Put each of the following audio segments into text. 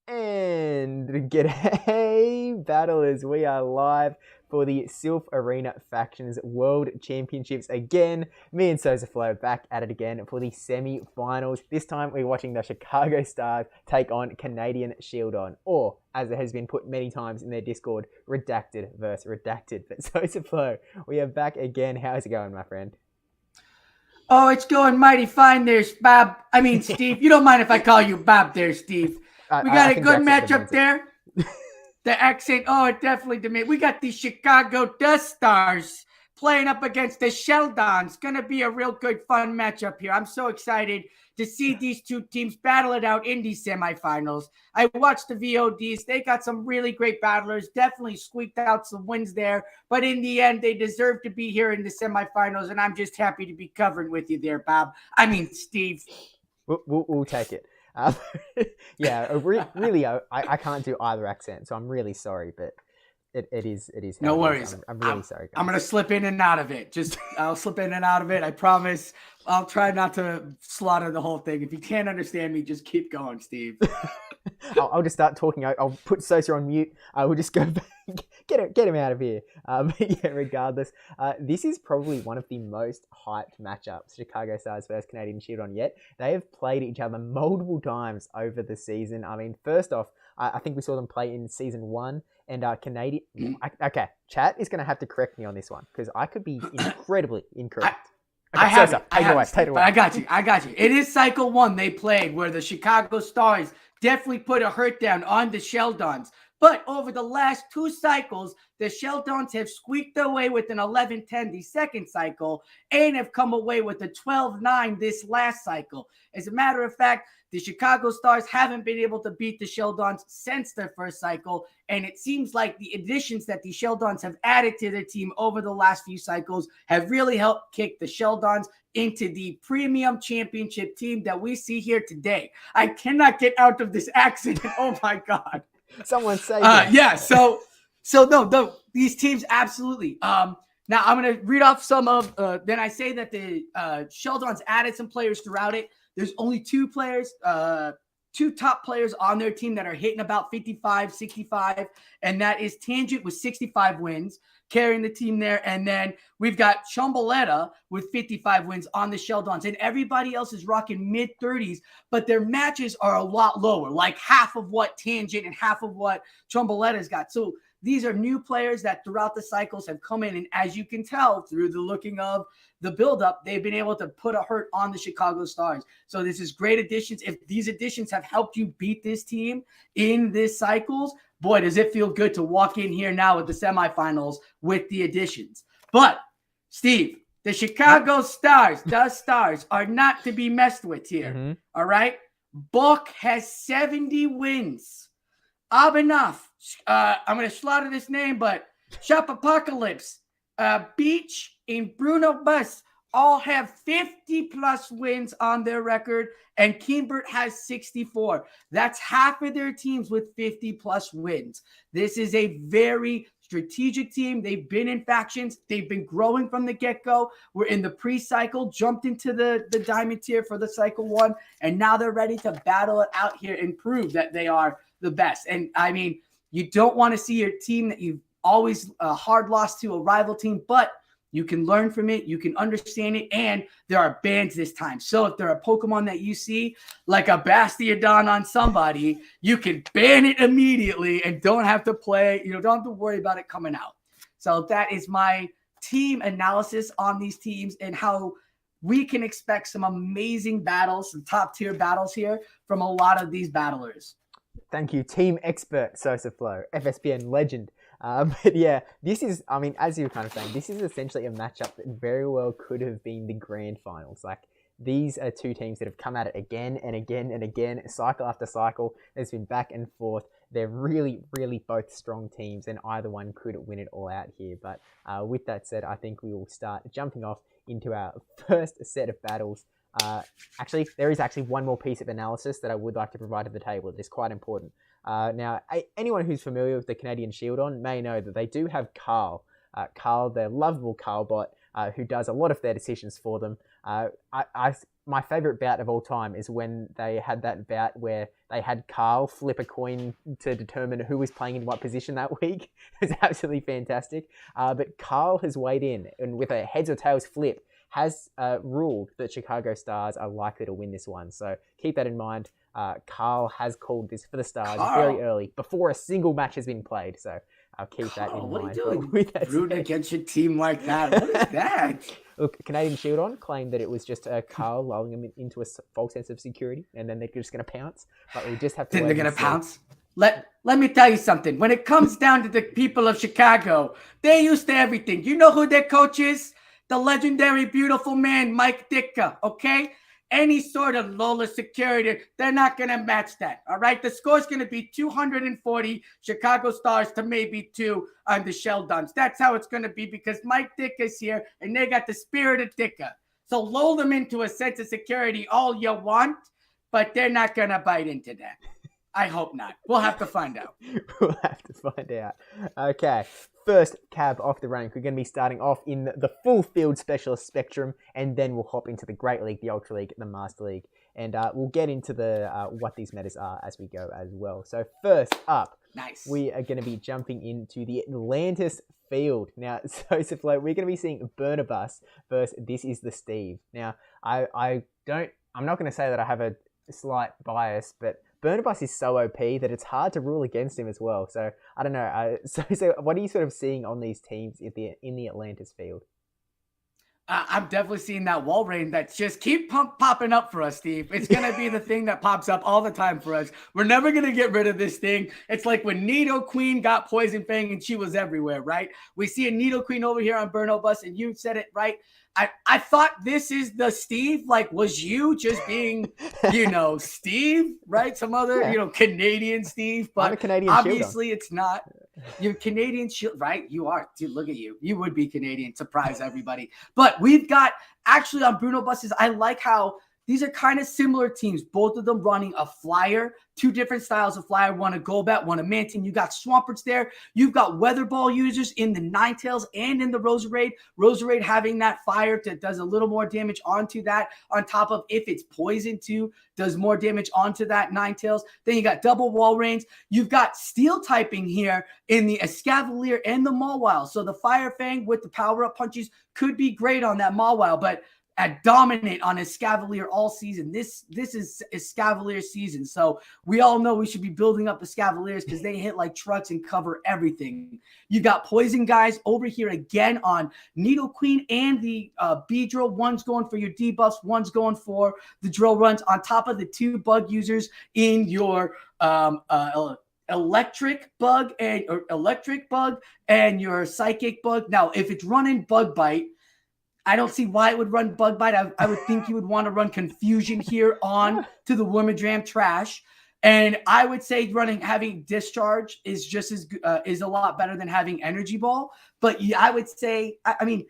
And g'day, battlers. We are live for the Silph Arena Factions World Championships again. Me and SosaFlo are back at it again for the semi-finals. This time we're watching the Chicago Stars take on Canadian Shieldon, or as it has been put many times in their Discord, redacted versus redacted. But SosaFlo, we are back again. How's it going, my friend? Oh, it's going mighty fine there, Bob. I mean, Steve. You don't mind if I call you Bob there, Steve. We got a good matchup there. The accent, oh, it definitely demands. We got the Chicago Dust Stars playing up against the Sheldons. Going to be a real good, fun matchup here. I'm so excited to see these two teams battle it out in these semifinals. I watched the VODs. They got some really great battlers, definitely squeaked out some wins there. But in the end, they deserve to be here in the semifinals, and I'm just happy to be covering with you there, Bob. I mean, Steve. We'll take it. Yeah, really, I can't do either accent, so I'm really sorry, but it is. No worries. I'm really sorry, guys. I'm gonna slip in and out of it. I'll slip in and out of it. I promise. I'll try not to slaughter the whole thing. If you can't understand me, just keep going, Steve. I'll just start talking. I'll put Sosa on mute. I will just go back, get him out of here. But yeah, regardless, this is probably one of the most hyped matchups Chicago Stars versus Canadian Shieldon yet. They have played each other multiple times over the season. I mean, first off, I think we saw them play in season 1, and Canadian. Okay, chat is going to have to correct me on this one because I could be incredibly incorrect. I got you. It is cycle 1 they played where the Chicago Stars definitely put a hurt down on the Sheldons. But over the last 2 cycles, the Sheldons have squeaked away with an 11-10 the second cycle and have come away with a 12-9 this last cycle. As a matter of fact, the Chicago Stars haven't been able to beat the Sheldons since their first cycle, and it seems like the additions that the Sheldons have added to their team over the last few cycles have really helped kick the Sheldons into the premium championship team that we see here today. I cannot get out of this accent. Oh my God. Someone say yeah, so no, these teams absolutely. Now I'm going to read off some of, then I say that the Sheldons added some players throughout it. There's only 2 players, 2 top players on their team that are hitting about 55, 65, and that is Tangent with 65 wins, carrying the team there. And then we've got Chumboletta with 55 wins on the Sheldons, and everybody else is rocking mid-30s, but their matches are a lot lower, like half of what Tangent and half of what Chumboletta's got. So these are new players that throughout the cycles have come in, and as you can tell through the looking of the buildup, they've been able to put a hurt on the Chicago Stars. So this is great additions. If these additions have helped you beat this team in this cycles, boy, does it feel good to walk in here now with the semifinals with the additions. But, Steve, the Chicago Stars, the Stars, are not to be messed with here. Mm-hmm. All right? Bukk has 70 wins. Abhinav, I'm going to slaughter this name, but Shop Apocalypse, Beach, and Bruno Bus all have 50-plus wins on their record, and Kimbert has 64. That's half of their teams with 50-plus wins. This is a very strategic team. They've been in factions. They've been growing from the get-go. We're in the pre-cycle, jumped into the diamond tier for the cycle 1, and now they're ready to battle it out here and prove that they are the best. And, I mean, you don't want to see your team that you've always hard lost to a rival team, but you can learn from it, you can understand it, and there are bans this time. So if there are Pokemon that you see, like a Bastiodon on somebody, you can ban it immediately and don't have to play, don't have to worry about it coming out. So that is my team analysis on these teams and how we can expect some amazing battles, some top-tier battles here from a lot of these battlers. Thank you, team expert SosaFlo, FSPN legend. But yeah, this is, I mean, as you were kind of saying, this is essentially a matchup that very well could have been the grand finals. Like, these are 2 teams that have come at it again and again and again, cycle after cycle. There's been back and forth. They're really, really both strong teams, and either one could win it all out here. But with that said, I think we will start jumping off into our first set of battles. Actually, there is actually one more piece of analysis that I would like to provide to the table. It is quite important. Now, anyone who's familiar with the Canadian Shieldon may know that they do have Carl. Carl, their lovable Carl bot, who does a lot of their decisions for them. I my favorite bout of all time is when they had that bout where they had Carl flip a coin to determine who was playing in what position that week. It was absolutely fantastic. But Carl has weighed in, and with a heads or tails flip, has ruled that Chicago Stars are likely to win this one. So keep that in mind. Carl has called this for the Stars very early, before a single match has been played. So I'll keep that in mind. What are you doing? Rooting against your team like that. What is that? Look, Canadian Shieldon claimed that it was just Carl lulling them into a false sense of security, and then they're just going to pounce. But we just have to. Then they're going to pounce. Let me tell you something. When it comes down to the people of Chicago, they're used to everything. You know who their coach is? The legendary, beautiful man, Mike Ditka. Okay. Any sort of Lola security, they're not going to match that. All right. The score's going to be 240 Chicago Stars to maybe 2 on the Sheldons. That's how it's going to be because Mike Ditka's here and they got the spirit of Ditka. So lull them into a sense of security all you want, but they're not going to bite into that. I hope not. We'll have to find out. We'll have to find out. Okay. First cab off the rank, we're going to be starting off in the full field specialist spectrum, and then we'll hop into the Great League, the Ultra League, the Master League, and we'll get into the what these metas are as we go as well. So first up, we are going to be jumping into the Atlantis field. Now, SosaFlo, we're going to be seeing Burnabus versus This Is the Steve. Now, I'm not going to say that I have a slight bias, but Burnabus is so OP that it's hard to rule against him as well. So I don't know. So what are you sort of seeing on these teams in the Atlantis field? I'm definitely seeing that wall rain that's just keep popping up for us, Steve. It's going to be the thing that pops up all the time for us. We're never going to get rid of this thing. It's like when Nidoqueen got Poison Fang and she was everywhere, right? We see a Nidoqueen over here on Burnabus, and you said it right. I thought This Is the Steve, like, was you just being, Steve, right? Some other, Canadian Steve, but I'm a Canadian obviously Shieldon. It's not. You're Canadian Shield, right? You are. Dude, look at you. You would be Canadian. Surprise everybody. But we've got, actually on Bruno Buses, I like how these are kind of similar teams. Both of them running a flyer, 2 different styles of flyer, one a Golbat, one a Mantin. You got Swamperts there. You've got Weather Ball users in the Ninetales and in the Roserade. Roserade having that fire that does a little more damage onto that, on top of if it's poison too, does more damage onto that Ninetales. Then you got double wall rains. You've got steel typing here in the Escavalier and the Mawile. So the Fire Fang with the power-up punches could be great on that Mawile, but dominate on Escavalier all season. This is Escavalier season. So we all know we should be building up Escavaliers because they hit like trucks and cover everything. You got poison guys over here again on Nidoqueen and the B-Drill. One's going for your debuffs, one's going for the drill runs on top of the 2 bug users in your electric bug and your psychic bug. Now, if it's running bug bite, I don't see why it would run Bug Bite. I would think you would want to run Confusion here on to the Wormadram Trash. And I would say having Discharge is just as is a lot better than having Energy Ball. But yeah, I would say, I mean,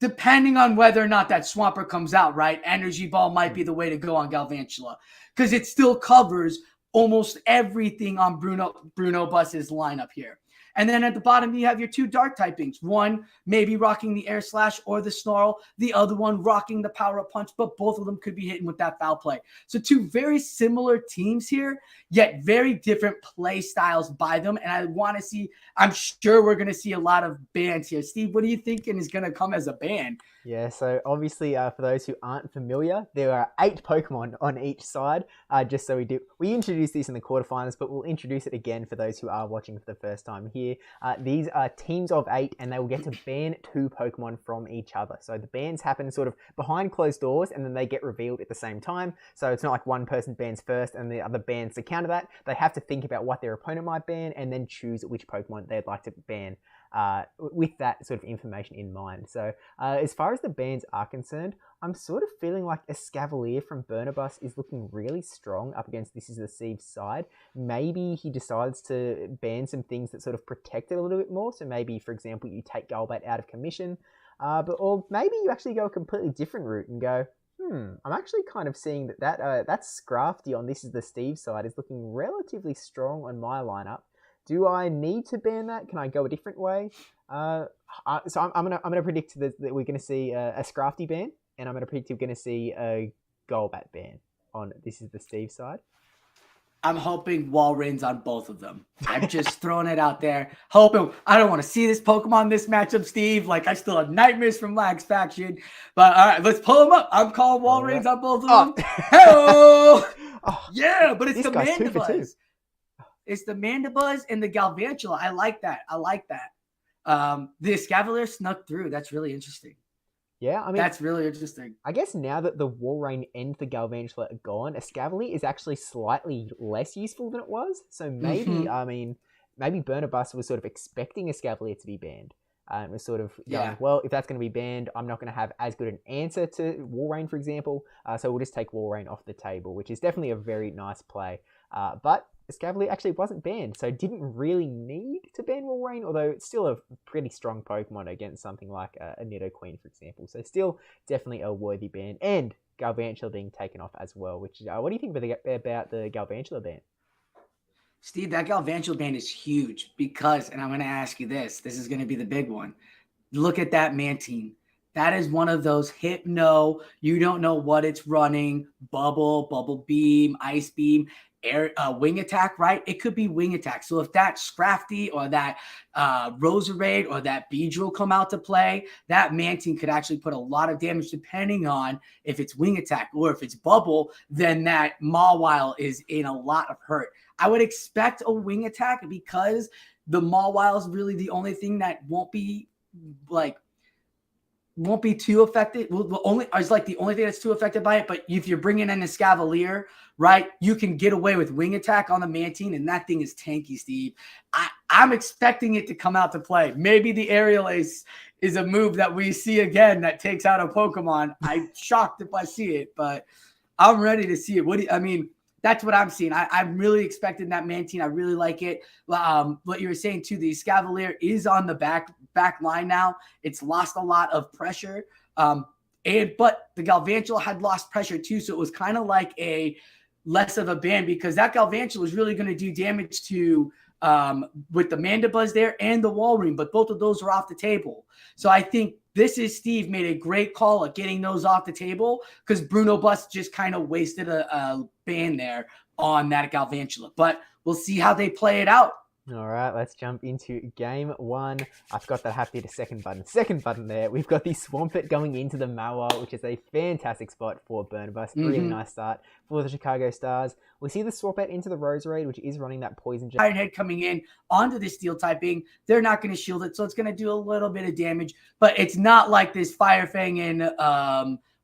depending on whether or not that Swampert comes out, right, Energy Ball might be the way to go on Galvantula because it still covers almost everything on Bruno Bus's lineup here. And then at the bottom, you have your 2 dark typings. One maybe rocking the Air Slash or the Snarl. The other one rocking the Power Up Punch, but both of them could be hitting with that foul play. So 2 very similar teams here, yet very different play styles by them. And I want to see, I'm sure we're going to see a lot of bans here. Steve, what are you thinking is going to come as a ban? Yeah, so obviously for those who aren't familiar, there are 8 Pokemon on each side. Just so we introduced these in the quarterfinals, but we'll introduce it again for those who are watching for the first time here. These are teams of 8, and they will get to ban 2 Pokemon from each other. So the bans happen sort of behind closed doors, and then they get revealed at the same time. So it's not like one person bans first and the other bans to counter that. They have to think about what their opponent might ban and then choose which Pokemon they'd like to ban. With that sort of information in mind. So as far as the bans are concerned, I'm sort of feeling like Escavalier from Burnabus is looking really strong up against This Is the Steve's side. Maybe he decides to ban some things that sort of protect it a little bit more. So maybe, for example, you take Golbat out of commission, or maybe you actually go a completely different route and go, I'm actually kind of seeing that Scrafty on This Is the Steve's side is looking relatively strong on my lineup. Do I need to ban that? Can I go a different way? So I'm gonna predict that we're gonna see a Scrafty ban, and I'm gonna predict we're gonna see a Golbat ban on this is the Steve side? I'm hoping wall rains on both of them. I'm just throwing it out there. Hoping. I don't want to see this Pokemon this matchup, Steve. Like, I still have nightmares from Lag's faction. But all right, let's pull them up. I'm calling wall rains on both of them. Hello. Yeah, but it's the Mandibuzz. It's the Mandibuzz and the Galvantula. I like that. The Escavalier snuck through. That's really interesting. Yeah, I mean, that's really interesting. I guess now that the Walrein and the Galvantula are gone, Escavalier is actually slightly less useful than it was. So maybe, maybe Burnabus was sort of expecting Escavalier to be banned. And was sort of going, well, if that's going to be banned, I'm not going to have as good an answer to Walrein, for example. So we'll just take Walrein off the table, which is definitely a very nice play. But Escavalier actually wasn't banned, so didn't really need to ban Walrein, although it's still a pretty strong Pokemon against something like a Nidoqueen, for example. So still definitely a worthy ban. And Galvantula being taken off as well, which is, what do you think about the Galvantula ban? Steve, that Galvantula ban is huge because, and I'm going to ask you this is going to be the big one. Look at that Mantine. That is one of those hypno, you don't know what it's running, bubble beam, ice beam, air, wing attack, right? It could be wing attack. So if that Scrafty or that Roserade or that Beedrill come out to play, that Mantine could actually put a lot of damage depending on if it's wing attack, or if it's bubble, then that Mawile is in a lot of hurt. I would expect a wing attack because the Mawile is really the only thing that won't be too affected. It's like the only thing that's too affected by it. But if you're bringing in a Escavalier, right, you can get away with wing attack on the Mantine, and that thing is tanky, Steve. I'm expecting it to come out to play. Maybe the Aerial Ace is a move that we see again that takes out a Pokemon. I'm shocked if I see it, but I'm ready to see it. That's what I'm seeing. I'm really expecting that Mantine. I really like it. What you were saying too, the Escavalier is on the back line now. It's lost a lot of pressure. But the Galvantula had lost pressure too, so it was kind of like a less of a ban because that Galvantula was really going to do damage to with the Mandibuzz there and the Walrein, but both of those are off the table. So I think Steve made a great call at getting those off the table because Bruno Bus just kind of wasted a ban there on that Galvantula. But we'll see how they play it out. All right, let's jump into game one. I forgot that I have to hit a second button there. We've got the Swampert going into the Mawile, which is a fantastic spot for Burnabus. Really nice start for the Chicago Stars. We see the Swampert into the Roserade, which is running that Poison Jab. Ironhead coming in onto the Steel typing. They're not going to shield it, so it's going to do a little bit of damage. But it's not like this Fire Fang and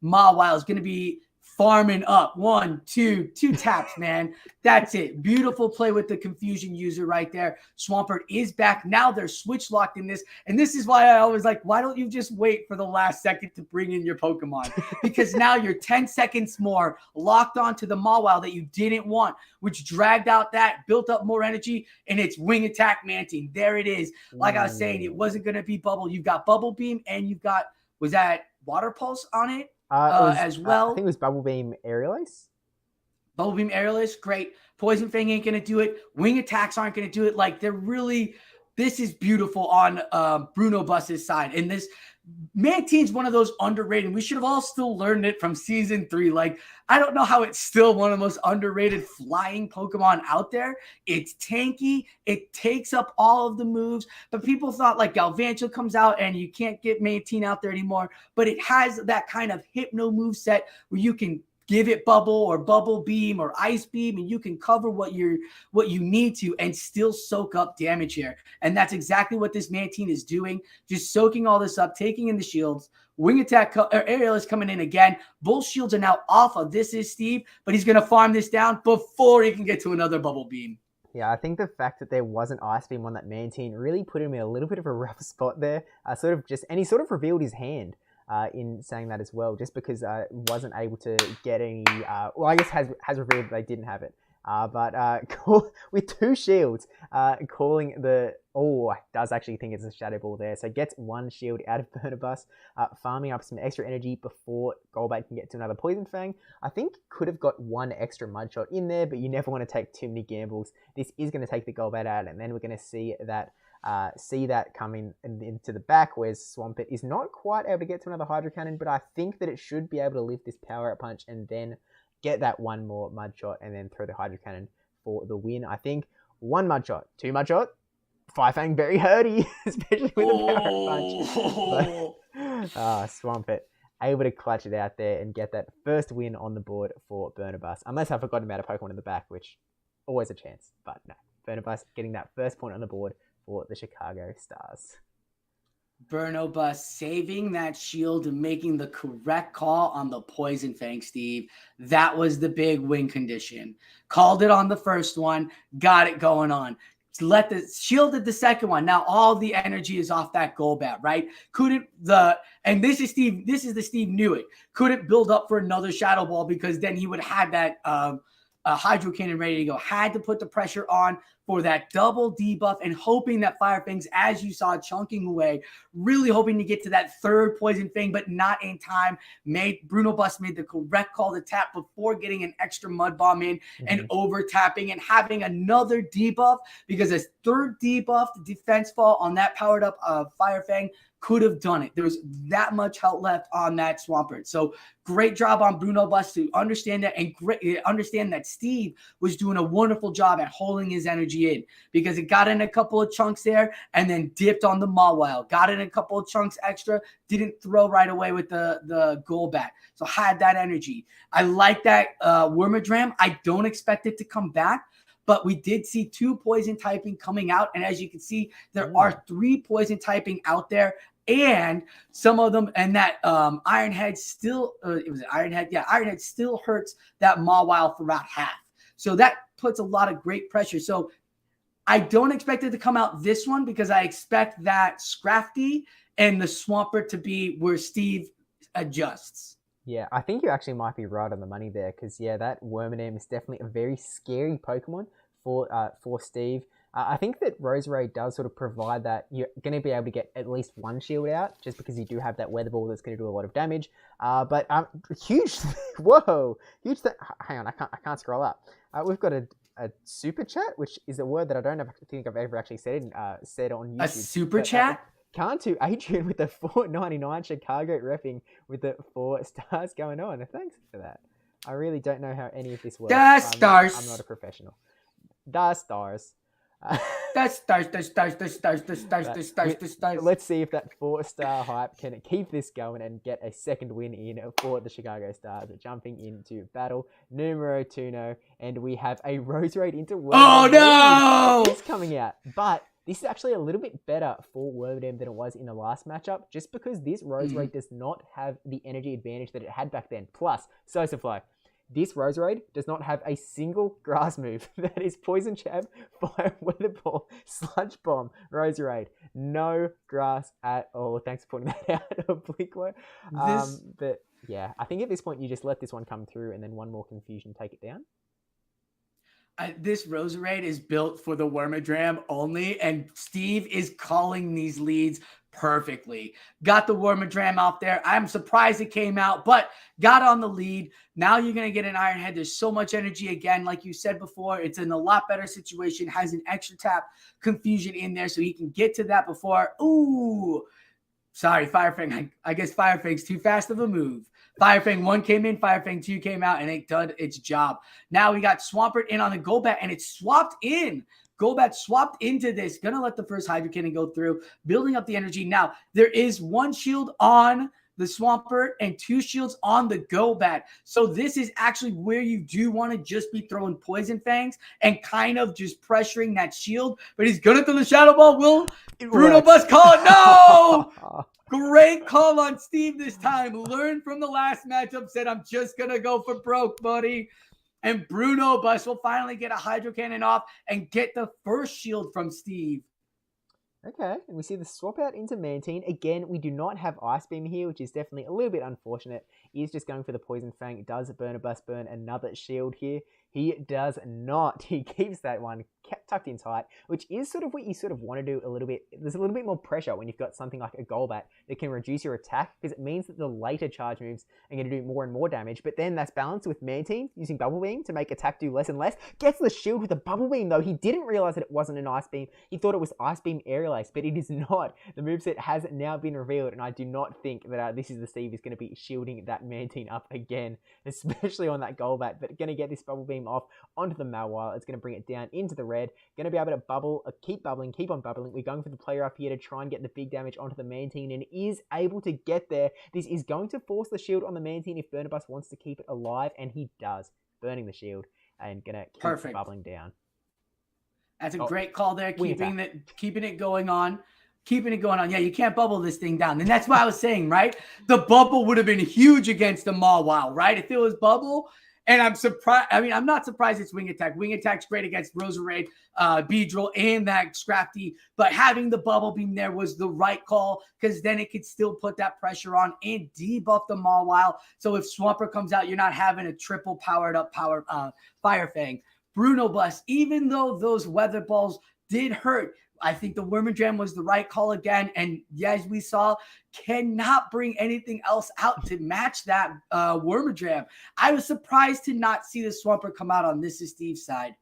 Mawile is going to be farming up. 1, 2 taps, man. That's it. Beautiful play with the Confusion user right there. Swampert is back. Now they're switch locked in this. And this is why I always like, why don't you just wait for the last second to bring in your Pokemon? Because now you're 10 seconds more locked onto the Mawile that you didn't want, which dragged out that, built up more energy, and it's wing attack Mantine. There it is. Like I was saying, it wasn't going to be bubble. You've got Bubble Beam and you've got, was that Water Pulse on it? As well. I think it was Bubble Beam Aerial Ace. Bubble Beam Aerial Ace, great. Poison Fang ain't going to do it. Wing attacks aren't going to do it. Like, this is beautiful on Bruno Bus's side. And this Mantine's one of those underrated. We should have all still learned it from season 3. Like, I don't know how it's still one of the most underrated flying Pokemon out there. It's tanky. It takes up all of the moves. But people thought like Galvantula comes out and you can't get Mantine out there anymore. But it has that kind of hypno move set where you can give it bubble or bubble beam or ice beam, and you can cover what you need to and still soak up damage here. And that's exactly what this Mantine is doing, just soaking all this up, taking in the shields. Wing attack, Aerial is coming in again. Both shields are now off of this is Steve, but he's going to farm this down before he can get to another bubble beam. Yeah, I think the fact that there wasn't Ice Beam on that Mantine really put him in a little bit of a rough spot there. And he sort of revealed his hand. In saying that as well, just because wasn't able to get any, well, I guess has revealed they didn't have it. With 2 shields, calling the, does actually think it's a Shadow Ball there. So gets 1 shield out of Burnabus, farming up some extra energy before Golbat can get to another Poison Fang. I think could have got 1 extra Mud Shot in there, but you never want to take too many gambles. This is going to take the Golbat out, and then we're going to see that see that coming into the back, whereas Swampert is not quite able to get to another Hydro Cannon, but I think that it should be able to lift this Power Up Punch and then get that one more Mud Shot and then throw the Hydro Cannon for the win. I think 1 Mud Shot, 2 Mud Shot, Firefang very hurty, especially with a Power Up Punch. But, Swampert able to clutch it out there and get that first win on the board for Burnabus. Unless I've forgotten about a Pokemon in the back, which always a chance. But no, Burnabus getting that first point on the board for the Chicago Stars. Burnabus saving that shield and making the correct call on the Poison Fang, Steve. That was the big win condition. Called it on the first one, got it going on. Let the shielded the second one. Now all the energy is off that Golbat, right? And this is the Steve knew it. Couldn't build up for another Shadow Ball because then he would have that Hydro Cannon ready to go. Had to put the pressure on for that double debuff and hoping that Firefang's, as you saw, chunking away, really hoping to get to that third Poison Fang, but not in time. Burnabus made the correct call to tap before getting an extra Mud Bomb in and over tapping and having another debuff, because a third debuff, the defense fall on that powered up Firefang could have done it. There was that much health left on that Swampert. So great job on Burnabus to understand that and understand that Steve was doing a wonderful job at holding his energy in, because it got in a couple of chunks there and then dipped on the Mawile. Got in a couple of chunks extra, didn't throw right away with the Golbat. So had that energy. I like that Wormadram. I don't expect it to come back, but we did see 2 poison typing coming out. And as you can see, there are 3 poison typing out there. And some of them, and that Iron Head still, it was an Iron Head. Yeah, Iron Head still hurts that Mawile for about half. So that puts a lot of great pressure. So I don't expect it to come out this one, because I expect that Scrafty and the Swampert to be where Steve adjusts. Yeah, I think you actually might be right on the money there, because, yeah, that Wormadam is definitely a very scary Pokemon for Steve. I think that Roserade does sort of provide that you're going to be able to get at least 1 shield out, just because you do have that Weather Ball that's going to do a lot of damage. But huge, whoa, huge thing. Hang on, I can't scroll up. We've got a super chat, which is a word that I don't think I've ever actually said on YouTube. A super chat? Can't to Adrian with the 4.99 Chicago repping with the 4 stars going on. Thanks for that. I really don't know how any of this works. Stars. I'm not a professional. The stars. Let's see if that 4-star hype can keep this going and get a second win in for the Chicago Stars. Jumping into battle numero 2, and we have a Roserade into Wormadam. Oh no! It's coming out, but this is actually a little bit better for Wormadam than it was in the last matchup, just because this Roserade does not have the energy advantage that it had back then. Plus, SosaFlo. This Roserade does not have a single grass move. That is Poison Jab, Fire, Weather Ball, Sludge Bomb, Roserade. No grass at all. Thanks for pointing that out, Obliquo. But yeah, I think at this point you just let this one come through and then one more confusion take it down. This Roserade is built for the Wormadam only, and Steve is calling these leads perfectly. Got the Wormadam out there. I'm surprised it came out, but got on the lead. Now you're going to get an Iron Head. There's so much energy again. Like you said before, it's in a lot better situation. Has an extra tap confusion in there, so he can get to that before. Ooh, sorry, Firefang. I guess Firefang's too fast of a move. Firefang 1 came in, Firefang 2 came out, and it did its job. Now we got Swampert in on the Golbat, and it's swapped in. Golbat swapped into this. Gonna let the first Hydro Cannon go through, building up the energy. Now, there is 1 shield on the Swampert and 2 shields on the Golbat. So this is actually where you do want to just be throwing Poison Fangs and kind of just pressuring that shield. But he's gonna throw the Shadow Ball. Will Burnabus call it? No! Great call on Steve this time. Learned from the last matchup. Said, I'm just going to go for broke, buddy. And Burnabus will finally get a Hydro Cannon off and get the first shield from Steve. Okay, and we see the swap out into Mantine. Again, we do not have Ice Beam here, which is definitely a little bit unfortunate. He is just going for the Poison Fang. It does Burnabus burn another shield here. He does not. He keeps that one tucked in tight, which is sort of what you sort of want to do a little bit. There's a little bit more pressure when you've got something like a Golbat that can reduce your attack, because it means that the later charge moves are going to do more and more damage. But then that's balanced with Mantine using Bubble Beam to make attack do less and less. Gets the shield with a Bubble Beam, though. He didn't realize that it wasn't an Ice Beam. He thought it was Ice Beam Aerial Ace, but it is not. The moveset has now been revealed, and I do not think that this is the Steve is going to be shielding that Mantine up again, especially on that Golbat. But going to get this Bubble Beam off onto the Mawile. It's going to bring it down into the red. Going to be able to bubble, keep bubbling, keep on bubbling. We're going for the player up here to try and get the big damage onto the Mantine, and is able to get there. This is going to force the shield on the Mantine if Burnabus wants to keep it alive, and he does. Burning the shield and going to keep bubbling down. That's a great call there, keeping it going on. Keeping it going on. Yeah, you can't bubble this thing down. And that's what I was saying, right? The bubble would have been huge against the Mawile, right? If it was bubble. And I'm surprised. I mean, I'm not surprised it's Wing Attack. Wing Attack's great against Roserade, Beedrill, and that Scrafty. But having the Bubble Beam there was the right call, because then it could still put that pressure on and debuff the Mawile. So if Swampert comes out, you're not having a triple powered up Fire Fang. Bruno Bus, even though those Weather Balls did hurt, I think the Wormadram was the right call again. And as we saw, cannot bring anything else out to match that Wormadram. I was surprised to not see the Swampert come out on this is Steve's side.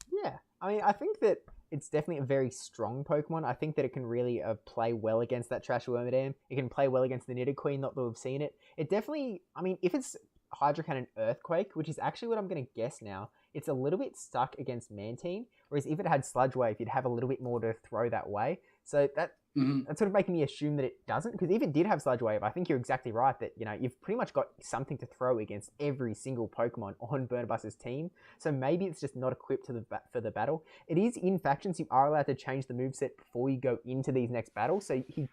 Yeah, I mean, I think that it's definitely a very strong Pokemon. I think that it can really play well against that Trash Wormadam. It can play well against the Nidoqueen, not that we've seen it. It definitely, I mean, if it's Hydro Cannon Earthquake, which is actually what I'm going to guess now, it's a little bit stuck against Mantine, whereas if it had Sludge Wave, you'd have a little bit more to throw that way. So that's sort of making me assume that it doesn't, because if it did have Sludge Wave, I think you're exactly right that, you know, you've pretty much got something to throw against every single Pokemon on Burnabus's team. So maybe it's just not equipped for the battle. It is in factions, you are allowed to change the moveset before you go into these next battles. So he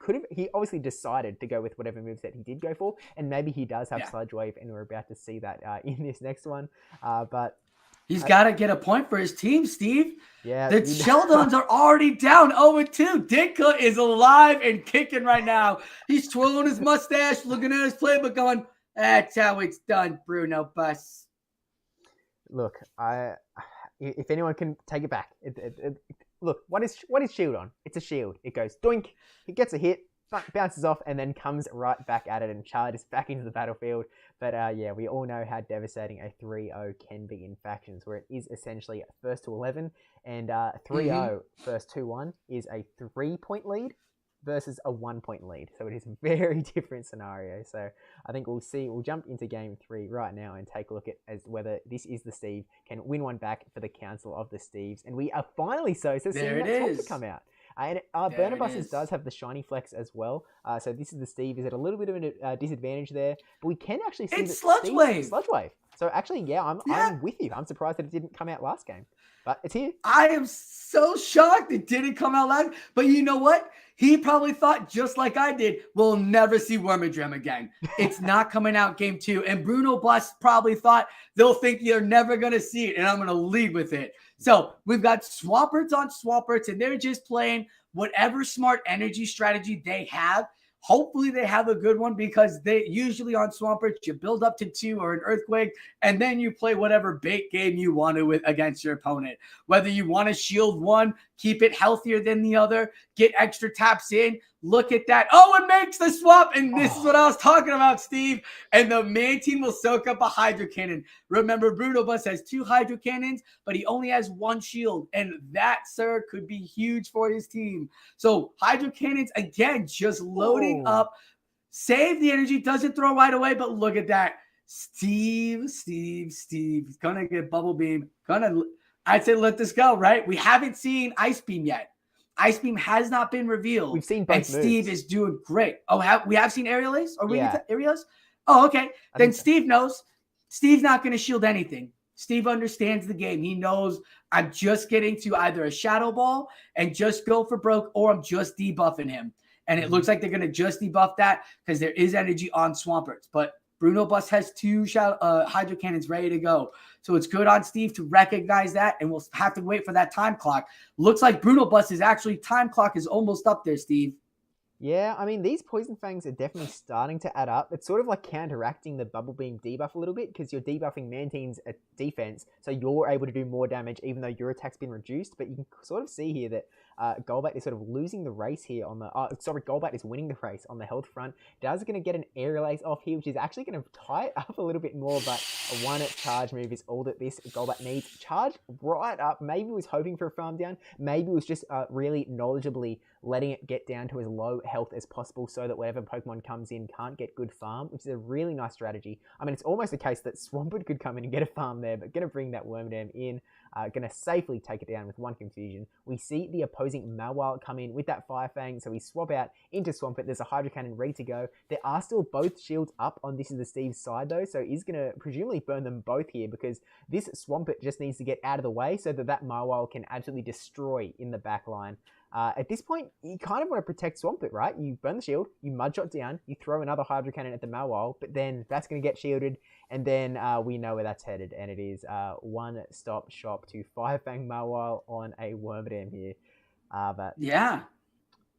obviously decided to go with whatever moveset he did go for, and maybe he does have Sludge Wave, and we're about to see that in this next one. But he's got to get a point for his team, Steve. Yeah. The Sheldons are already down 0-2. Ditka is alive and kicking right now. He's twirling his mustache, looking at his playbook going, that's how it's done, Bruno Bus. Look, if anyone can take it back. Look, what is Shieldon? It's a shield. It goes doink, it gets a hit, bounces off, and then comes right back at it and charges back into the battlefield. But yeah, we all know how devastating a 3-0 can be in factions, where it is essentially first to 11, and 3-0 first 2-1 is a 3-point lead versus a 1-point lead. So it is a very different scenario. So I think we'll jump into game 3 right now and take a look at whether this is the Steve can win one back for the Council of the Steves. And we are finally seeing that top to come out. And Burnabus does have the Shiny Flex as well. So this is the Steve. Is at a little bit of a disadvantage there. But we can actually see it's Sludge Wave. Sludge Wave. So actually, yeah, I'm with you. I'm surprised that it didn't come out last game. But it's here. I am so shocked it didn't come out last. But you know what? He probably thought, just like I did, we'll never see Wormadram again. It's not coming out game 2. And Bruno Bus probably thought they'll think you're never going to see it, and I'm going to lead with it. So we've got Swamperts on Swamperts, and they're just playing whatever smart energy strategy they have. Hopefully they have a good one, because they usually on Swamperts, you build up to 2 or an Earthquake, and then you play whatever bait game you want to against your opponent. Whether you want to shield one, keep it healthier than the other, get extra taps in. Look at that. Oh, it makes the swap. And this is what I was talking about, Steve. And the Mantine will soak up a Hydro Cannon. Remember, Bruno Bus has 2 Hydro Cannons, but he only has 1 shield. And that, sir, could be huge for his team. So Hydro Cannons, again, just loading up. Save the energy. Doesn't throw right away, but look at that. Steve. He's going to get Bubble Beam. I'd say let this go, right? We haven't seen Ice Beam yet. Ice Beam has not been revealed. We've seen both and Steve moves. Is doing great. Oh, we have seen Aerial Ace? Or Aerial Ace? Oh, okay. Then Steve knows. Steve's not going to shield anything. Steve understands the game. He knows I'm just getting to either a Shadow Ball and just go for broke, or I'm just debuffing him. And it looks like they're going to just debuff that, because there is energy on Swamperts. But Bruno Bus has 2 Hydro Cannons ready to go. So it's good on Steve to recognize that, and we'll have to wait for that time clock. Looks like Bruno Bus's time clock is almost up there, Steve. Yeah, I mean, these Poison Fangs are definitely starting to add up. It's sort of like counteracting the Bubble Beam debuff a little bit because you're debuffing Mantine's defense, so you're able to do more damage even though your attack's been reduced. But you can sort of see here that Golbat is sort of losing the race here on the... Golbat is winning the race on the health front. Daz is going to get an Aerial Ace off here, which is actually going to tie it up a little bit more, but a one charge move is all that this Golbat needs. Charge right up. Maybe was hoping for a farm down. Maybe was just really knowledgeably letting it get down to as low health as possible so that whatever Pokemon comes in can't get good farm, which is a really nice strategy. I mean, it's almost a case that Swampert could come in and get a farm there, but going to bring that Wormadam in, going to safely take it down with one Confusion. We see the opposing Mawile come in with that Fire Fang, so we swap out into Swampert. There's a Hydro Cannon ready to go. There are still both shields up on This Is the Steve's side though, so he's going to presumably burn them both here because this Swampert just needs to get out of the way so that that Mawile can absolutely destroy in the back line. At this point, you kind of want to protect Swampert, right? You burn the shield, you Mudshot down, you throw another Hydro Cannon at the Mawile, but then that's going to get shielded, and then we know where that's headed, and it is one-stop shop to Fire Fang Mawile on a Wormadam here. But yeah.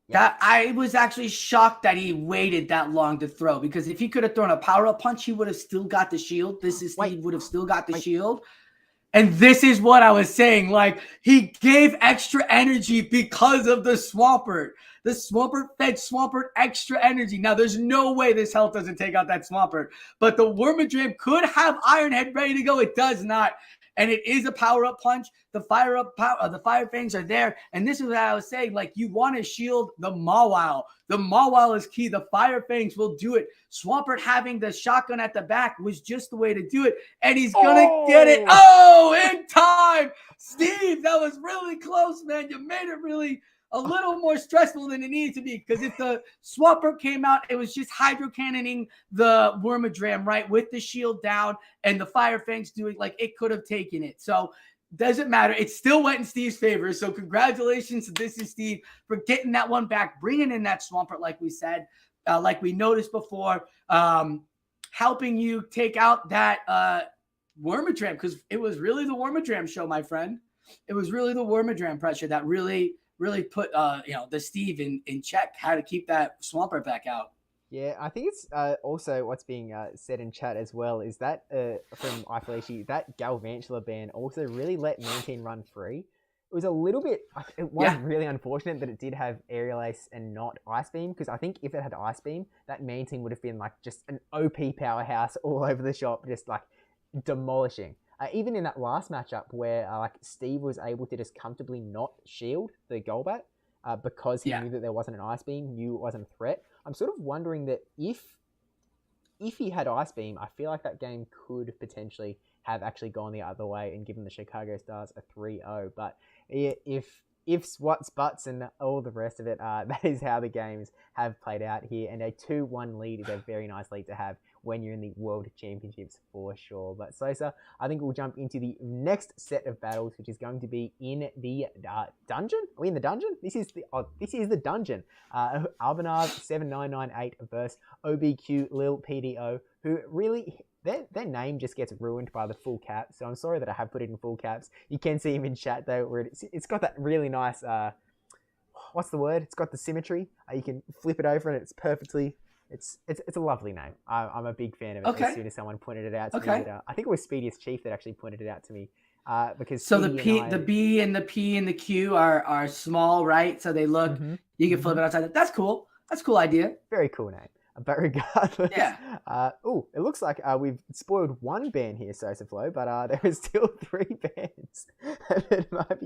That I was actually shocked that he waited that long to throw, because if he could have thrown a power-up punch, he would have still got the shield. Steve would have still got the shield. And this is what I was saying. Like, he gave extra energy because of the Swampert. The Swampert fed Swampert extra energy. Now, there's no way this health doesn't take out that Swampert. But the Wormadam could have Iron Head ready to go. It does not. And it is a power-up punch. The Fire Fangs are there. And this is what I was saying. Like, you want to shield the Mawile. The Mawile is key. The Fire Fangs will do it. Swampert having the shotgun at the back was just the way to do it. And he's going to get it. Oh, in time. Steve, that was really close, man. You made it really a little more stressful than it needed to be, because if the Swampert came out, it was just Hydro Cannoning the Wormadam, right, with the shield down and the Fire Fangs doing, like, it could have taken it. So doesn't matter. It still went in Steve's favor. So congratulations to This Is Steve for getting that one back, bringing in that Swampert, like we said, like we noticed before, helping you take out that Wormadam, because it was really the Wormadam show, my friend. It was really the Wormadam pressure that really put the Steve in check, how to keep that Swampert back out. Yeah, I think it's also what's being said in chat as well is that from Ifelici, that Galvantula ban also really let Mantine run free. It was a little bit, it was really unfortunate that it did have Aerial Ace and not Ice Beam, because I think if it had Ice Beam, that Mantine would have been like just an OP powerhouse all over the shop, just like demolishing. Even in that last matchup where like Steve was able to just comfortably not shield the Golbat because he knew that there wasn't an Ice Beam, knew it wasn't a threat. I'm sort of wondering that if he had Ice Beam, I feel like that game could potentially have actually gone the other way and given the Chicago Stars a 3-0. But if what's butts and all the rest of it, that is how the games have played out here. And a 2-1 lead is a very nice lead to have when you're in the World Championships for sure. But Sosa, I think we'll jump into the next set of battles, which is going to be in the dungeon. Are we in the dungeon? This is the dungeon. Arvanav 7998 versus OBQ Lil PDO, who really their name just gets ruined by the full cap. So I'm sorry that I have put it in full caps. You can see him in chat though, where it's got that really nice. What's the word? It's got the symmetry. You can flip it over and it's perfectly. It's a lovely name. I'm a big fan of it. As soon as someone pointed it out to me, I think it was Speediest Chief that actually pointed it out to me. Because so the B and the P and the Q are small, right? So they look. You can flip it outside. That's cool. That's a cool idea. Very cool name. But regardless, it looks like we've spoiled one ban here, SosaFlo, but there is still 3 bans.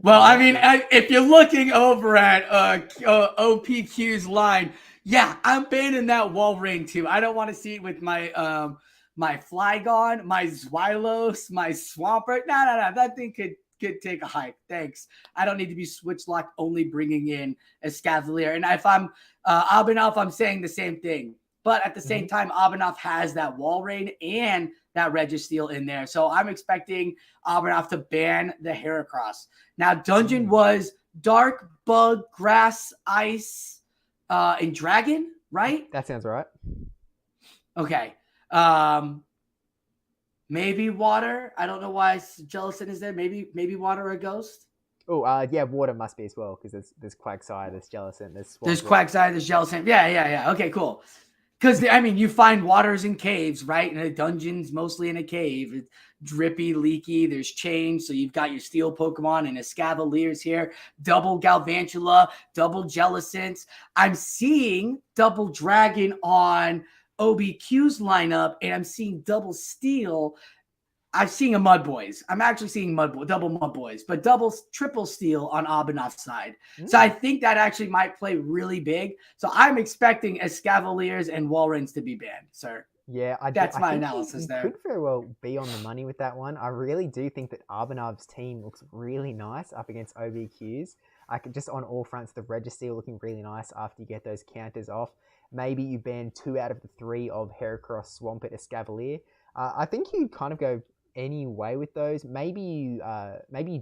Well, I mean, if you're looking over at OPQ's line, I'm banning that Walrein too. I don't want to see it with my my Flygon, my Xylos, my Swampert. No. That thing could take a hike. Thanks. I don't need to be switch lock only bringing in a Scavalier. And if I'm Abhinav, I'm saying the same thing. But at the same time, Abhinav has that Walrein and that Registeel in there. So I'm expecting Abhinav to ban the Heracross. Now, Dungeon was Dark, Bug, Grass, Ice, and Dragon, right? That sounds right. Okay. Maybe Water. I don't know why Jellicent is there. Maybe Water or Ghost. Oh, yeah, water must be as well because there's Quagsire, there's Jellicent, there's Swampert. There's Quagsire, there's Jellicent. Yeah. Okay, cool. Because, I mean, you find waters in caves, right? In a dungeon's mostly in a cave. It's drippy, leaky. There's change. So you've got your steel Pokemon and Escavaliers here. Double Galvantula, double Jellicents. I'm seeing double Dragon on OBQ's lineup, and I'm seeing double Steel. I'm seeing a Mud Boys. I'm actually seeing double Mud Boys, but triple Steel on Abinav's side. So I think that actually might play really big. So I'm expecting Escavaliers and Walrens to be banned, sir. Yeah, That's my analysis there. Could very well be on the money with that one. I really do think that Abinav's team looks really nice up against OBQ's. Just on all fronts, the Registeel looking really nice after you get those counters off. Maybe you ban 2 out of the 3 of Heracross, Swampert, Escavalier. I think you kind of go any way with those. Maybe you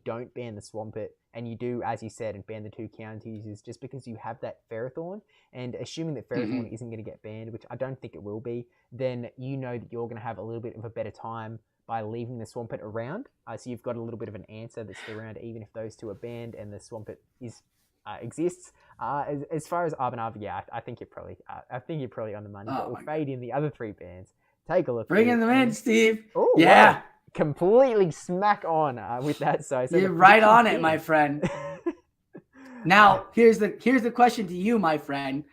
don't ban the Swampert and you do, as you said, and ban the 2 counter users just because you have that Ferrothorn. And assuming that Ferrothorn isn't going to get banned, which I don't think it will be, then you know that you're going to have a little bit of a better time by leaving the Swampert around. So you've got a little bit of an answer that's still around even if those 2 are banned and the Swampert exists. As far as Abinav, yeah, I think you're probably on the money. But we'll fade in the other 3 bans. Take a look. Bring in the man, Steve. Oh, yeah. Wow. Completely smack on with that. So you're right on it, my friend. Now, here's the question to you, my friend.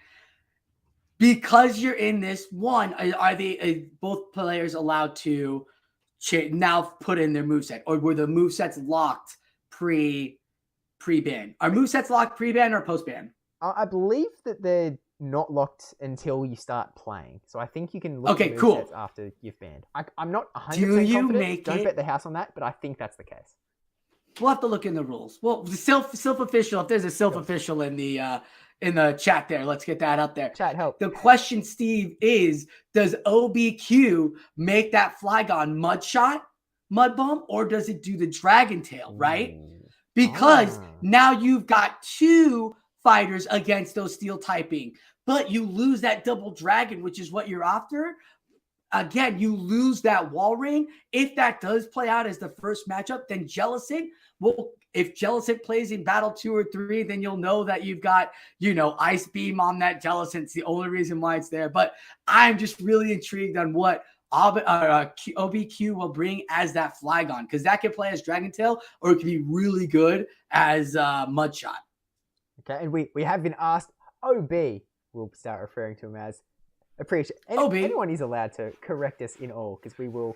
Because you're in this one, are they both players allowed to now put in their moveset, or were the movesets locked pre-ban? Are movesets locked pre-ban or post-ban? I believe that they're not locked until you start playing. So I think you can look at cool. after you've banned. I'm not 100% Do you confident. Don't bet the house on that, but I think that's the case. We'll have to look in the rules. Well, the Silph official, if there's a Silph official in the chat there, let's get that up there. Chat help. The question, Steve, is does OBQ make that Flygon Mud Bomb, or does it do the Dragon Tail, right? Because now you've got 2 fighters against those steel typing, but you lose that double dragon, which is what you're after. Again, you lose that wall ring. If that does play out as the first matchup, then Jellicent will, if Jellicent plays in battle 2 or 3, then you'll know that you've got, Ice Beam on that Jellicent. It's the only reason why it's there. But I'm just really intrigued on what OBQ will bring as that Flygon, because that can play as Dragon Tail, or it can be really good as Mudshot. Okay, and we have been asked, OB, we'll start referring to him as, appreciate. Anyone is allowed to correct us in all, because we will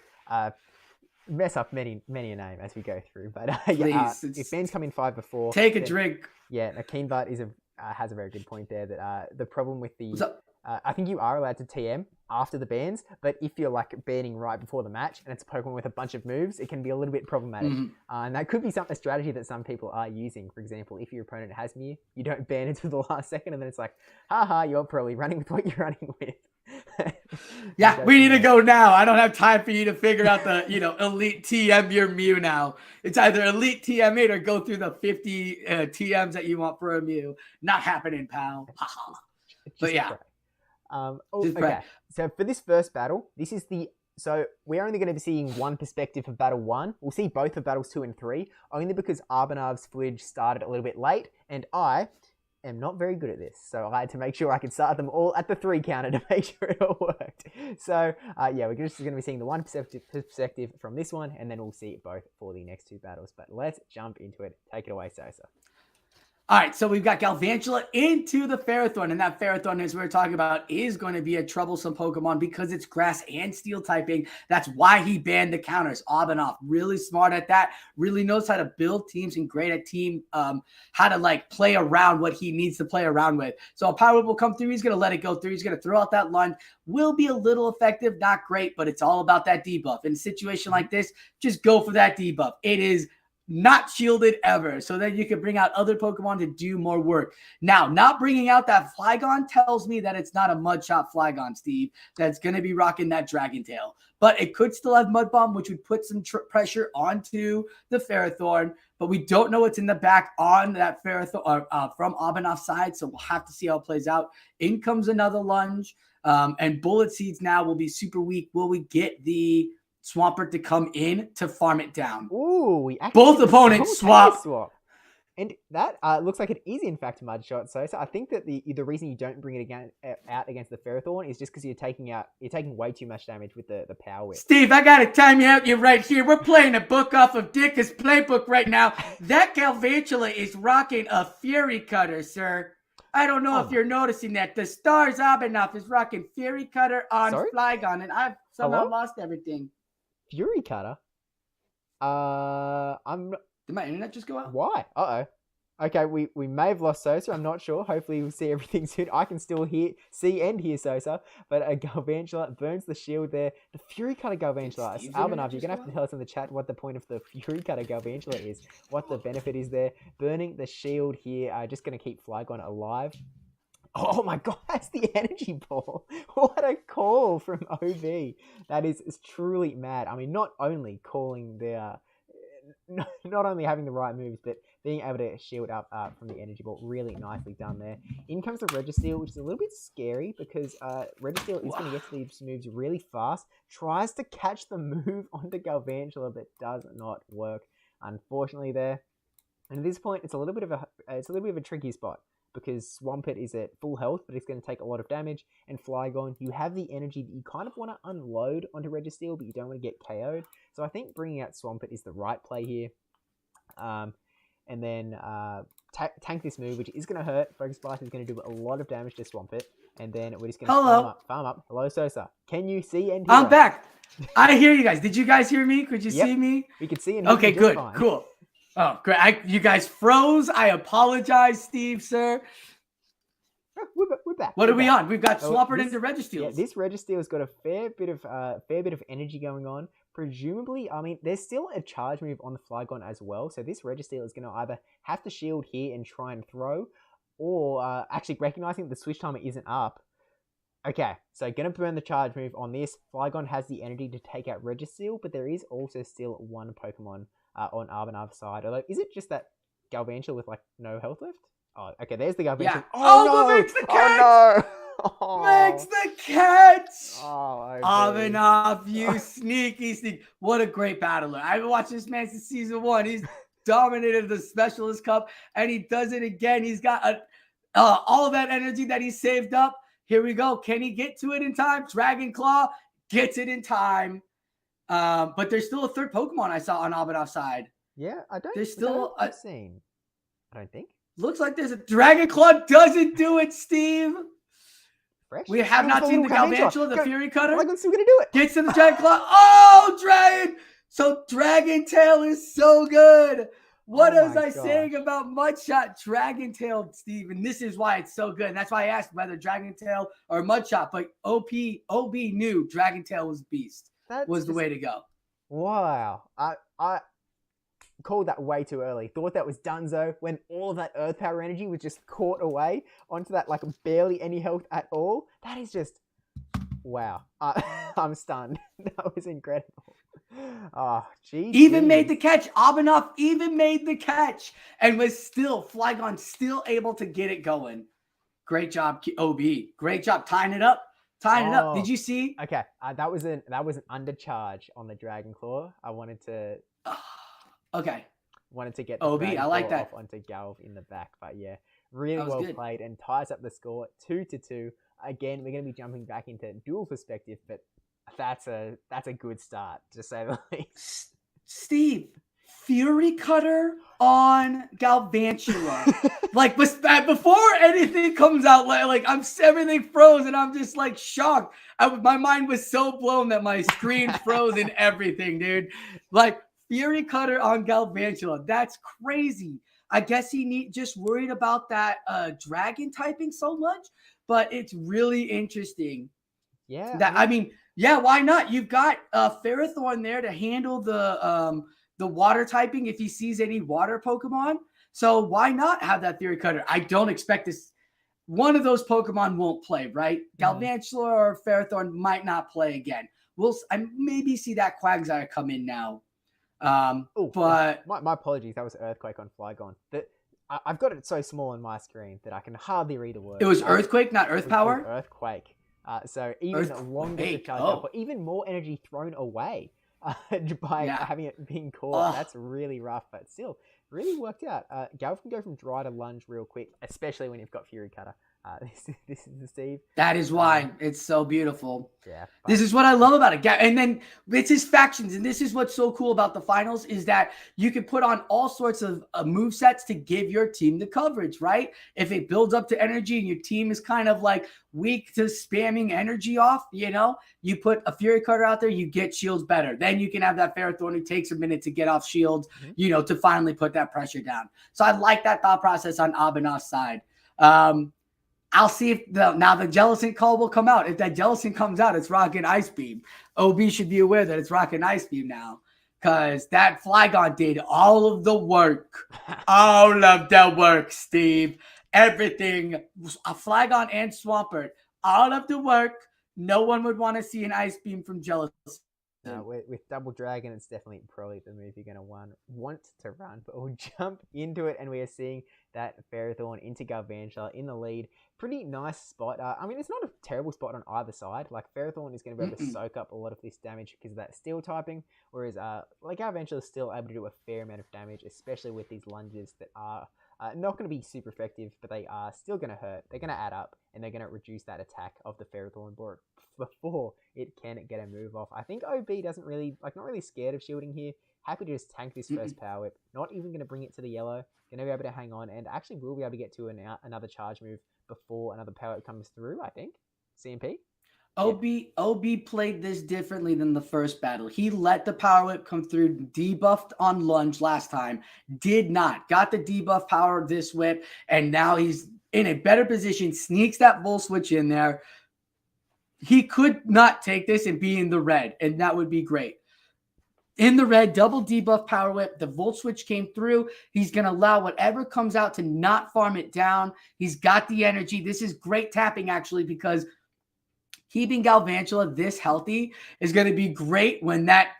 mess up many a name as we go through. But if Ben's come in 5 before, take a drink. Yeah, Keenbart has a very good point there that the problem with the I think you are allowed to TM after the bans, but if you're banning right before the match and it's a Pokemon with a bunch of moves, it can be a little bit problematic. And that could be a strategy that some people are using. For example, if your opponent has Mew, you don't ban until the last second, and then it's like, haha, you're probably running with what you're running with. Yeah, we need to go now. I don't have time for you to figure out the, elite TM your Mew now. It's either elite TM it or go through the 50 TMs that you want for a Mew. Not happening, pal. But yeah. Okay. So for this first battle, so we're only going to be seeing one perspective of battle 1. We'll see both of battles 2 and 3, only because Abinav's footage started a little bit late, and I am not very good at this. So I had to make sure I could start them all at the 3 counter to make sure it all worked. So we're just going to be seeing the one perspective from this one, and then we'll see it both for the next 2 battles. But let's jump into it. Take it away, Sosa. All right, so we've got Galvantula into the Ferrothorn, and that Ferrothorn, as we were talking about, is going to be a troublesome Pokemon because it's grass and steel typing. That's why he banned the counters. Abinav, really smart at that, really knows how to build teams and great at how to play around what he needs to play around with. So a Power will come through, he's going to let it go through, he's going to throw out that lunge, will be a little effective, not great, but it's all about that debuff. In a situation like this, just go for that debuff. It is not shielded ever, so then you can bring out other Pokemon to do more work. Now, not bringing out that Flygon tells me that it's not a Mudshot Flygon, Steve, that's going to be rocking that Dragon Tail. But it could still have Mud Bomb, which would put some pressure onto the Ferrothorn, but we don't know what's in the back on that Ferrothorn from Abinav's side, so we'll have to see how it plays out. In comes another lunge, and Bullet Seeds now will be super weak. Will we get the Swampert to come in to farm it down? Ooh, both opponents swap. And that looks like it is in fact a mud shot. So I think that the reason you don't bring it again out against the Ferrothorn is just because you're taking way too much damage with the power whip. Steve, I gotta time you right here. We're playing a book off of Dicka's playbook right now. That Galvantula is rocking a Fury Cutter, sir. I don't know if you're noticing that. The Stars Abenoff is rocking Fury Cutter on Flygon, and I've somehow lost everything. Fury Cutter? Did my internet just go out? Why? Okay, we may have lost Sosa. I'm not sure. Hopefully we'll see everything soon. I can still see and hear Sosa, but a Galvantula burns the shield there. The Fury Cutter Galvantula. Albanov, you're going to have to tell us in the chat what the point of the Fury Cutter Galvantula is, what the benefit is there. Burning the shield here, just going to keep Flygon alive. Oh my god, that's the energy ball. What a call from OB. That is truly mad. I mean, not only calling the... not only having the right moves, but being able to shield up from the energy ball. Really nicely done there. In comes the Registeel, which is a little bit scary because Registeel is going to get to these moves really fast. Tries to catch the move onto Galvantula, but does not work, unfortunately there. And at this point, it's a little bit of a tricky spot because Swampert is at full health, but it's going to take a lot of damage. And Flygon, you have the energy that you kind of want to unload onto Registeel, but you don't want to get KO'd. So I think bringing out Swampert is the right play here. And then tank this move, which is going to hurt. Focus Blast is going to do a lot of damage to Swampert. And then we're just going to farm up. Hello, Sosa. Can you see and hear I'm back. I hear you guys. Did you guys hear me? Could you see me? We could see and hear. Okay, good. Cool. Oh, great. You guys froze. I apologize, Steve, sir. We're back. What are we on? We've got Swampert into Registeel. Yeah, this Registeel's got a fair bit of energy going on. Presumably, I mean, there's still a charge move on the Flygon as well. So this Registeel is going to either have to shield here and try and throw, or actually recognizing the switch timer isn't up. Okay, so going to burn the charge move on this. Flygon has the energy to take out Registeel, but there is also still one Pokemon on Arbanav's side. Although, is it just that Galvantula with like no health left? Oh, okay, there's the Galvantula. Yeah. Oh, no! Makes the catch! Oh, no! Oh. Makes the catch! Oh, Arbanov, you sneaky. What a great battler. I've been watching this man since season 1. He's dominated the Specialist Cup, and he does it again. He's got all of that energy that he saved up. Here we go. Can he get to it in time? Dragon Claw gets it in time. But there's still a third Pokemon I saw on Abanov's side. Yeah, I don't. There's still a scene. I don't think. Looks like there's a Dragon Claw. Doesn't do it, Steve. Fresh? We have not seen the Galvantula, the Fury Cutter. I'm still gonna do it. Gets to the Dragon Claw. Oh, Dragon! So Dragon Tail is so good. What was I saying about Mudshot? Dragon Tail, Steve, and this is why it's so good. And that's why I asked whether Dragon Tail or Mudshot. But OB knew Dragon Tail was beast. That was the way to go. Wow. I called that way too early. Thought that was Dunzo when all of that Earth Power energy was just caught away onto that, like, barely any health at all. That is just... Wow. I'm stunned. That was incredible. Oh, geez. Even made the catch. Abanov even made the catch and was still, Flygon still able to get it going. Great job, OB. Great job tying it up. Tying it up. Did you see? Okay. That was an undercharge on the Dragon Claw. I wanted to... Okay. Wanted to get the OB, I like that. off onto Galv in the back, but yeah, really well played and ties up the score 2-2. Again, we're going to be jumping back into dual perspective, but that's a good start to say the least. Steve, Fury Cutter on Galvantula. Like before anything comes out, like everything froze and I'm just like shocked. My mind was so blown that my screen froze and everything, dude. Like. Fury Cutter on Galvantula. That's crazy. I guess he just worried about that dragon typing so much, but it's really interesting. Yeah. I mean, why not? You've got Ferrothorn there to handle the water typing if he sees any water Pokemon. So why not have that Fury Cutter? I don't expect this. One of those Pokemon won't play, right? Galvantula or Ferrothorn might not play again. I maybe see that Quagsire come in now. But my apologies. That was Earthquake on Flygon. I've got it so small on my screen that I can hardly read a word. It was Earthquake, not Earth Power. Earthquake. So even longer to charge up, or even more energy thrown away by having it being caught. That's really rough, but still really worked out. Galv can go from dry to lunge real quick, especially when you've got Fury Cutter. This is the Steve. That is why it's so beautiful. Yeah. This is what I love about it. And then it's his factions. And this is what's so cool about the finals is that you can put on all sorts of move sets to give your team the coverage, right? If it builds up to energy and your team is kind of like weak to spamming energy off, you know, you put a Fury Cutter out there, you get shields better. Then you can have that Ferrothorn who takes a minute to get off shields, you know, to finally put that pressure down. So I like that thought process on Abinav's side. I'll see if now the Jellicent call will come out. If that Jellicent comes out, it's Rocket Ice Beam. OB should be aware that it's Rocket Ice Beam now, because that Flygon did all of the work. All of the work, Steve. Everything. A Flygon and Swampert. All of the work. No one would want to see an Ice Beam from Jellicent. With Double Dragon, it's definitely probably the move you're going to want to run. But we'll jump into it, and we are seeing that Ferrothorn into Galvantula in the lead. Pretty nice spot. I mean, it's not a terrible spot on either side. Like, Ferrothorn is going to be able to soak up a lot of this damage because of that steel typing, whereas like Galvantula is still able to do a fair amount of damage, especially with these lunges that are not going to be super effective, but they are still going to hurt. They're going to add up, and they're going to reduce that attack of the Ferrothorn board before it can get a move off. I think OB doesn't really, not really scared of shielding here. Happy to just tank this first power whip. Not even going to bring it to the yellow. Going to be able to hang on, and actually will be able to get to another charge move before another power whip comes through, I think. CMP? OB played this differently than the first battle. He let the power whip come through, debuffed on lunge last time, did not. Got the debuff power of this whip, and now he's in a better position, sneaks that Volt Switch in there. He could not take this and be in the red, and that would be great. In the red, double debuff power whip. The Volt Switch came through. He's going to allow whatever comes out to not farm it down. He's got the energy. This is great tapping, actually, because keeping Galvantula this healthy is going to be great when that,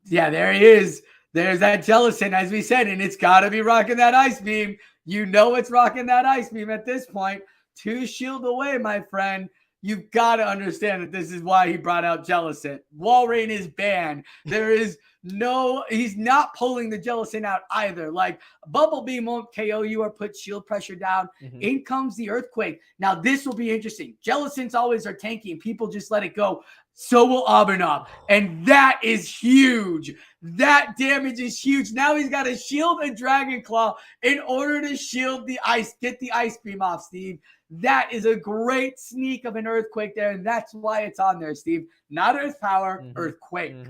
there he is. There's that Jellicent, as we said, and it's got to be rocking that Ice Beam. You know it's rocking that Ice Beam at this point. 2 shield away, my friend. You've got to understand that this is why he brought out Jellicent. Walrein is banned. He's not pulling the Jellicent out either. Like, Bubble Beam won't KO you or put shield pressure down. In comes the Earthquake. Now, this will be interesting. Jellicents always are tanky, and people just let it go. So will Abinav. And that is huge. That damage is huge. Now he's got to shield a Dragon Claw in order to shield the ice, get the Ice Beam off, Steve. That is a great sneak of an Earthquake there, and that's why it's on there, Steve. Not Earth Power, Earthquake.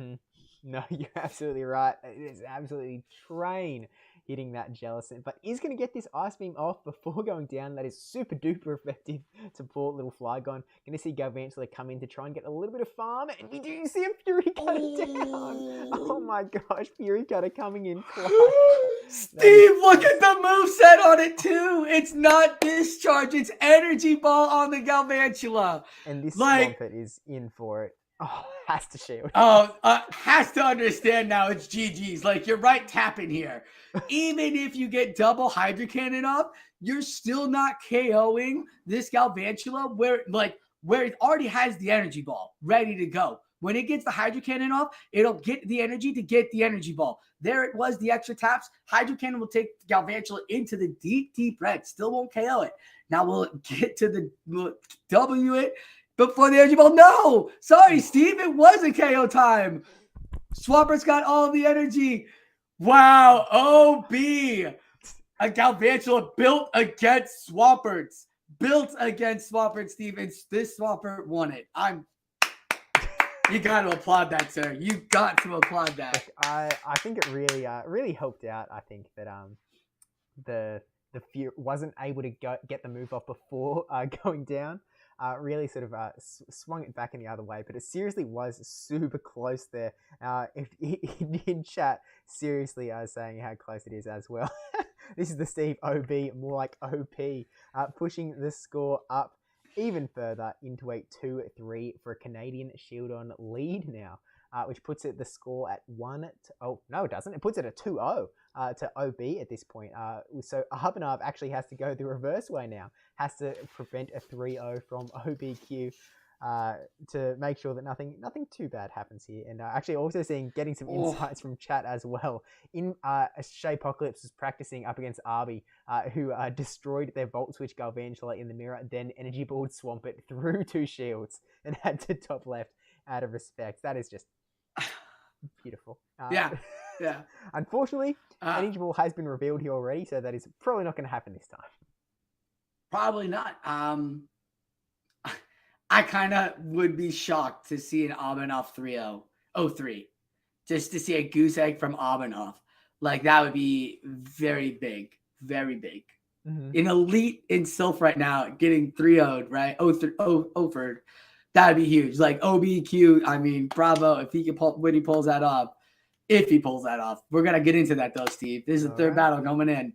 No, you're absolutely right. It is absolutely train hitting that Jellicent, but is going to get this Ice Beam off before going down. That is super duper effective to poor little Flygon. Going to see Galvantula come in to try and get a little bit of farm, and we do see a Fury Cutter down. Oh my gosh, Fury Cutter coming in clutch. Steve, look at the moveset on it too. It's not discharge, it's energy ball on the Galvantula. And this Swampert is in for it. Oh, has to shield. Has to understand now it's GG's. Like, you're right tapping here. Even if you get double Hydro Cannon up, you're still not KOing this Galvantula where it already has the energy ball ready to go. When it gets the Hydro Cannon off, it'll get the energy to get the energy ball. There it was, the extra taps. Hydro Cannon will take Galvantula into the deep, deep red. Still won't KO it. Now will it get to the W it before the energy ball? No! Sorry, Steve. It was a KO time. Swampert's got all of the energy. Wow. OB. A Galvantula built against Swamperts. Built against Swampert, Steve. And this Swampert won it. You got to applaud that, sir. You got to applaud that. I think it really helped out. I think that the Fury wasn't able to get the move off before going down. Really sort of swung it back in the other way, but it seriously was super close there. If in chat, seriously, I was saying how close it is as well. This is the Steve OB, more like OP, pushing the score up even further into a 2-3 for a Canadian Shieldon lead now, which puts the score at 1. Oh, no, it doesn't. It puts it at 2-0 to OB at this point. So Abinav actually has to go the reverse way now. Has to prevent a 3-0 from OBQ. to make sure that nothing too bad happens here. And actually also getting some insights from chat as well. In Shaypocalypse was practicing up against Arby, who destroyed their Volt Switch Galvantula in the mirror, then Energy Balled Swampert through 2 shields and had to top left out of respect. That is just beautiful. Yeah. Unfortunately, Energy Ball has been revealed here already, so that is probably not going to happen this time. Probably not. I kind of would be shocked to see an Abenoff 3-0-03. Just to see a goose egg from Abenoff. Like, that would be very big. Very big. Mm-hmm. An elite in Silph right now getting 3-0'd, right? Offered. That would be huge. Like, OBQ, I mean, bravo. If he can when he pulls that off. If he pulls that off. We're going to get into that, though, Steve. This is the third battle coming in.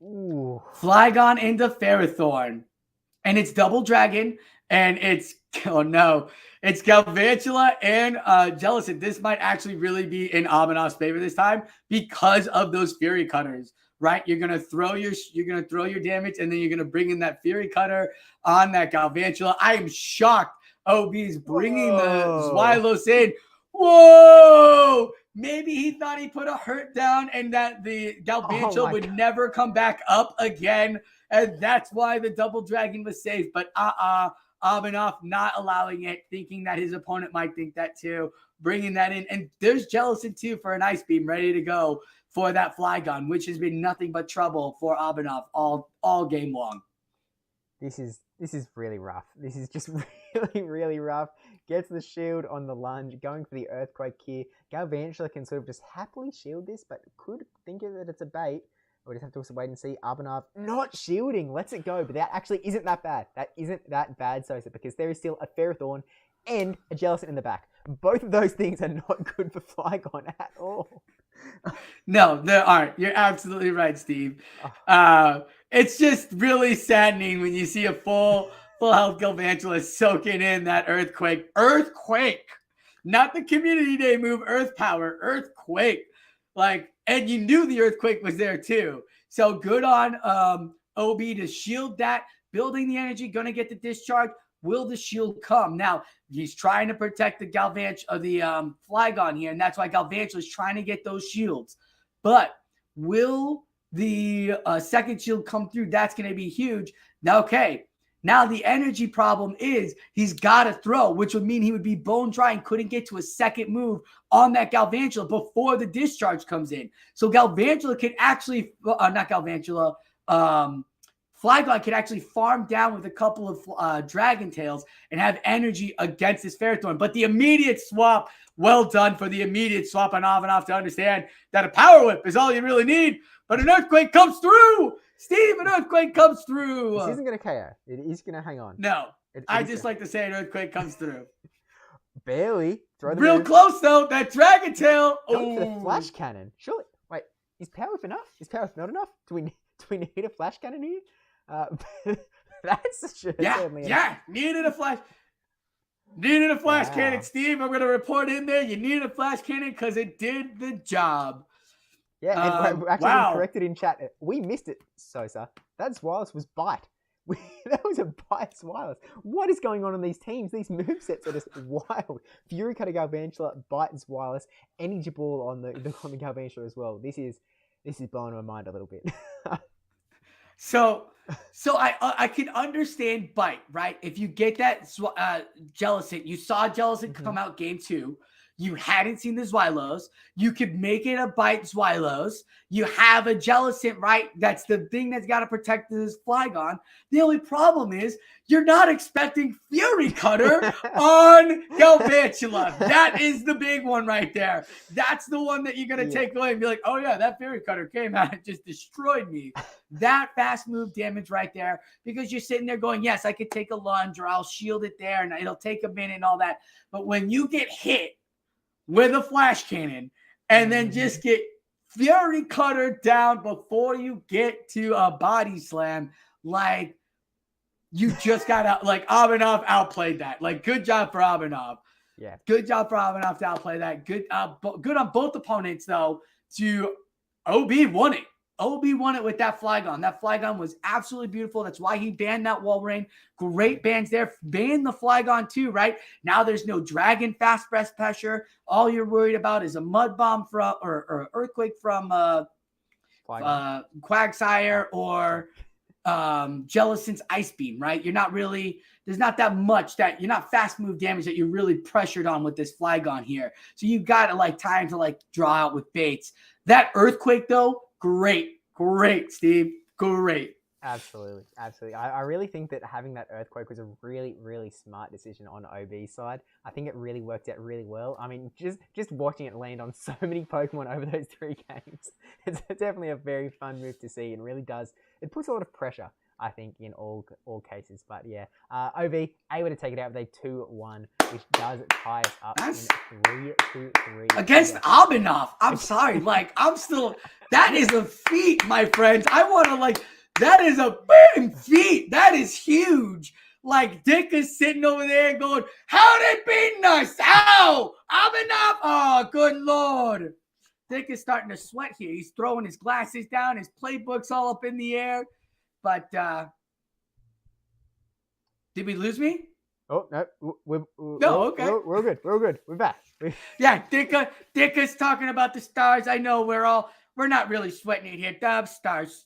Ooh. Flygon into Ferrothorn. And it's Double Dragon. And it's, oh no, it's Galvantula and Jellicent. This might actually really be in Abenoff's favor this time because of those Fury Cutters, right? You're gonna throw your damage, and then you're gonna bring in that Fury Cutter on that Galvantula. I am shocked. OB's bringing the Xylos in. Whoa! Maybe he thought he put a hurt down and that the Galvantula would never come back up again, and that's why the Double Dragon was safe. But Abenoff not allowing it, thinking that his opponent might think that too, bringing that in. And there's Jellicent too for an Ice Beam ready to go for that Flygon, which has been nothing but trouble for Abenoff all game long. This is really rough. This is just really, really rough. Gets the shield on the lunge, going for the Earthquake here. Galvantula can sort of just happily shield this, but could think of it as a bait. We'll just have to also wait and see. Abenoff not shielding, lets it go, but that actually isn't that bad. That isn't that bad, Sosa, because there is still a Ferrothorn and a Jellicent in the back. Both of those things are not good for Flygon at all. No, they aren't. You're absolutely right, Steve. It's just really saddening when you see a full health Galvantula soaking in that Earthquake. Earthquake! Not the Community Day move, Earth Power. Earthquake. Like, and you knew the Earthquake was there too. So good on OB to shield that, building the energy, going to get the discharge. Will the shield come? Now, he's trying to protect the Flygon here, and that's why Galvantula is trying to get those shields. But will the second shield come through? That's going to be huge. Now, okay. Now the energy problem is he's got to throw, which would mean he would be bone dry and couldn't get to a second move on that Galvantula before the discharge comes in. So Galvantula can actually, not Galvantula, Flygon can actually farm down with a couple of Dragon Tails and have energy against this Ferrothorn. But the immediate swap, well done for the immediate swap on Abenoff to understand that a Power Whip is all you really need. But an Earthquake comes through. Steve, an Earthquake comes through. This isn't going to KO. It is going to hang on. No. I just like to say an Earthquake comes through. Barely. Real close, though. That Dragon Tail. Going for the Flash Cannon. Surely. Wait, is Power Whip enough? Is Power Whip not enough? Do we need a Flash Cannon here? That's needed a flash. Needed a flash cannon, Steve. I'm going to report in there. You needed a flash cannon because it did the job. Yeah, and we're actually corrected in chat. We missed it, Sosa. That Xylos was Bite. That was a Bite Xylos. What is going on in these teams? These movesets are just wild. Fury Cutter Galvantula, Bite Xylos, Energy Ball on the Galvantula as well. This is blowing my mind a little bit. So I can understand Bite, right? If you get that Jellicent, you saw Jellicent come out game 2. You hadn't seen the Xylos. You could make it a Bite Xylos. You have a Jellicent, right? That's the thing that's got to protect this Flygon. The only problem is you're not expecting Fury Cutter on Galvantula. That is the big one right there. That's the one that you're going to take away and be like, oh yeah, that Fury Cutter came out and just destroyed me. That fast move damage right there, because you're sitting there going, yes, I could take a lunge or I'll shield it there and it'll take a minute and all that. But when you get hit with a flash cannon and then just get Fury Cutter down before you get to a body slam, like, you just got out, like, Abenoff outplayed that. Like, good job for Abenoff. Yeah. Good job for Abenoff to outplay that. Good on both opponents, though, to OB won it. OB won it with that Flygon. That Flygon was absolutely beautiful. That's why he banned that Wall Rain. Great bans there. Banned the Flygon too, right? Now there's no Dragon Fast Breath Pressure. All you're worried about is a Mud Bomb from or Earthquake from Quagsire or Jellicent's Ice Beam, right? You're not really, there's not that much that you're not fast move damage that you're really pressured on with this Flygon here. So you've got to like time to like draw out with baits. That Earthquake though, great, Steve, great. Absolutely. I really think that having that Earthquake was a really smart decision on OB's side. I think it really worked out really well. I mean, just watching it land on so many Pokemon over those 3 games, it's definitely a very fun move to see, and really does, it puts a lot of pressure, I think, in all cases. But yeah, OB able to take it out with a 2-1, which does tie us up in 3-3 against Abhinav. I'm sorry, like I'm still. That is a feat, my friends. I want to like. That is a big feat. That is huge. Like Dick is sitting over there going, "How did beat us? How? Abhinav? Oh, good Lord." Dick is starting to sweat here. He's throwing his glasses down, his playbook's all up in the air. But did we lose me? Oh no, Okay. We're good. We're back. Yeah, Dick is talking about the stars. I know we're not really sweating it here. Dub stars.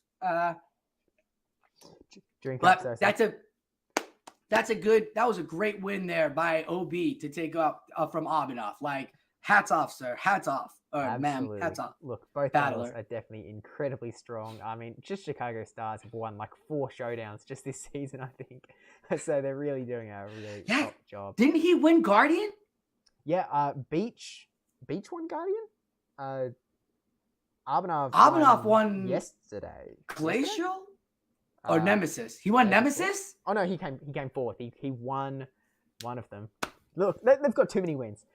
Drink but up, that was a great win there by OB to take up from Abhinav. Like, hats off, sir. Hats off. Ma'am, hats off. Look, both Battler. battles are definitely incredibly strong. I mean, just Chicago Stars have won like 4 showdowns just this season, I think. So they're really doing a really top job. Didn't he win Guardian? Yeah, Beach won Guardian? Abhinav won yesterday. Glacial? Or Nemesis. He won Nemesis? Oh no, he came 4th. He won one of them. Look, they've got too many wins.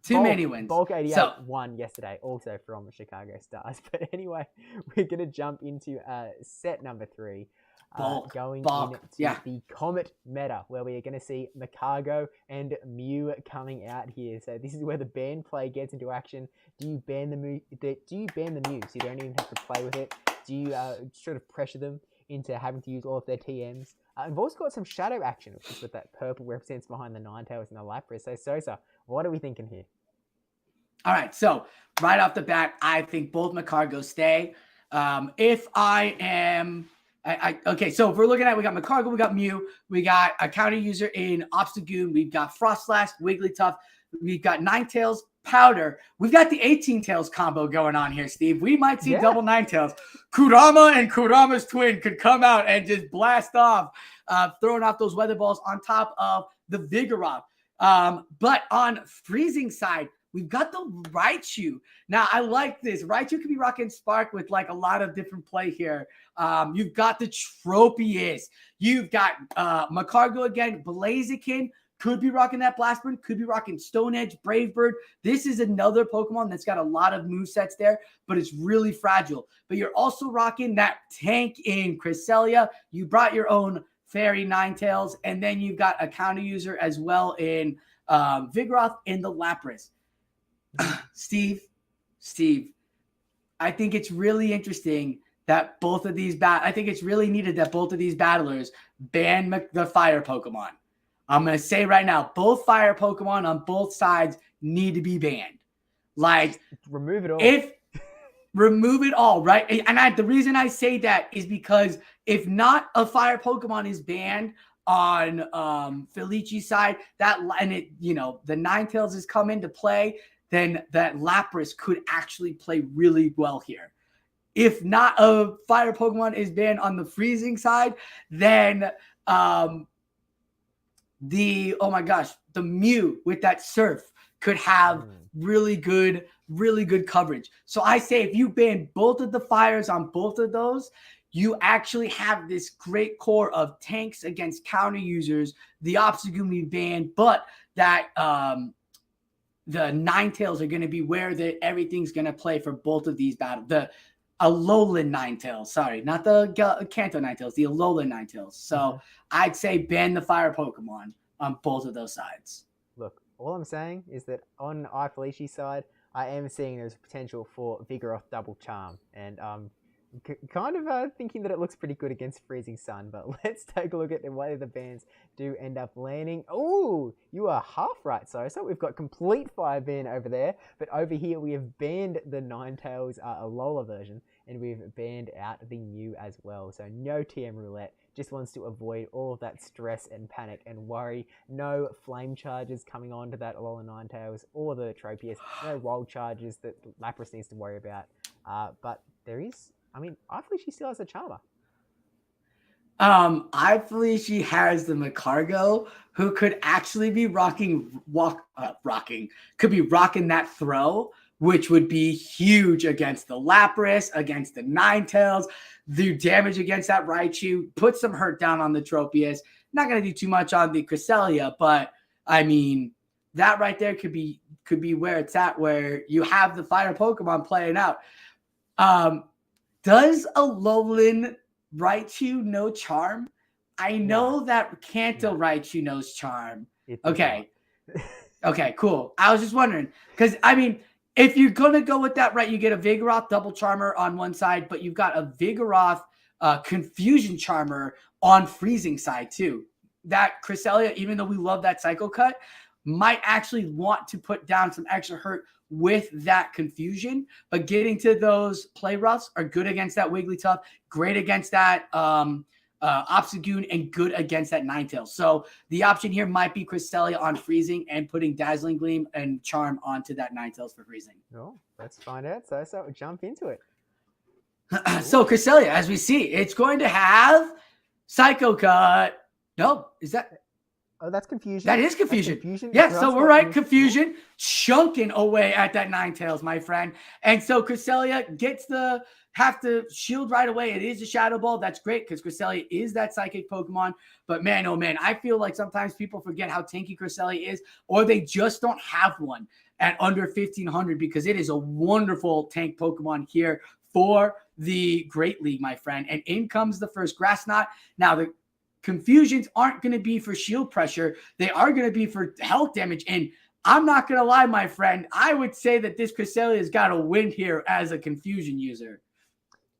Too many wins. Bulk 88 won yesterday, also from Chicago Stars. But anyway, we're going to jump into set number 3. Going into the Comet meta, where we are going to see Macargo and Mew coming out here. So this is where the ban play gets into action. Do you ban the Mew? So you don't even have to play with it? Do you sort of pressure them into having to use all of their TMs? We've also got some shadow action, which is what that purple represents behind the Ninetales and the Lapras. So Sosa, what are we thinking here? All right, so right off the bat, I think both Macargo stay. If I am... okay, so if we're looking at, we got Macargo, we got Mew, we got a counter user in Obstagoon, we've got Frostlass, Wigglytuff, we've got Ninetales, Powder, we've got the 18-Tails combo going on here, Steve. We might see double Ninetales. Kurama and Kurama's twin could come out and just blast off, throwing off those weather balls on top of the Vigoroth. But on freezing side, we've got the Raichu. Now, I like this. Raichu could be rocking Spark with like a lot of different play here. You've got the Tropius. You've got Macargo again. Blaziken could be rocking that Blast Burn. Could be rocking Stone Edge, Brave Bird. This is another Pokemon that's got a lot of movesets there, but it's really fragile. But you're also rocking that tank in Cresselia. You brought your own Fairy Ninetales, and then you've got a counter user as well in Vigoroth and the Lapras. Steve, I think it's really interesting that both of these I think it's really needed that both of these battlers ban the fire Pokemon. I'm going to say right now, both fire Pokemon on both sides need to be banned. Like, remove it all. Remove it all, right? And the reason I say that is because if not a fire Pokemon is banned on Felici's side, the Ninetales has come into play, then that Lapras could actually play really well here. If not a fire Pokemon is banned on the freezing side, then the Mew with that Surf could have really good coverage. So I say if you ban both of the fires on both of those, you actually have this great core of tanks against counter users. The Obstagoon we banned, but that the Ninetales are going to be where everything's going to play for both of these battles. The Alolan Ninetales, sorry, not the Kanto Ninetales, the Alolan Ninetales. So I'd say ban the fire Pokemon on both of those sides. Look, all I'm saying is that on Felici's side, I am seeing there's potential for Vigoroth double charm. And Kind of thinking that it looks pretty good against Freezing Sun, but let's take a look at the way the bans do end up landing. Oh, you are half right, so we've got complete fire ban over there, but over here we have banned the Ninetales Alola version, and we've banned out the new as well. So no TM Roulette, just wants to avoid all of that stress and panic and worry. No flame charges coming on to that Alola Ninetales or the Tropius. No wild charges that Lapras needs to worry about. But there is, I mean, I believe she still has a Charmer. I believe she has the Macargo, who could actually be rocking that throw, which would be huge against the Lapras, against the Ninetales, do damage against that Raichu, put some hurt down on the Tropius. Not going to do too much on the Cresselia, but I mean, that right there could be where it's at, where you have the fire Pokemon playing out. Does Alolan Raichu know Charm? I know that Kanto Raichu knows Charm. Okay. Okay, cool. I was just wondering, because I mean, if you're going to go with that, right, you get a Vigoroth double Charmer on one side, but you've got a Vigoroth Confusion Charmer on Freezing side too. That Cresselia, even though we love that Psycho Cut, might actually want to put down some extra hurt with that Confusion, but getting to those play roughs are good against that Wigglytuff, great against that Obstagoon, and good against that Ninetales. So the option here might be Cresselia on Freezing and putting Dazzling Gleam and Charm onto that Ninetales for Freezing. Oh, let's find out. So jump into it. So Cresselia, as we see, it's going to have Psycho Cut. No, is that... Oh, that's Confusion. That is Confusion. Yeah, so we're right. Confusion chunking away at that Ninetales, my friend. And so Cresselia gets have to shield right away. It is a Shadow Ball. That's great because Cresselia is that Psychic Pokemon. But man, oh man, I feel like sometimes people forget how tanky Cresselia is, or they just don't have one at under 1,500 because it is a wonderful tank Pokemon here for the Great League, my friend. And in comes the first Grass Knot. Now, the Confusions aren't going to be for shield pressure. They are going to be for health damage. And I'm not going to lie, my friend. I would say that this Cresselia has got a win here as a Confusion user.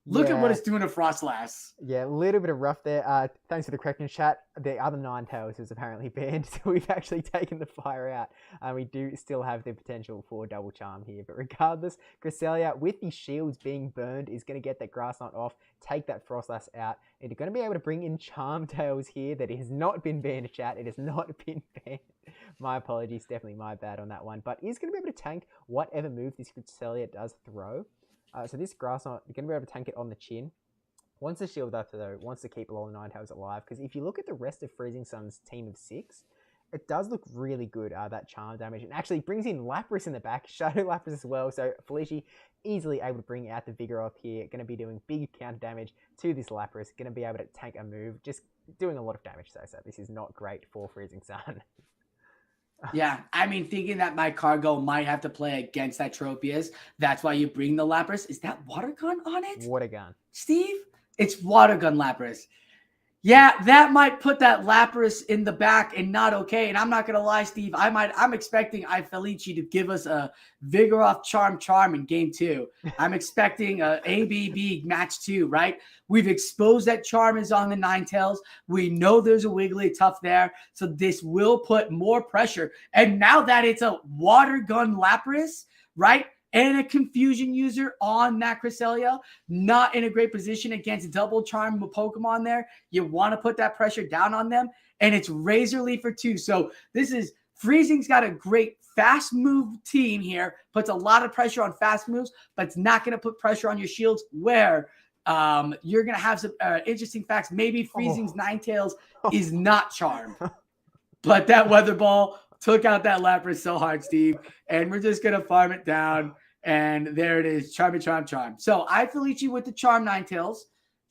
Look at what it's doing to Frostlass. Yeah, a little bit of rough there. Thanks for the correction, chat. The other Ninetales is apparently banned, so we've actually taken the fire out. We do still have the potential for double charm here, but regardless, Cresselia, with the shields being burned, is going to get that Grass Knot off, take that Frostlass out, and you're going to be able to bring in Charmtails here. That has not been banned, chat. It has not been banned. My apologies, definitely my bad on that one, but is going to be able to tank whatever move this Cresselia does throw. So this Grass Knot, you're going to be able to tank it on the chin. Wants to shield up, though, wants to keep Alola Ninetales alive, because if you look at the rest of Freezing Sun's team of 6, it does look really good, that charm damage. And actually brings in Lapras in the back, Shadow Lapras as well. So Felici easily able to bring out the Vigoroth here. Going to be doing big counter damage to this Lapras. Going to be able to tank a move, just doing a lot of damage. So this is not great for Freezing Sun. Yeah, I mean, thinking that my Cargo might have to play against that Tropius, that's why you bring the Lapras. Is that Water Gun on it? Water Gun. Steve? It's Water Gun Lapras. Yeah, that might put that Lapras in the back and not okay. And I'm not going to lie, Steve. I'm expecting Felici to give us a Vigoroth Charm in game 2. I'm expecting a ABB match 2, right? We've exposed that Charm is on the Ninetales. We know there's a Wigglytuff there. So this will put more pressure. And now that it's a Water Gun Lapras, right? And a Confusion user on that Cresselia, not in a great position against double charm Pokemon there. You want to put that pressure down on them, and it's Razor Leaf for 2. So this is, Freezing's got a great fast move team here, puts a lot of pressure on fast moves, but it's not going to put pressure on your shields where you're going to have some interesting facts. Maybe Freezing's Ninetales is not charmed, but that Weather Ball took out that Lapras so hard, Steve, and we're just going to farm it down. And there it is. Charm. So Felici with the Charm Ninetales.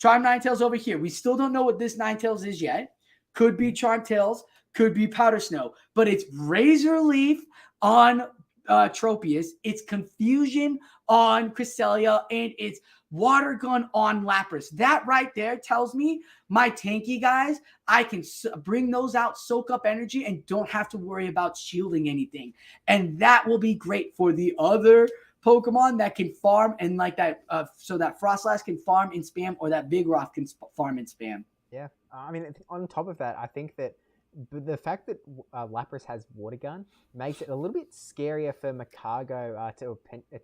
Charm Ninetales over here. We still don't know what this Ninetales is yet. Could be Charmtails. Could be Powder Snow. But it's Razor Leaf on Tropius. It's Confusion on Cresselia. And it's Water Gun on Lapras. That right there tells me my tanky guys, I can bring those out, soak up energy, and don't have to worry about shielding anything. And that will be great for the other Pokemon that can farm and like that, so that Frostlass can farm and spam, or that Vigoroth can farm and spam. Yeah, I mean, on top of that, I think that the fact that Lapras has Water Gun makes it a little bit scarier for Macargo to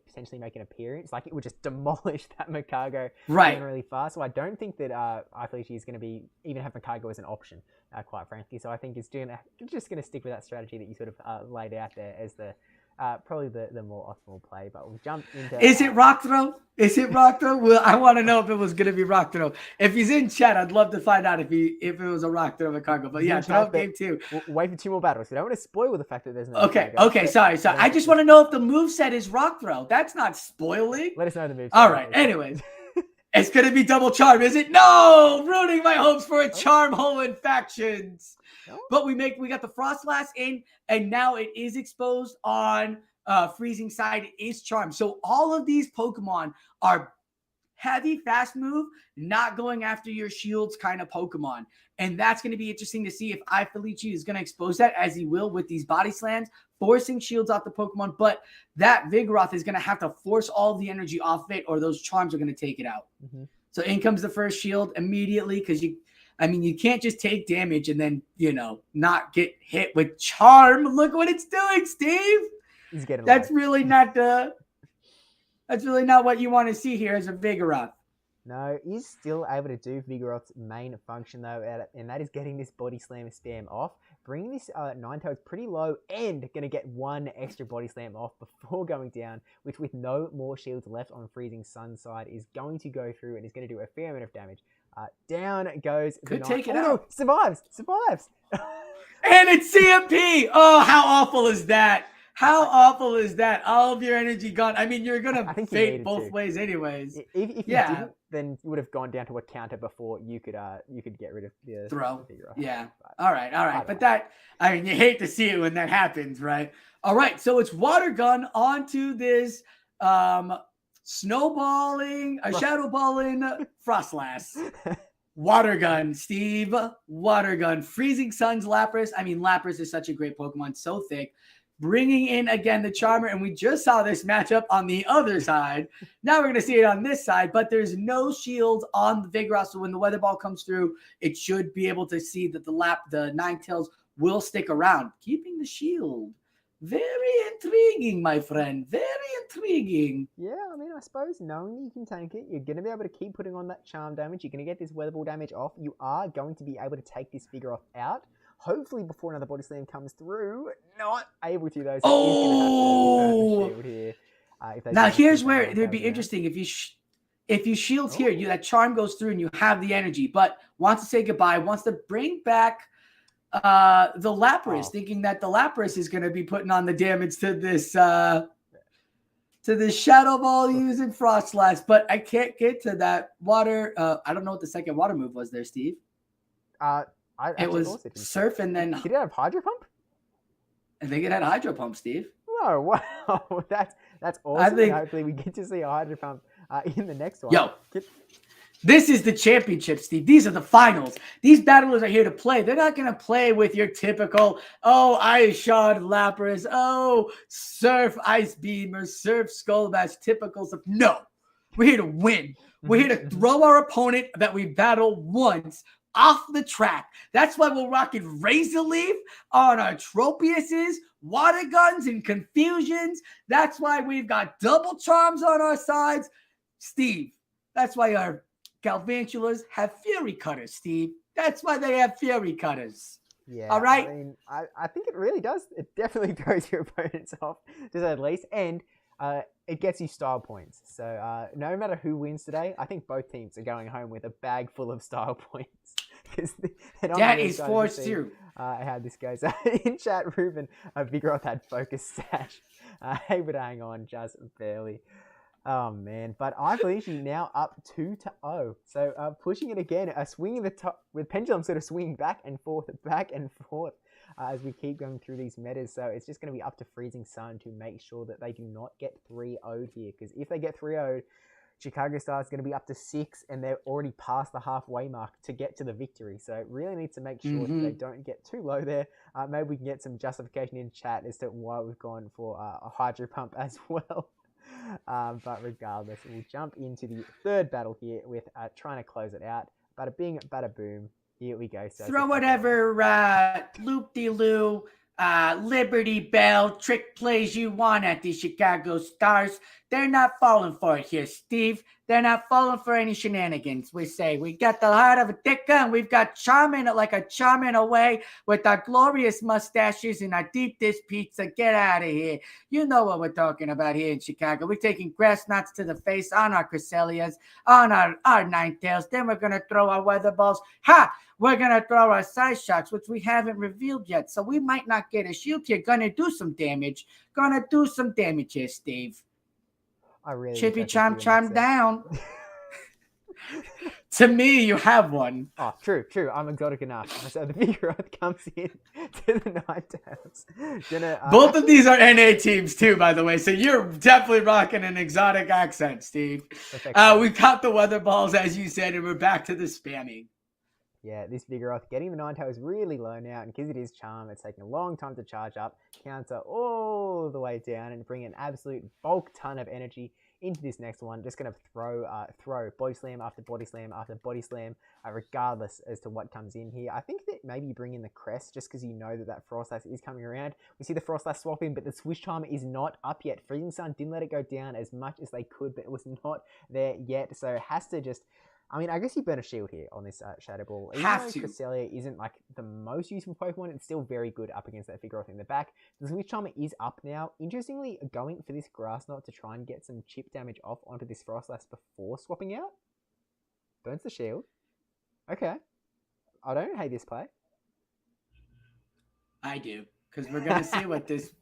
potentially make an appearance. Like, it would just demolish that Macargo really fast. So I don't think that iFelici is going to even have Macargo as an option, quite frankly. So I think it's just going to stick with that strategy that you sort of laid out there as the probably the more optimal play. But we'll jump into... Is it Rock Throw? Is it Rock Throw? Well, I want to know if it was going to be Rock Throw. If he's in chat, I'd love to find out if it was a Rock Throw Macargo. But yeah, Throw game 2. We'll wait for 2 more battles. We don't want to spoil the fact that there's no Okay, sorry. I just want to know if the moveset is Rock Throw. That's not spoiling. Let us know the moveset. All right, anyways. It's going to be Double Charm, is it? No! Ruining my hopes for a Charm Hole in Factions. No? But we got the Frostlass in, and now it is exposed on Freezing side. It is Charm. So all of these Pokemon are heavy, fast move, not going after your shields kind of Pokemon. And that's going to be interesting to see if iFelici is going to expose that, as he will with these body slams, forcing shields off the Pokemon. But that Vigoroth is going to have to force all the energy off of it, or those charms are going to take it out. Mm-hmm. So in comes the first shield immediately, because you can't just take damage and then, not get hit with charm. Look what it's doing, Steve. He's getting that's really not what you want to see here as a Vigoroth. No, he's still able to do Vigoroth's main function, though, and that is getting this Body Slam spam off, bringing this Ninetales pretty low, and going to get 1 extra Body Slam off before going down, which with no more shields left on Freezing Sun's side is going to go through and is going to do a fair amount of damage. Down goes the Could take it out. No, survives. And it's CMP. Oh, how awful is that? How awful is that? All of your energy gone. I mean, you're going to fade both ways anyways. If you didn't, then you would have gone down to a counter before you could get rid of the throw. Yeah. All right. But that, you hate to see it when that happens, right? All right. So it's Water Gun onto this snowballing, shadow balling Frostlass. Water Gun, Steve. Water Gun. Freezing Sun's Lapras. I mean, Lapras is such a great Pokemon. So thick. Bringing in, again, the Charmer, and we just saw this matchup on the other side. Now we're going to see it on this side, but there's no shield on the Vigoroth, so when the Weather Ball comes through, it should be able to see that the Ninetales will stick around, keeping the shield. Very intriguing, my friend. Very intriguing. Yeah, I mean, I suppose knowing you can tank it, you're going to be able to keep putting on that Charm damage. You're going to get this Weather Ball damage off. You are going to be able to take this Vigoroth out. Hopefully before another Body Slam comes through. Not able to, though. So he's going to have to shield here. Now here's where it would be interesting. If you shield here, that Charm goes through and you have the energy, but wants to say goodbye, wants to bring back the Lapras, thinking that the Lapras is going to be putting on the damage to this Shadow Ball using Frostlass, but I can't get to that water. I don't know what the second water move was there, Steve. It was Surf, and then... Did it have Hydro Pump? I think it had Hydro Pump, Steve. Oh, wow. That's awesome. Hopefully we get to see a Hydro Pump in the next one. Yo, this is the championship, Steve. These are the finals. These battlers are here to play. They're not going to play with your typical, Ice Shard Lapras, Surf Ice Beam, or Surf Skull Bash, typical stuff. No, we're here to win. We're here to throw our opponent that we battle once off the track. That's why we're rocking Razor Leaf on our Tropiuses, Water Guns, and Confusions. That's why we've got Double Charms on our sides. Steve, that's why our Galvantulas have Fury Cutters, Steve. That's why they have Fury Cutters. Yeah. All right? I mean, I think it really does. It definitely throws your opponents off, to say the least. And it gets you style points. So no matter who wins today, I think both teams are going home with a bag full of style points. That is forced through. How this goes. In chat, Ruben, Vigoroth had Focus Sash. Able to hang on just barely. Oh, man. But iFelici now up 2-0. So pushing it again, swinging the top with Pendulum sort of swinging back and forth as we keep going through these metas. So it's just going to be up to Freezing Sun to make sure that they do not get 3-0'd here. Because if they get 3-0'd, Chicago Star is going to be up to 6, and they're already past the halfway mark to get to the victory. So really need to make sure that they don't get too low there. Maybe we can get some justification in chat as to why we've gone for a Hydro Pump as well. But regardless, we'll jump into the third battle here with trying to close it out. Bada bing, bada boom. Here we go. So throw whatever loop-de-loo, Liberty Bell trick plays you want at the Chicago Stars. They're not falling for it here, Steve. They're not falling for any shenanigans. We say we got the heart of a dick gun. We've got charming like a charming away with our glorious mustaches and our deep dish pizza. Get out of here. You know what we're talking about here in Chicago. We're taking grass knots to the face on our Cresselias, on our Ninetales. Then we're going to throw our weather balls. Ha! We're going to throw our side shocks, which we haven't revealed yet. So we might not get a shield here. Going to do some damage. Going to do some damage here, Steve. I really Chippy chime down. To me, you have one. Oh, true. I'm exotic enough. So the Vigoroth comes in to the Ninetales. Both of these are NA teams too, by the way. So you're definitely rocking an exotic accent, Steve. We got the weather balls, as you said, and we're back to the spamming. Yeah, this Vigoroth getting the Ninetales really low now, and because it is charm, it's taking a long time to charge up, counter all the way down, and bring an absolute bulk ton of energy into this next one. Just going to throw body slam after body slam after body slam, regardless as to what comes in here. I think that maybe you bring in the crest just because you know that Frostlass is coming around. We see the Frostlass swap in, but the Swish Charmer is not up yet. Freezing Sun didn't let it go down as much as they could, but it was not there yet, so it has to just... I mean, I guess you burn a shield here on this Shadow Ball. Even though Cresselia isn't like the most useful Pokemon, it's still very good up against that Vigoroth in the back. The Swift Charmer is up now. Interestingly, going for this Grass Knot to try and get some chip damage off onto this Frostlass before swapping out. Burns the shield. Okay. I don't hate this play. I do, because we're going to see what this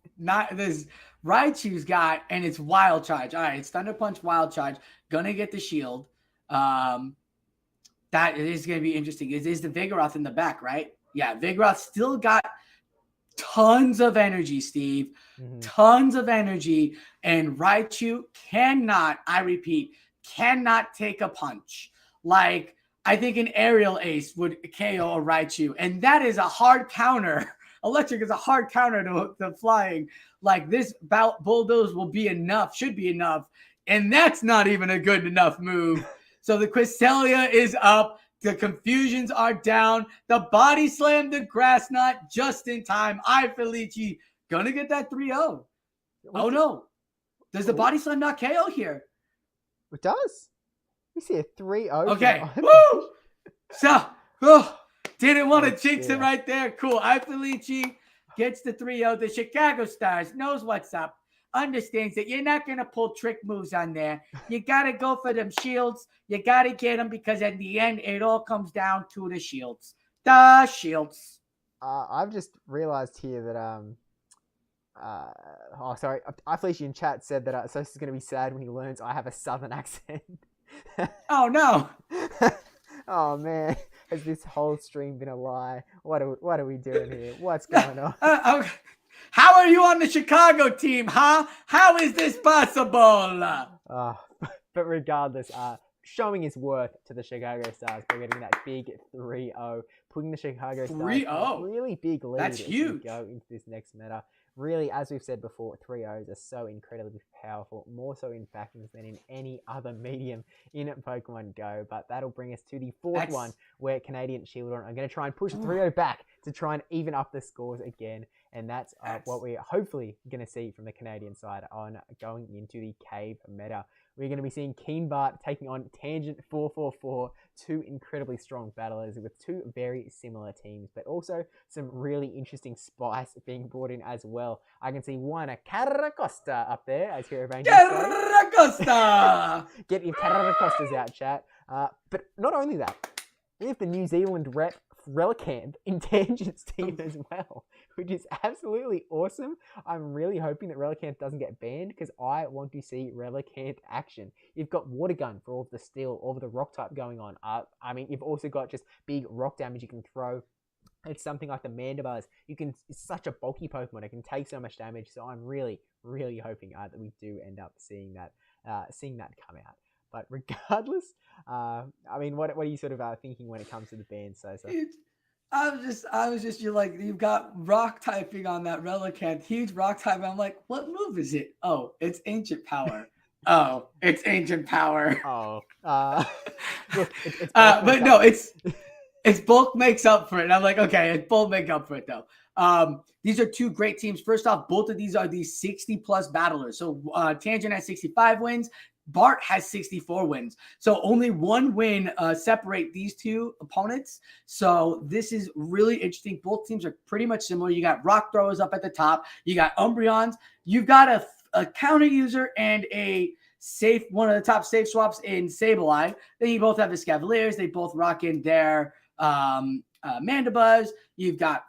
Raichu's got, and it's Wild Charge. All right, it's Thunder Punch, Wild Charge. Gonna get the shield. That is going to be interesting. Is the Vigoroth in the back, right? Yeah, Vigoroth still got tons of energy, Steve. Mm-hmm. Tons of energy. And Raichu cannot, I repeat, cannot take a punch. Like, I think an Aerial Ace would KO a Raichu. And that is a hard counter. Electric is a hard counter to flying. Like, this Bulldoze will be enough, should be enough. And that's not even a good enough move. So the Cresselia is up. The confusions are down. The body slam, the Grass Knot just in time. Felici gonna get that 3-0. Oh no. Does the body slam not KO here? It does. We see a 3-0. Okay. Woo! So, didn't want to jinx it right there. Cool. Felici gets the 3-0. The Chicago Stars knows what's up. Understands that you're not going to pull trick moves on there. You got to go for them shields. You got to get them because at the end, it all comes down to the shields. The shields. I've just realized here that, sorry. Felici in chat said that Sos is going to be sad when he learns I have a southern accent. Oh, no. Oh, man. Has this whole stream been a lie? What are we doing here? What's going on? Okay. How are you on the Chicago team, huh? How is this possible? But regardless, showing his worth to the Chicago Stars by getting that big 3-0, putting the Chicago Stars in a really big lead. That's huge. As we go into this next meta. Really, as we've said before, 3-0s are so incredibly powerful, more so in factions than in any other medium in Pokemon Go. But that'll bring us to the fourth one, where Canadian Shieldon are going to try and push 3-0 back to try and even up the scores again. And that's what we're hopefully going to see from the Canadian side on going into the cave meta. We're going to be seeing Keenbart taking on Tangent 444, two incredibly strong battlers with two very similar teams, but also some really interesting spice being brought in as well. I can see one, Caracosta up there, as Hero Ranger Caracosta! Get your Caracostas out, chat. But not only that, we have the New Zealand rep Relicanth in Tangent's team as well, which is absolutely awesome. I'm really hoping that Relicanth doesn't get banned because I want to see Relicanth action. You've got Water Gun for all of the steel, all of the rock type going on. I mean, you've also got just big rock damage you can throw. It's something like the Mandibars. It's such a bulky Pokemon. It can take so much damage. So I'm really, really hoping that we do end up seeing that come out. But regardless, I mean, what are you sort of thinking when it comes to the ban, Sosa? I was just, you're like, you've got rock typing on that Relicanth, huge rock type. I'm like, what move is it? Oh, it's Ancient Power. Oh, it's ancient power. Oh, look, it's But no, it's Bulk makes up for it. And I'm like, okay, it's Bulk make up for it though. These are two great teams. First off, both of these are these 60+ battlers. So Tangent has 65 wins. Bart has 64 wins. So only one win separate these two opponents. So this is really interesting. Both teams are pretty much similar. You got rock throwers up at the top. You got Umbreons. You've got a counter user and a safe, one of the top safe swaps in Sableye. Then you both have the Scavaliers. They both rock in their Mandibuzz. You've got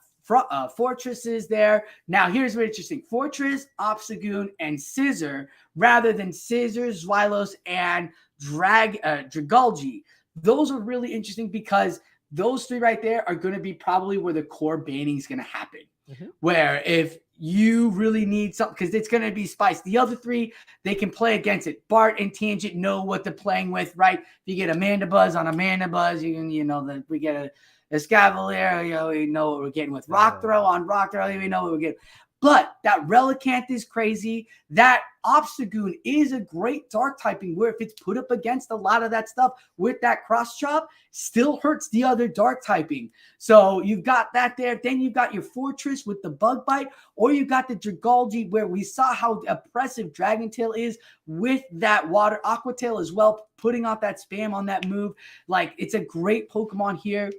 fortresses there. Now, here's what's interesting. Fortress, Obstagoon, and Scissor, rather than Scissors, Zweilous, and Dragulgy. Those are really interesting because those three right there are going to be probably where the core banning is going to happen. Mm-hmm. Where if you really need something, because it's going to be spice. The other three, they can play against it. Bart and Tangent know what they're playing with, right? If you get a Mandibuzz on a Mandibuzz, you know that we get a Scavalier, we know what we're getting with Rock Throw on Rock Throw, we know what we're getting. But that Relicanth is crazy. That Obstagoon is a great dark typing where if it's put up against a lot of that stuff with that cross chop, still hurts the other dark typing. So you've got that there. Then you've got your Fortress with the Bug Bite, or you've got the Dragulgy where we saw how oppressive Dragon Tail is with that Water Aqua Tail as well, putting off that spam on that move. Like, it's a great Pokemon here.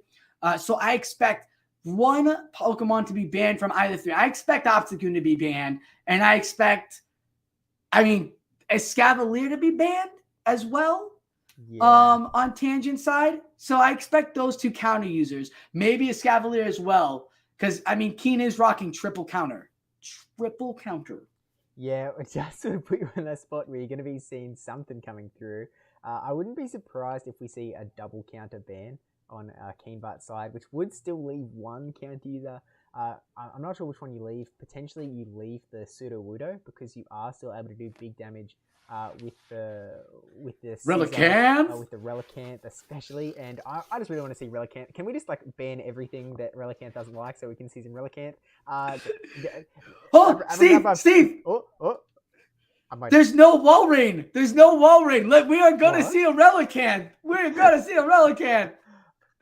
So I expect one Pokemon to be banned from either three. I expect Obstagoon to be banned, and I expect, a Scavalier to be banned as well. Yeah. On Tangent side. So I expect those two counter users, maybe a Scavalier as well, because Keen is rocking triple counter. Yeah, it just sort of put you in that spot where you're going to be seeing something coming through. I wouldn't be surprised if we see a double counter ban on Keenbart's side, which would still leave one counter user. I'm not sure which one you leave. Potentially you leave the Sudowoodo because you are still able to do big damage with the Relicanth, with the Relicanth especially. And I just really want to see Relicanth. Can we just ban everything that Relicanth doesn't like so we can see some Relicanth? Steve! There's no wall rain. We are going to see a Relicanth.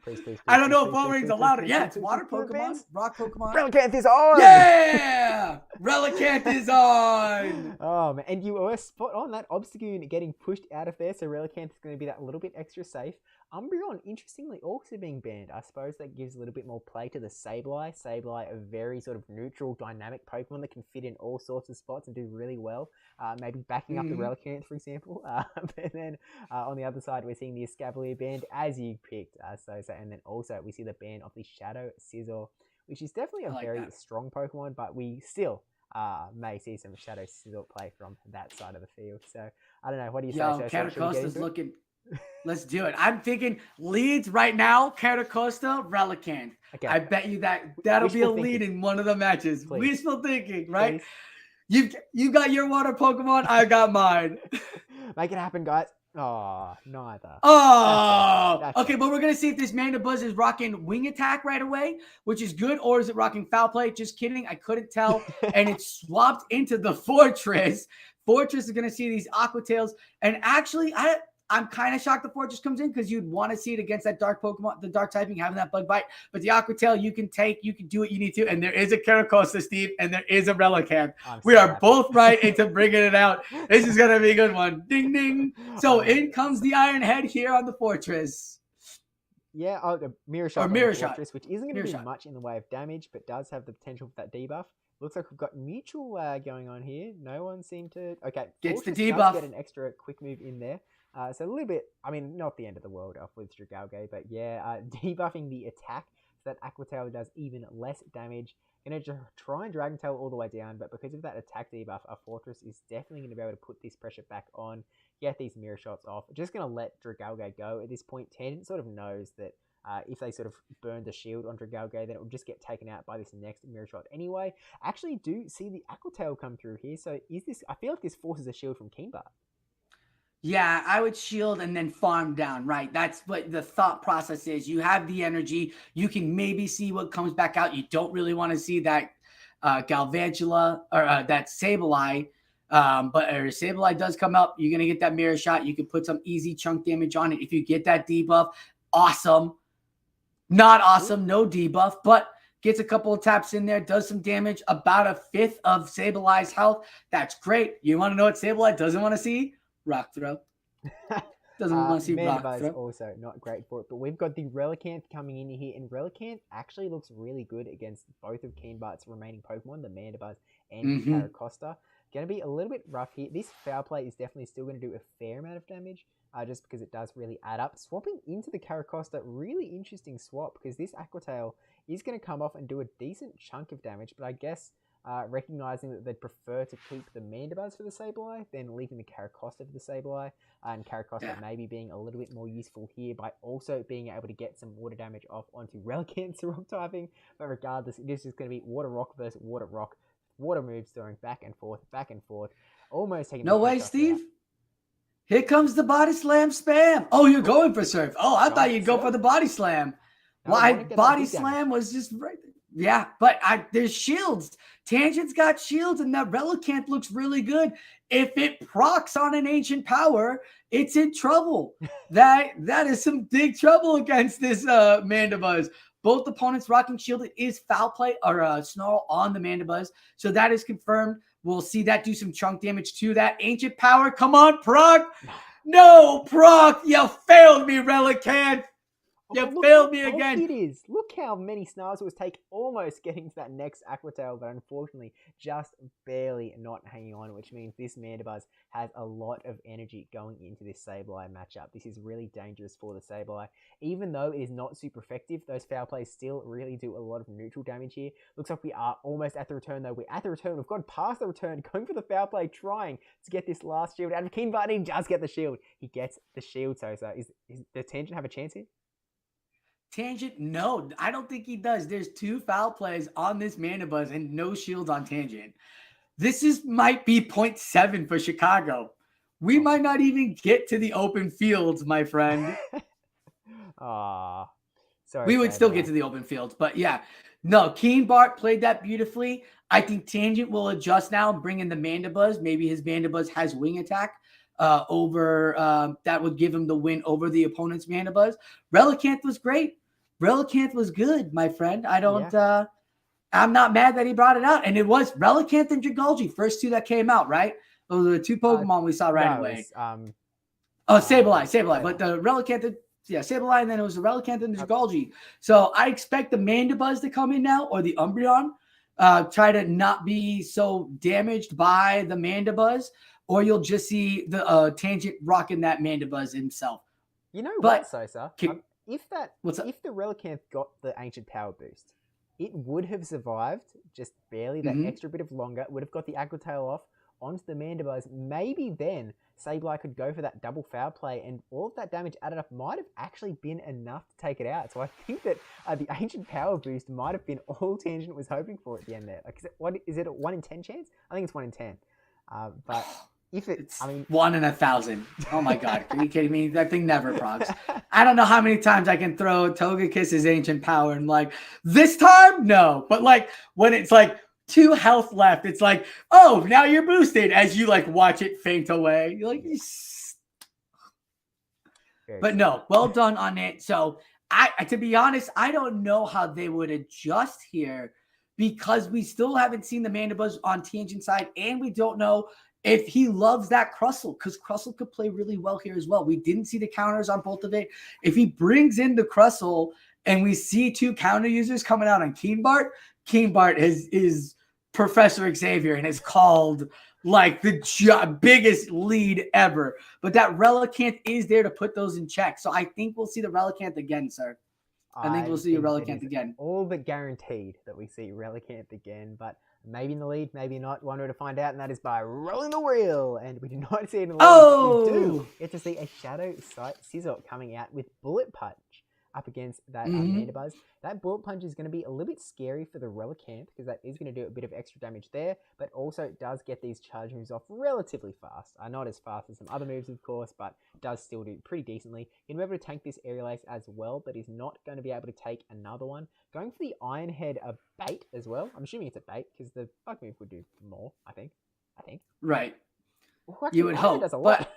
Please, I don't know if wall rain's allowed. Yeah, it's water Pokemon, rock Pokemon. Relicanth is on! Yeah! Relicanth is on! Oh, man. And you were spot on that Obstagoon getting pushed out of there, so Relicanth is going to be that little bit extra safe. Umbreon, interestingly, also being banned. I suppose that gives a little bit more play to the Sableye. Sableye, a very sort of neutral, dynamic Pokemon that can fit in all sorts of spots and do really well. Maybe backing up the Relicanth, for example. And then on the other side, we're seeing the Escavalier banned, as you picked, Sosa. And then also we see the ban of the Shadow Scissor, which is definitely a very strong Pokemon, but we still may see some Shadow Scissor play from that side of the field. So, I don't know. What do you say, Sosa? Catacosta's looking... Let's do it. I'm thinking leads right now, Catacosta, Relicanth. Okay. I bet you that'll be a lead in one of the matches. Wishful thinking, right? You got your water Pokemon, I got mine. Make it happen, guys. Oh, neither. Oh, okay, but we're going to see if this Mandibuzz is rocking Wing Attack right away, which is good, or is it rocking Foul Play? Just kidding. I couldn't tell. And it swapped into the Fortress. Fortress is going to see these Aqua Tails. And actually, I'm kind of shocked the Fortress comes in because you'd want to see it against that dark Pokemon, the dark typing, having that Bug Bite. But the Aqua Tail, you can do what you need to. And there is a Caracosta, Steve, and there is a Relicanth. We are both right into bringing it out. This is going to be a good one. Ding, ding. So in comes the Iron Head here on the Fortress. Yeah, the Mirror Shot. Or Mirror Shot. Fortress, which isn't going to do much in the way of damage, but does have the potential for that debuff. Looks like we've got mutual going on here. No one seemed to... Okay. Gets the debuff. Get an extra quick move in there. So a little bit, not the end of the world off with Dragulgy, but yeah, debuffing the attack so that Aqua Tail does even less damage. Going to try and Dragon Tail all the way down, but because of that attack debuff, a Fortress is definitely going to be able to put this pressure back on, get these Mirror Shots off. Just going to let Dragulgy go at this point. Tangent sort of knows that if they sort of burn the shield on Dragulgy, then it will just get taken out by this next Mirror Shot anyway. Actually do see the Aqua Tail come through here, so I feel like this forces a shield from Keenbart. Yeah, I would shield and then farm down, right? That's what the thought process is. You have the energy. You can maybe see what comes back out. You don't really want to see that Galvantula or that Sableye But Sableye does come up. You're going to get that mirror shot. You can put some easy chunk damage on it. If you get that debuff, awesome. Not awesome, no debuff, but gets a couple of taps in there, does some damage, about a fifth of Sableye's health. That's great. You want to know what Sableye doesn't want to see? Rock Throw. Doesn't want to see Rock Throw. Also not great for it, but we've got the Relicanth coming in here, and Relicanth actually looks really good against both of Keenbart's remaining Pokemon, the Mandibuzz and the Caracosta. Going to be a little bit rough here. This Foul Play is definitely still going to do a fair amount of damage, just because it does really add up. Swapping into the Caracosta, really interesting swap, because this Aqua Tail is going to come off and do a decent chunk of damage, but I guess recognizing that they'd prefer to keep the Mandibuzz for the Sableye than leaving the Caracosta for the Sableye, and Caracosta maybe being a little bit more useful here by also being able to get some water damage off onto Relicanth's rock typing. But regardless, this is going to be Water Rock versus Water Rock. Water moves throwing back and forth, almost taking. No way, Steve. Here comes the body slam spam. Oh, you're going for Surf. Oh, I thought you'd go for the body slam. Why body slam was just right there. Yeah, but there's shields. Tangent's got shields, and that Relicanth looks really good. If it procs on an ancient power, it's in trouble. That is some big trouble against this Mandibuzz. Both opponents rocking shield. It is Foul Play or Snarl on the Mandibuzz. So that is confirmed. We'll see that do some chunk damage to that ancient power. Come on, proc. No, proc. You failed me, Relicanth. You failed me again. It is. Look how many snarls it was take almost getting to that next Aqua Tail, but unfortunately just barely not hanging on, which means this Mandibuzz has a lot of energy going into this Sableye matchup. This is really dangerous for the Sableye. Even though it is not super effective, those Foul Plays still really do a lot of neutral damage here. Looks like we are almost at the return though. We're at the return. We've gone past the return, going for the Foul Play, trying to get this last shield out of Keenbart. He does get the shield. He gets the shield, Sosa. Does Tangent have a chance here? Tangent, no, I don't think he does. There's 2 Foul Plays on this Mandibuzz and no shields on Tangent. This might be 0.7 for Chicago. We might not even get to the open fields, my friend. Sorry. We would still get to the open fields, but yeah. No, Keenbart played that beautifully. I think Tangent will adjust now and bring in the Mandibuzz. Maybe his Mandibuzz has wing attack. That would give him the win over the opponent's Mandibuzz. Relicanth was great. Relicanth was good, my friend. I'm not mad that he brought it out. And it was Relicanth and Dragalge, first 2 that came out, right? Those are the 2 Pokemon we saw right away. Sableye. But the Relicanth, Sableye, and then it was the Relicanth and the Dragalge. So I expect the Mandibuzz to come in now, or the Umbreon, try to not be so damaged by the Mandibuzz. Or you'll just see the Tangent rocking that Mandibuzz himself. You know what, Sosa? If the Relicanth got the Ancient Power boost, it would have survived just barely that extra bit of longer. It would have got the Aqua Tail off onto the Mandibuzz. Maybe then Sableye could go for that double Foul Play, and all of that damage added up might have actually been enough to take it out. So I think that the Ancient Power boost might have been all Tangent was hoping for at the end there. Like, is it a 1 in 10 chance? I think it's 1 in 10. But if it's 1 in 1,000. Oh my God. Are you kidding me? That thing never procs. I don't know how many times I can throw Togekiss's Ancient Power and like, this time? No. But like when it's like 2 health left, it's like, oh, now you're boosted as you like watch it faint away. You're like, but no, well done on it. So to be honest, I don't know how they would adjust here because we still haven't seen the Mandibuzz on Tangent side, and we don't know if he loves that Crustle, because Crustle could play really well here as well. We didn't see the counters on both of it. If he brings in the Crustle and we see 2 counter users coming out on Keenbart is Professor Xavier and is called like the biggest lead ever. But that Relicanth is there to put those in check. So I think we'll see the Relicanth again, sir. I think we'll see a Relicanth again. All but guaranteed that we see Relicanth again, but maybe in the lead, maybe not. One way to find out, and that is by rolling the wheel. And we do not see it in the lead. Oh! We do get to see a Shadow Scissor coming out with Bullet Punch up against that Mandibuzz. That Bullet Punch is going to be a little bit scary for the Relicanth because that is going to do a bit of extra damage there, but also it does get these charge moves off relatively fast. Not as fast as some other moves, of course, but does still do pretty decently. You're going to be able to tank this Aerial Ace as well, but is not going to be able to take another one. Going for the Iron Head, a bait as well. I'm assuming it's a bait because the Bug move would do more, I think. I think. Right. Well, actually, You would Iron hope, does a but lot.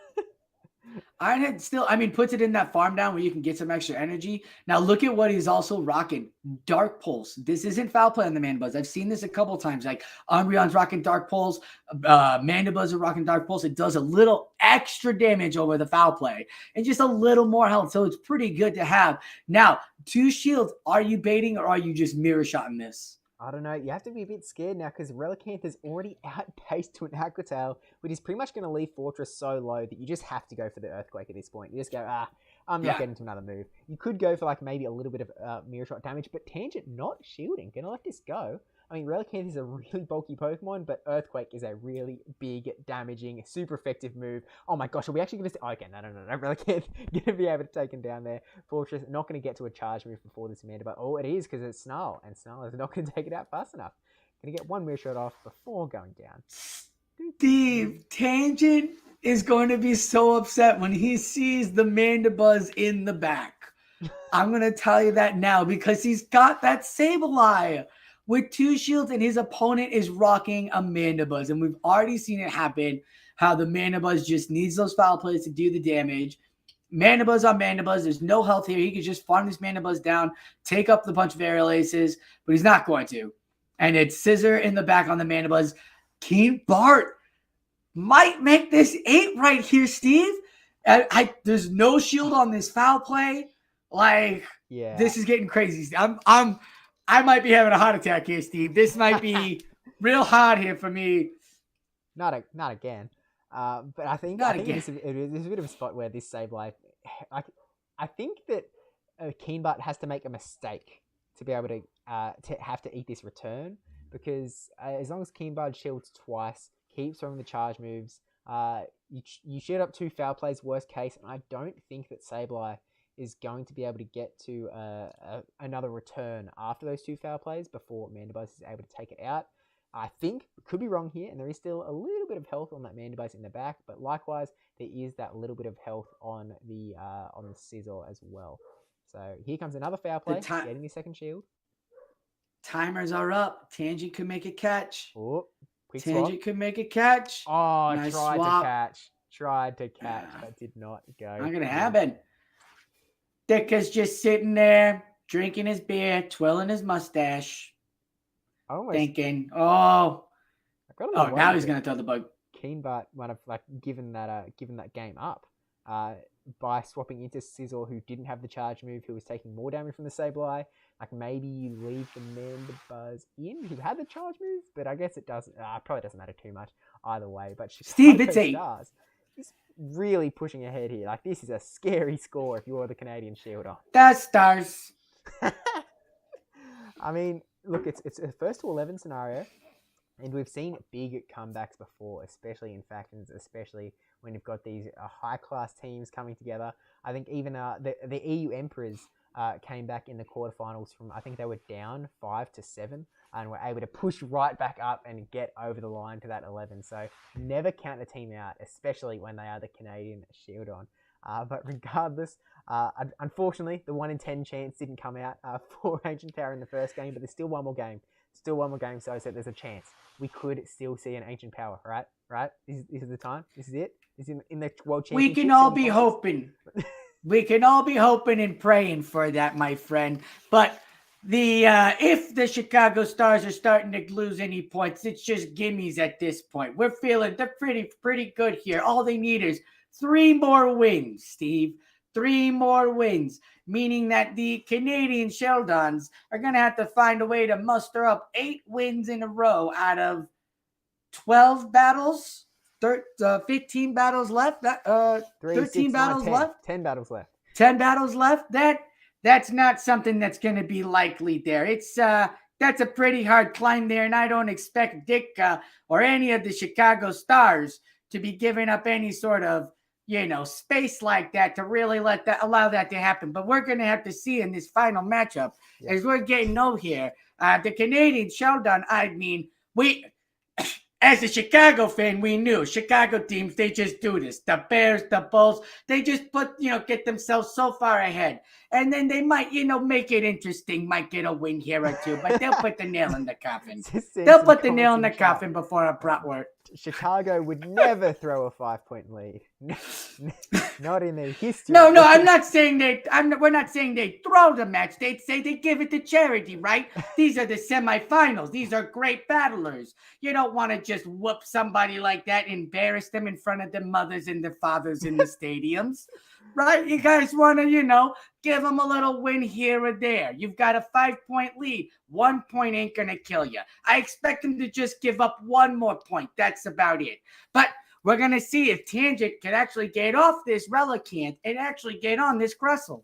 Ironhead still, I mean, puts it in that farm down where you can get some extra energy. Now look at what he's also rocking. Dark Pulse. This isn't foul play on the Mandibuzz. I've seen this a couple times. Like Umbreon's rocking Dark Pulse. Mandibuzz are rocking Dark Pulse. It does a little extra damage over the foul play and just a little more health. So it's pretty good to have. Now, 2 shields. Are you baiting or are you just mirror shotting this? I don't know. You have to be a bit scared now because Relicanth is already outpaced to an Aquatail, which is pretty much going to leave Fortress so low that you just have to go for the Earthquake at this point. You just go, I'm not getting to another move. You could go for like maybe a little bit of Mirror Shot damage, but Tangent not shielding. Gonna let this go. I mean, Relicanth is a really bulky Pokemon, but Earthquake is a really big, damaging, super effective move. Oh my gosh, are we actually going to... Okay, no. Relicanth going to be able to take him down there. Fortress not going to get to a charge move before this Amanda, but it is because it's Snarl, and Snarl is not going to take it out fast enough. Going to get one Mirror Shot off before going down. Steve, Tangent is going to be so upset when he sees the Mandibuzz in the back. I'm going to tell you that now because he's got that Sableye with 2 shields and his opponent is rocking a Mandibuzz. And we've already seen it happen, how the Mandibuzz just needs those foul plays to do the damage. Mandibuzz on Mandibuzz. There's no health here. He could just farm this Mandibuzz down, take up the bunch of aerial aces, but he's not going to. And it's Scissor in the back on the Mandibuzz. Keen Bart might make this 8 right here, Steve. There's no shield on this foul play. Like, This is getting crazy. I might be having a heart attack here, Steve. This might be real hard here for me. Not again. But I think this is a bit of a spot where this Sableye, I think that Keenbart has to make a mistake to be able to have to eat this return, because as long as Keenbart shields twice, keeps throwing the charge moves, you shield up 2 foul plays, worst case, and I don't think that Sableye is going to be able to get to another return after those 2 foul plays before Mandibuzz is able to take it out. I think, could be wrong here, and there is still a little bit of health on that Mandibuzz in the back, but likewise, there is that little bit of health on the Scizor as well. So here comes another foul play, getting the second shield. Timers are up. Tangent could make a catch. Oh, quick Tangent swap. could make a catch. Oh, nice tried swap. to catch. Tried to catch, but did not go. Not going to happen. Dicka's just sitting there, drinking his beer, twirling his mustache, thinking, now he's going to throw the bug. Keenbart might have given that game up by swapping into Scizor, who didn't have the charge move, who was taking more damage from the Sableye. Like, maybe you leave the Mandibuzz in, who had the charge move, but I guess it doesn't. Probably doesn't matter too much either way. But Steve, it's 8. He's really pushing ahead here. Like, this is a scary score if you're the Canadian Shieldon. That's stars. I mean, look, it's a first to 11 scenario, and we've seen big comebacks before, especially in factions, especially when you've got these high-class teams coming together. I think even the EU Emperors came back in the quarterfinals from, I think they were down 5-7, and were able to push right back up and get over the line to that 11. So never count a team out, especially when they are the Canadian Shieldon. But regardless, unfortunately, the 1 in 10 chance didn't come out for Ancient Power in the first game, but there's still one more game. So there's a chance. We could still see an Ancient Power, right? This is the time. This is it. This is in the World Championship. We can all be hoping. We can all be hoping and praying for that, my friend. But if the Chicago Stars are starting to lose any points, it's just gimmies at this point. We're feeling they're pretty good here. All they need is 3 more wins, Steve. 3 more wins, meaning that the Canadian Shieldons are going to have to find a way to muster up 8 wins in a row out of 12 battles. 15 battles left. 13 battles left. 10 battles left. 10 battles left. That's not something that's going to be likely there. It's that's a pretty hard climb there, and I don't expect Dick or any of the Chicago Stars to be giving up any sort of space like that to really allow that to happen. But we're going to have to see in this final matchup as we're getting here. The Canadian Shieldon. I mean, as a Chicago fan, we knew Chicago teams, they just do this. The Bears, the Bulls, they just get themselves so far ahead. And then they might, make it interesting, might get a win here or two, but they'll put the nail in the coffin. They'll put the nail in the coffin before a bratwort. Chicago would never throw a 5-point lead. Not in their history. No, I'm not saying we're not saying they throw the match. They'd say they give it to charity, right? These are the semifinals. These are great battlers. You don't want to just whoop somebody like that, embarrass them in front of their mothers and their fathers in the stadiums, right? You guys want to, give them a little win here or there. You've got a 5-point lead. 1 point ain't going to kill you. I expect them to just give up 1 more point. That's about it. But we're going to see if Tangent can actually get off this Relicanth and actually get on this Crustle.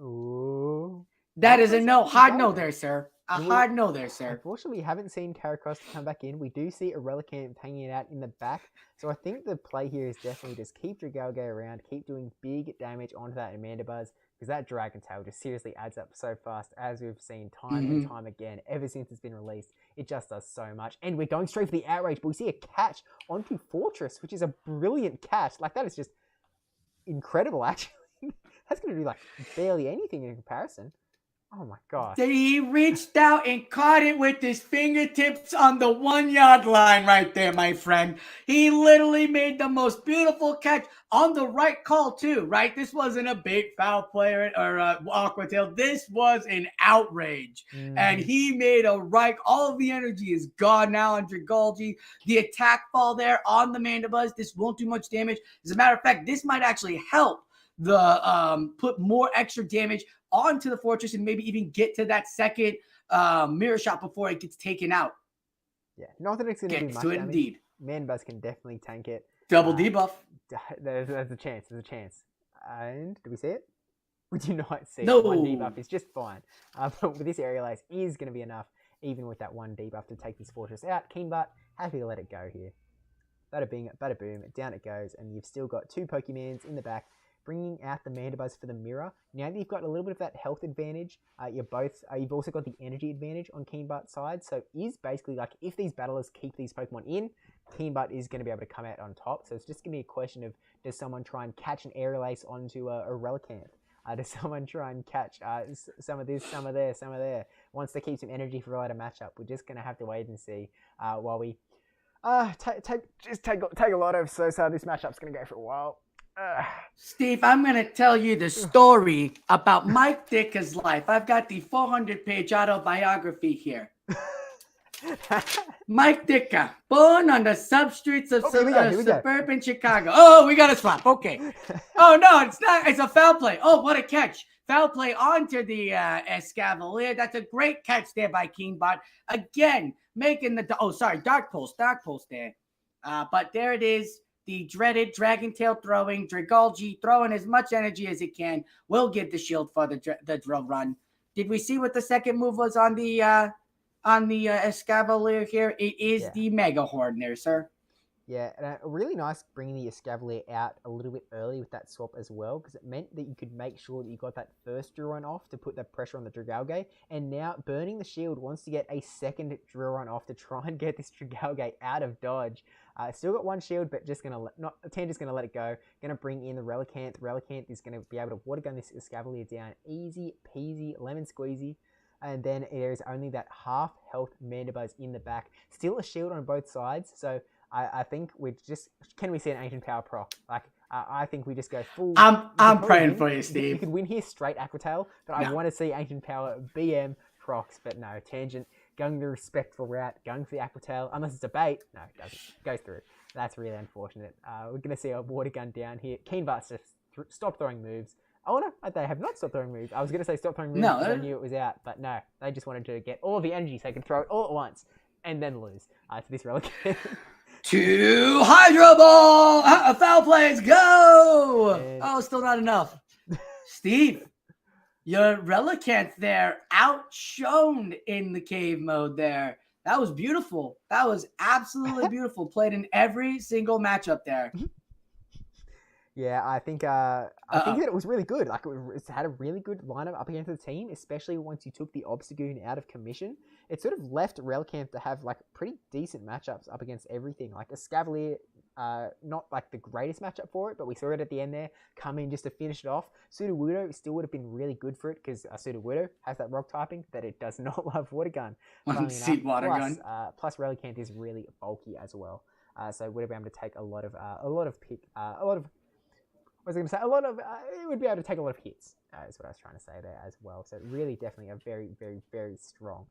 Ooh. That is a no. Hard no there, sir. Hard no there, sir. Unfortunately, we haven't seen Caracross come back in. We do see a Relicanth hanging out in the back. So I think the play here is definitely just keep Dragalge around, keep doing big damage onto that Amanda Buzz, because that Dragon Tail just seriously adds up so fast, as we've seen time and time again. Ever since it's been released, it just does so much. And we're going straight for the Outrage, but we see a catch onto Fortress, which is a brilliant catch. Like, that is just incredible, actually. That's going to do, like, barely anything in comparison. Oh my gosh. He reached out and caught it with his fingertips on the 1-yard line right there, my friend. He literally made the most beautiful catch on the right call too, right? This wasn't a big foul play or Aqua Tail. This was an outrage. And he made a right. All of the energy is gone now on Dragalge. The attack ball there on the Mandibuzz. This won't do much damage. As a matter of fact, this might actually help the put more extra damage onto the Fortress and maybe even get to that second mirror shot before it gets taken out. Yeah, not that it's going to do much damage. Indeed. Mandibuzz can definitely tank it. Double debuff. There's a chance. There's a chance. And do we see it? We do not see no. it. 1 debuff is just fine. But with this Aerial Ace is going to be enough, even with that 1 debuff, to take this Fortress out. Keenbutt, happy to let it go here. Bada bing, bada boom, down it goes. And you've still got 2 Pokemons in the back, bringing out the Mandibuzz for the mirror. Now that you've got a little bit of that health advantage, you've also got the energy advantage on Keenbutt's side. So is basically like, if these battlers keep these Pokemon in, Keenbutt is going to be able to come out on top. So it's just going to be a question of, does someone try and catch an Aerial Ace onto a Relicanth? Does someone try and catch some of this, some of there? Wants to keep some energy for a later matchup. We're just going to have to wait and see while we take a lot of Sosa. This matchup's going to go for a while. Steve, I'm going to tell you the story about Mike Dicka's life. I've got the 400-page autobiography here. Mike Dicka, born on the substreets of suburban Chicago. Oh, we got to swap. Okay. Oh, no, it's not. It's a foul play. Oh, what a catch. Foul play onto the Escavalier. That's a great catch there by Keenbutt. Again, making the... Oh, sorry, Dark Pulse there. But there it is. The dreaded Dragon Tail throwing, Dragalge throwing as much energy as it can, will get the shield for the drill run. Did we see what the second move was on the Escavalier here? It is the Mega Horn there, sir. Yeah, and really nice bringing the Escavalier out a little bit early with that swap as well, because it meant that you could make sure that you got that first drill run off to put that pressure on the Dragalge, and now burning the shield wants to get a second drill run off to try and get this Dragalge out of dodge. Still got 1 shield, but just gonna Tanger's gonna let it go. Gonna bring in the Relicanth. Relicanth is gonna be able to water gun this Escavalier down, easy peasy, lemon squeezy. And then there is only that half health Mandibuzz in the back. Still a shield on both sides, so I think can we see an Ancient Power proc? Like, I think we just go full. I'm praying for you, Steve. You could win here straight Aqua Tail, but I want to see Ancient Power BM procs. But no, Tangent going the respectful route, going for the Aqua Tail, unless it's a bait. No, it doesn't. Goes through. That's really unfortunate. We're going to see a water gun down here. Keenbutt just stop throwing moves. Oh no, they have not stopped throwing moves. I was going to say stop throwing moves because I knew it was out, but no, they just wanted to get all of the energy so they could throw it all at once and then lose to this Relicanth. 2 Hydro Ball! Foul plays, go! Oh, still not enough. Steve, your Relicanth there outshone in the cave mode there. That was beautiful. That was absolutely beautiful. Played in every single matchup there. Yeah, I think that it was really good. Like, it had a really good lineup up against the team, especially once you took the Obstagoon out of commission. It sort of left Relicanth to have like pretty decent matchups up against everything. Like Escavalier not like the greatest matchup for it, but we saw it at the end there, come in just to finish it off. Sudowoodo still would have been really good for it because Sudowoodo has that rock typing that it does not love water gun. Water gun. Plus Relicanth is really bulky as well. So would have been able to take a lot of it would be able to take a lot of hits, is what I was trying to say there as well. So really definitely a very, very, very strong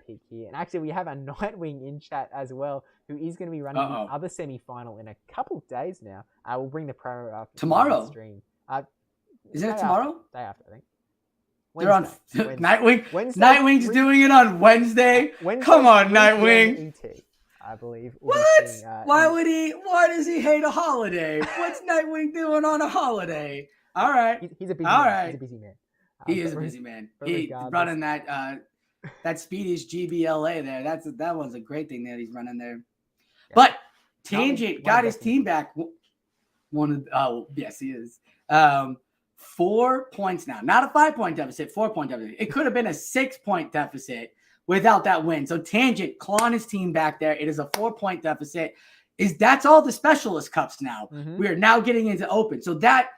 pick here. And actually we have a Nightwing in chat as well, who is going to be running the other semi-final in a couple of days now. We'll bring the promo up tomorrow. Stream. Isn't it tomorrow? Day after, I think. They're on Nightwing. Wednesday, Nightwing's doing it on Wednesday. Come on, Nightwing. ET, I believe. What? Why does he hate a holiday? What's Nightwing doing on a holiday? All right. He's a busy man. He's a busy man. He is a busy man. He running that Speedish GBLA there. That was a great thing that he's running there. Yeah. But Tangent got his team back. Yes, he is. 4 points now. Not a 5-point deficit, 4-point deficit. It could have been a 6-point deficit without that win. So Tangent clawing his team back there. It is a 4-point deficit. That's all the specialist cups now. Mm-hmm. We are now getting into open. So that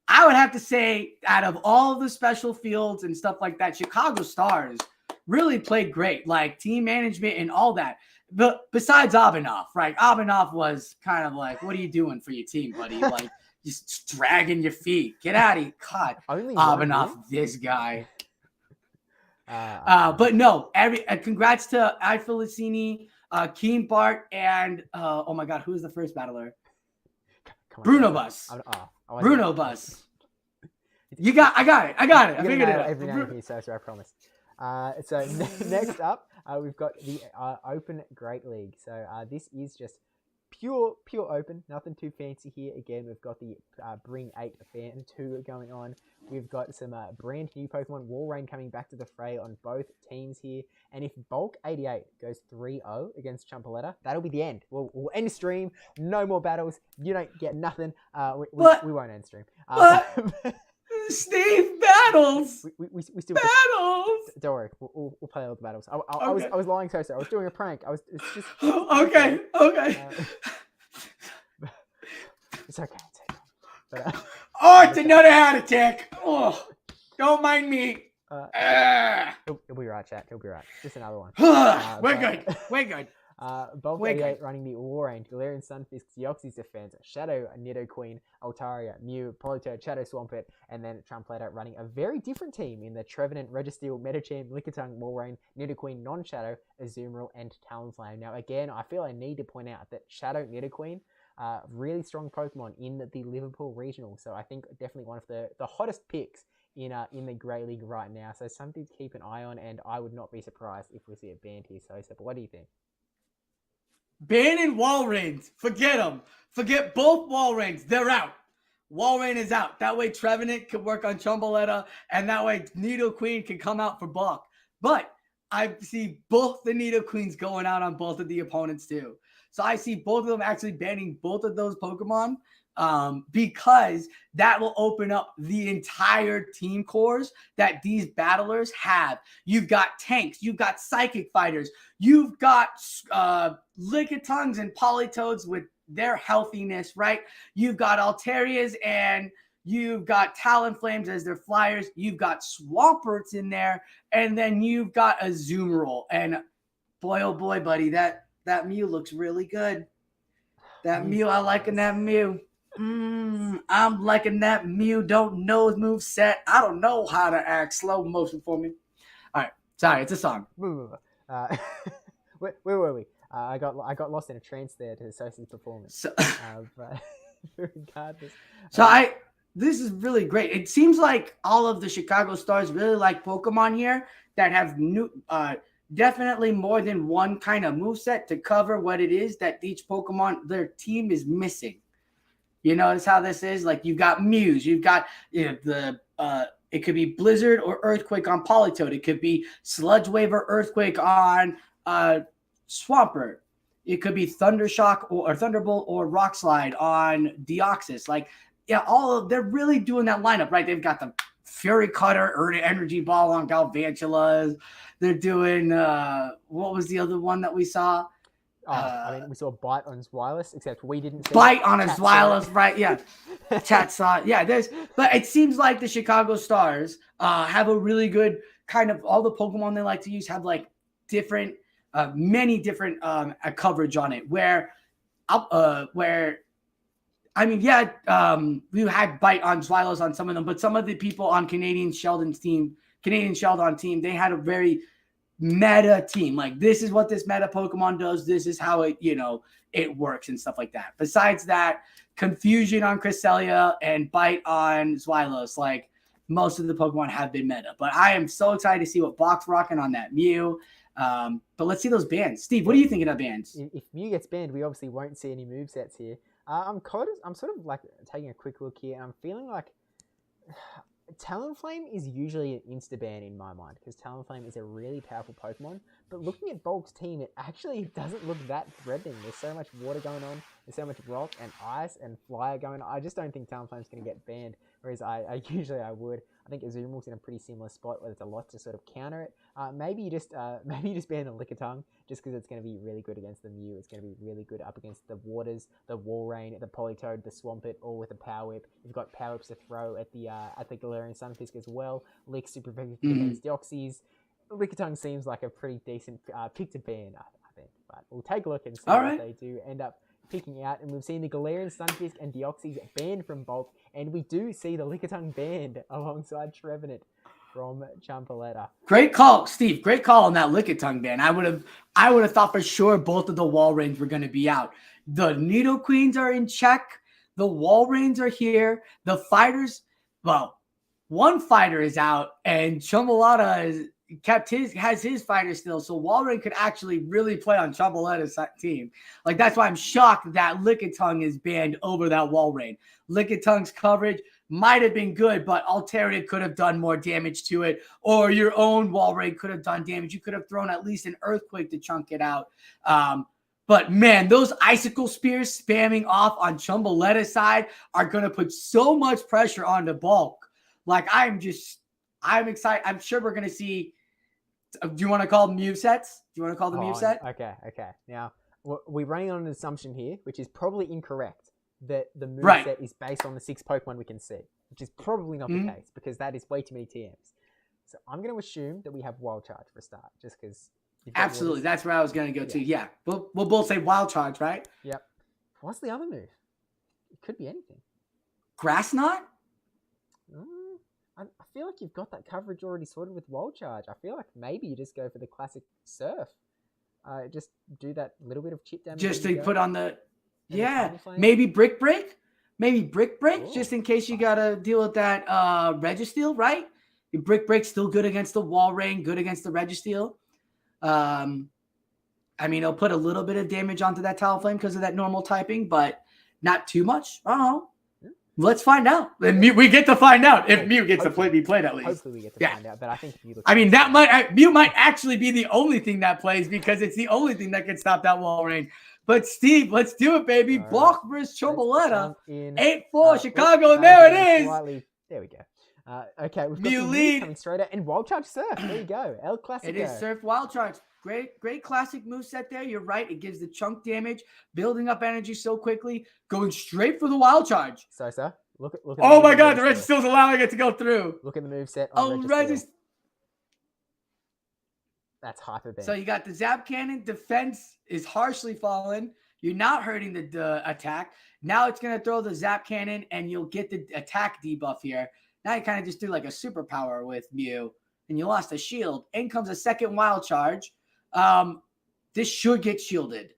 I would have to say, out of all the special fields and stuff like that, Chicago Stars really played great, like team management and all that. But besides Abhinav, right? Abhinav was kind of like, what are you doing for your team, buddy? Like, just dragging your feet. Get out of here. God, Abhinav, this guy. But no, congrats to Eifelicini, Keen Bart, and oh my God, who was the first battler? Bruno Bus. Bruno Bus. I got it. I figured it out. Every name here, so I promise. So next up, we've got the Open Great League. So this is just pure open, nothing too fancy here. Again, we've got the Bring 8 Fan 2 going on. We've got some brand new Pokemon Walrein coming back to the fray on both teams here. And if Bulk 88 goes 3-0 against Chumpaletta, that'll be the end. We'll end stream. No more battles. You don't get nothing. We won't end stream. Steve, battles. We still battles. Don't worry, we'll play all the battles. I was lying, Sosa. I was doing a prank. It's just okay. It's okay. But, it's another heart attack. Oh, don't mind me. He'll be right, chat. He'll be right. Just another one. We're good. Bulk 88 running the Walrein, Galarian Sunfisk, Deoxys Defense, Shadow Nidoqueen, Altaria, Mew, Politoed, Shadow Swampert, and then Trumpletter running a very different team in the Trevenant, Registeel, Medicham, Lickitung, Walrein, Nidoqueen, Non-Shadow, Azumarill, and Talonflame. Now again, I feel I need to point out that Shadow Nidoqueen, really strong Pokemon in the Liverpool Regional, so I think definitely one of the hottest picks in the Grey League right now, so something to keep an eye on, and I would not be surprised if we see it banned here. So what do you think? Banning Walreins. Forget them. Forget both Walreins. They're out. Walrein is out. That way Trevenant can work on Chumpaletta, and that way Nidoqueen can come out for Bukk. But I see both the Nidoqueens going out on both of the opponents too. So I see both of them actually banning both of those Pokemon because that will open up the entire team cores that these battlers have. You've got tanks, you've got psychic fighters, you've got Lickitungs and Politoads with their healthiness, right? You've got Altarias and you've got Talonflames as their flyers. You've got Swamperts in there, and then you've got Azumarill. And boy, oh boy, buddy, that Mew looks really good. That Mew, I liking that Mew. I'm liking that Mew. Don't know his move set. I don't know how to act. Slow motion for me. All right, sorry, it's a song. Where were we? I got lost in a trance there to Sosa's performance. But regardless, this is really great. It seems like all of the Chicago Stars really like Pokemon here that have new, definitely more than one kind of moveset to cover what it is that each Pokemon, their team is missing. You notice how this is? Like, you've got Mews, you've got it could be Blizzard or Earthquake on Politoed. It could be Sludge Wave or Earthquake on Swampert. It could be Thundershock or Thunderbolt or Rock Slide on Deoxys. Like, yeah, they're really doing that lineup, right? They've got the Fury Cutter or Energy Ball on Galvantulas. They're doing what was the other one that we saw? I mean, we saw Bite on Zwilus, except we didn't see Bite on a Chat Zwilus, right? Yeah. Chat saw it. Yeah, but it seems like the Chicago Stars have a really good kind of, all the Pokemon they like to use have like different, many different coverage on it. Where I mean, yeah, we had Bite on Zwilus on some of them, but some of the people on Canadian Shieldon team, they had a very meta team. Like, this is what this meta Pokemon does. This is how it, it works and stuff like that. Besides that, Confusion on Cresselia and Bite on Zwilus, like, most of the Pokemon have been meta. But I am so excited to see what Bukk's rocking on that Mew. But let's see those bans. Steve, what are you thinking of bans? If Mew gets banned, we obviously won't see any movesets here. I'm sort of like taking a quick look here, and I'm feeling like Talonflame is usually an insta-ban in my mind, because Talonflame is a really powerful Pokemon. But looking at Bulk's team, it actually doesn't look that threatening. There's so much water going on. There's so much rock and ice and fire going on. I just don't think Talonflame's going to get banned, whereas I usually would. I think Azumarill's in a pretty similar spot where there's a lot to sort of counter it. Maybe you just ban the Lickitung, just because it's going to be really good against the Mew. It's going to be really good up against the Waters, the Walrein, the Politoed, the Swampert, all with a Power Whip. You've got Power Whips to throw at the Galarian Sunfisk as well. Lick super effective against Deoxys. Lickitung seems like a pretty decent pick to ban, I think. But we'll take a look and see what they do end up picking out. And we've seen the Galarian Sunfisk and Deoxys banned from Bulk, and we do see the Lickitung banned alongside Trevenant from Champoletta. Great call, Steve. Great call on that Lickitung ban. I would have thought for sure both of the Walreins were going to be out. The Nidoqueens are in check. The Walreins are here. The fighters, well, one fighter is out, and Champoletta has his fighter still. So Walrein could actually really play on Champoletta's team. Like, that's why I'm shocked that Lickitung is banned over that Walrein. Lickitung's coverage might have been good, but Altaria could have done more damage to it, or your own Walrein could have done damage. You could have thrown at least an Earthquake to chunk it out. But man, those Icicle Spears spamming off on Champoletta's side are going to put so much pressure on the Bulk. Like, I'm excited. I'm sure we're going to see. Do you want to call them movesets? Do you want to call them moveset? Okay. Now, we're running on an assumption here, which is probably incorrect, that the moveset is based on the 6 Pokemon we can see, which is probably not the case, because that is way too many TMs. So I'm going to assume that we have Wild Charge for a start, just because. Absolutely. That's where I was going to go to. Yeah. We'll both say Wild Charge, right? Yep. What's the other move? It could be anything. Grass Knot? I feel like you've got that coverage already sorted with Wild Charge. I feel like maybe you just go for the classic Surf. Just do that little bit of chip damage. Just to put on the... Yeah. Maybe Brick Break? Just in case you got to deal with that Registeel, right? Your Brick Break's still good against the Walrein, good against the Registeel. I mean, it'll put a little bit of damage onto that Talonflame because of that normal typing, but not too much. I don't know. Let's find out. We get to find out if Mew gets to be played at least. Hopefully we get to find out, but I think if you look... I mean, Mew might actually be the only thing that plays, because it's the only thing that can stop that Walrein. But Steve, let's do it, baby. Block versus Champoletta. 8-4 Chicago, and there it is. There we go. Okay, we've got Mew lead coming straight out, and Wild Charge Surf. There you go. El Clasico. It is Surf Wild Charge. Great classic moveset there. You're right. It gives the chunk damage, building up energy so quickly, going straight for the Wild Charge. Sosa, look at oh my God, the Registeel's allowing it to go through. Look at the moveset. That's hyper band. So you got the Zap Cannon. Defense is harshly fallen. You're not hurting the attack. Now it's going to throw the Zap Cannon, and you'll get the attack debuff here. Now you kind of just do like a superpower with Mew, and you lost a shield. In comes a second Wild Charge. This should get shielded.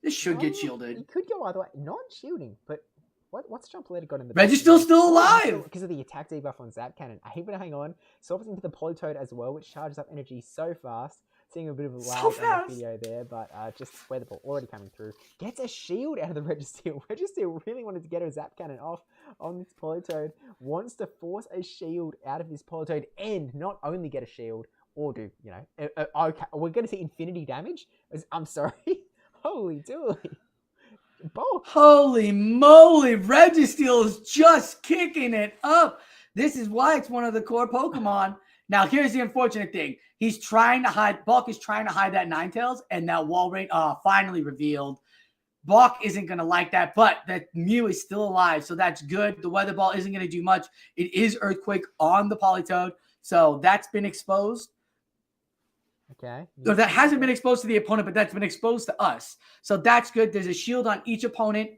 It could go either way. Not shielding, but what's Champoletta got in the... Registeel's still alive! Because of the attack debuff on Zap Cannon. Able to hang on. Swaps into the Politoed as well, which charges up energy so fast. Seeing a bit of a lag on the video there, but just weatherfall already coming through. Gets a shield out of the Registeel. Registeel really wanted to get her Zap Cannon off on this Politoed. Wants to force a shield out of this Politoed, and not only get a shield, or do, okay, we're going to see infinity damage? I'm sorry. Holy dooly. Holy moly, Registeel is just kicking it up. This is why it's one of the core Pokemon. Now, here's the unfortunate thing. He's trying to hide, Bukk is trying to hide that Ninetales, and that wall rain finally revealed. Bukk isn't going to like that, but that Mew is still alive, so that's good. The Weather Ball isn't going to do much. It is Earthquake on the Politoed, so that's been exposed. Okay. So that hasn't been exposed to the opponent, but that's been exposed to us. So that's good. There's a shield on each opponent.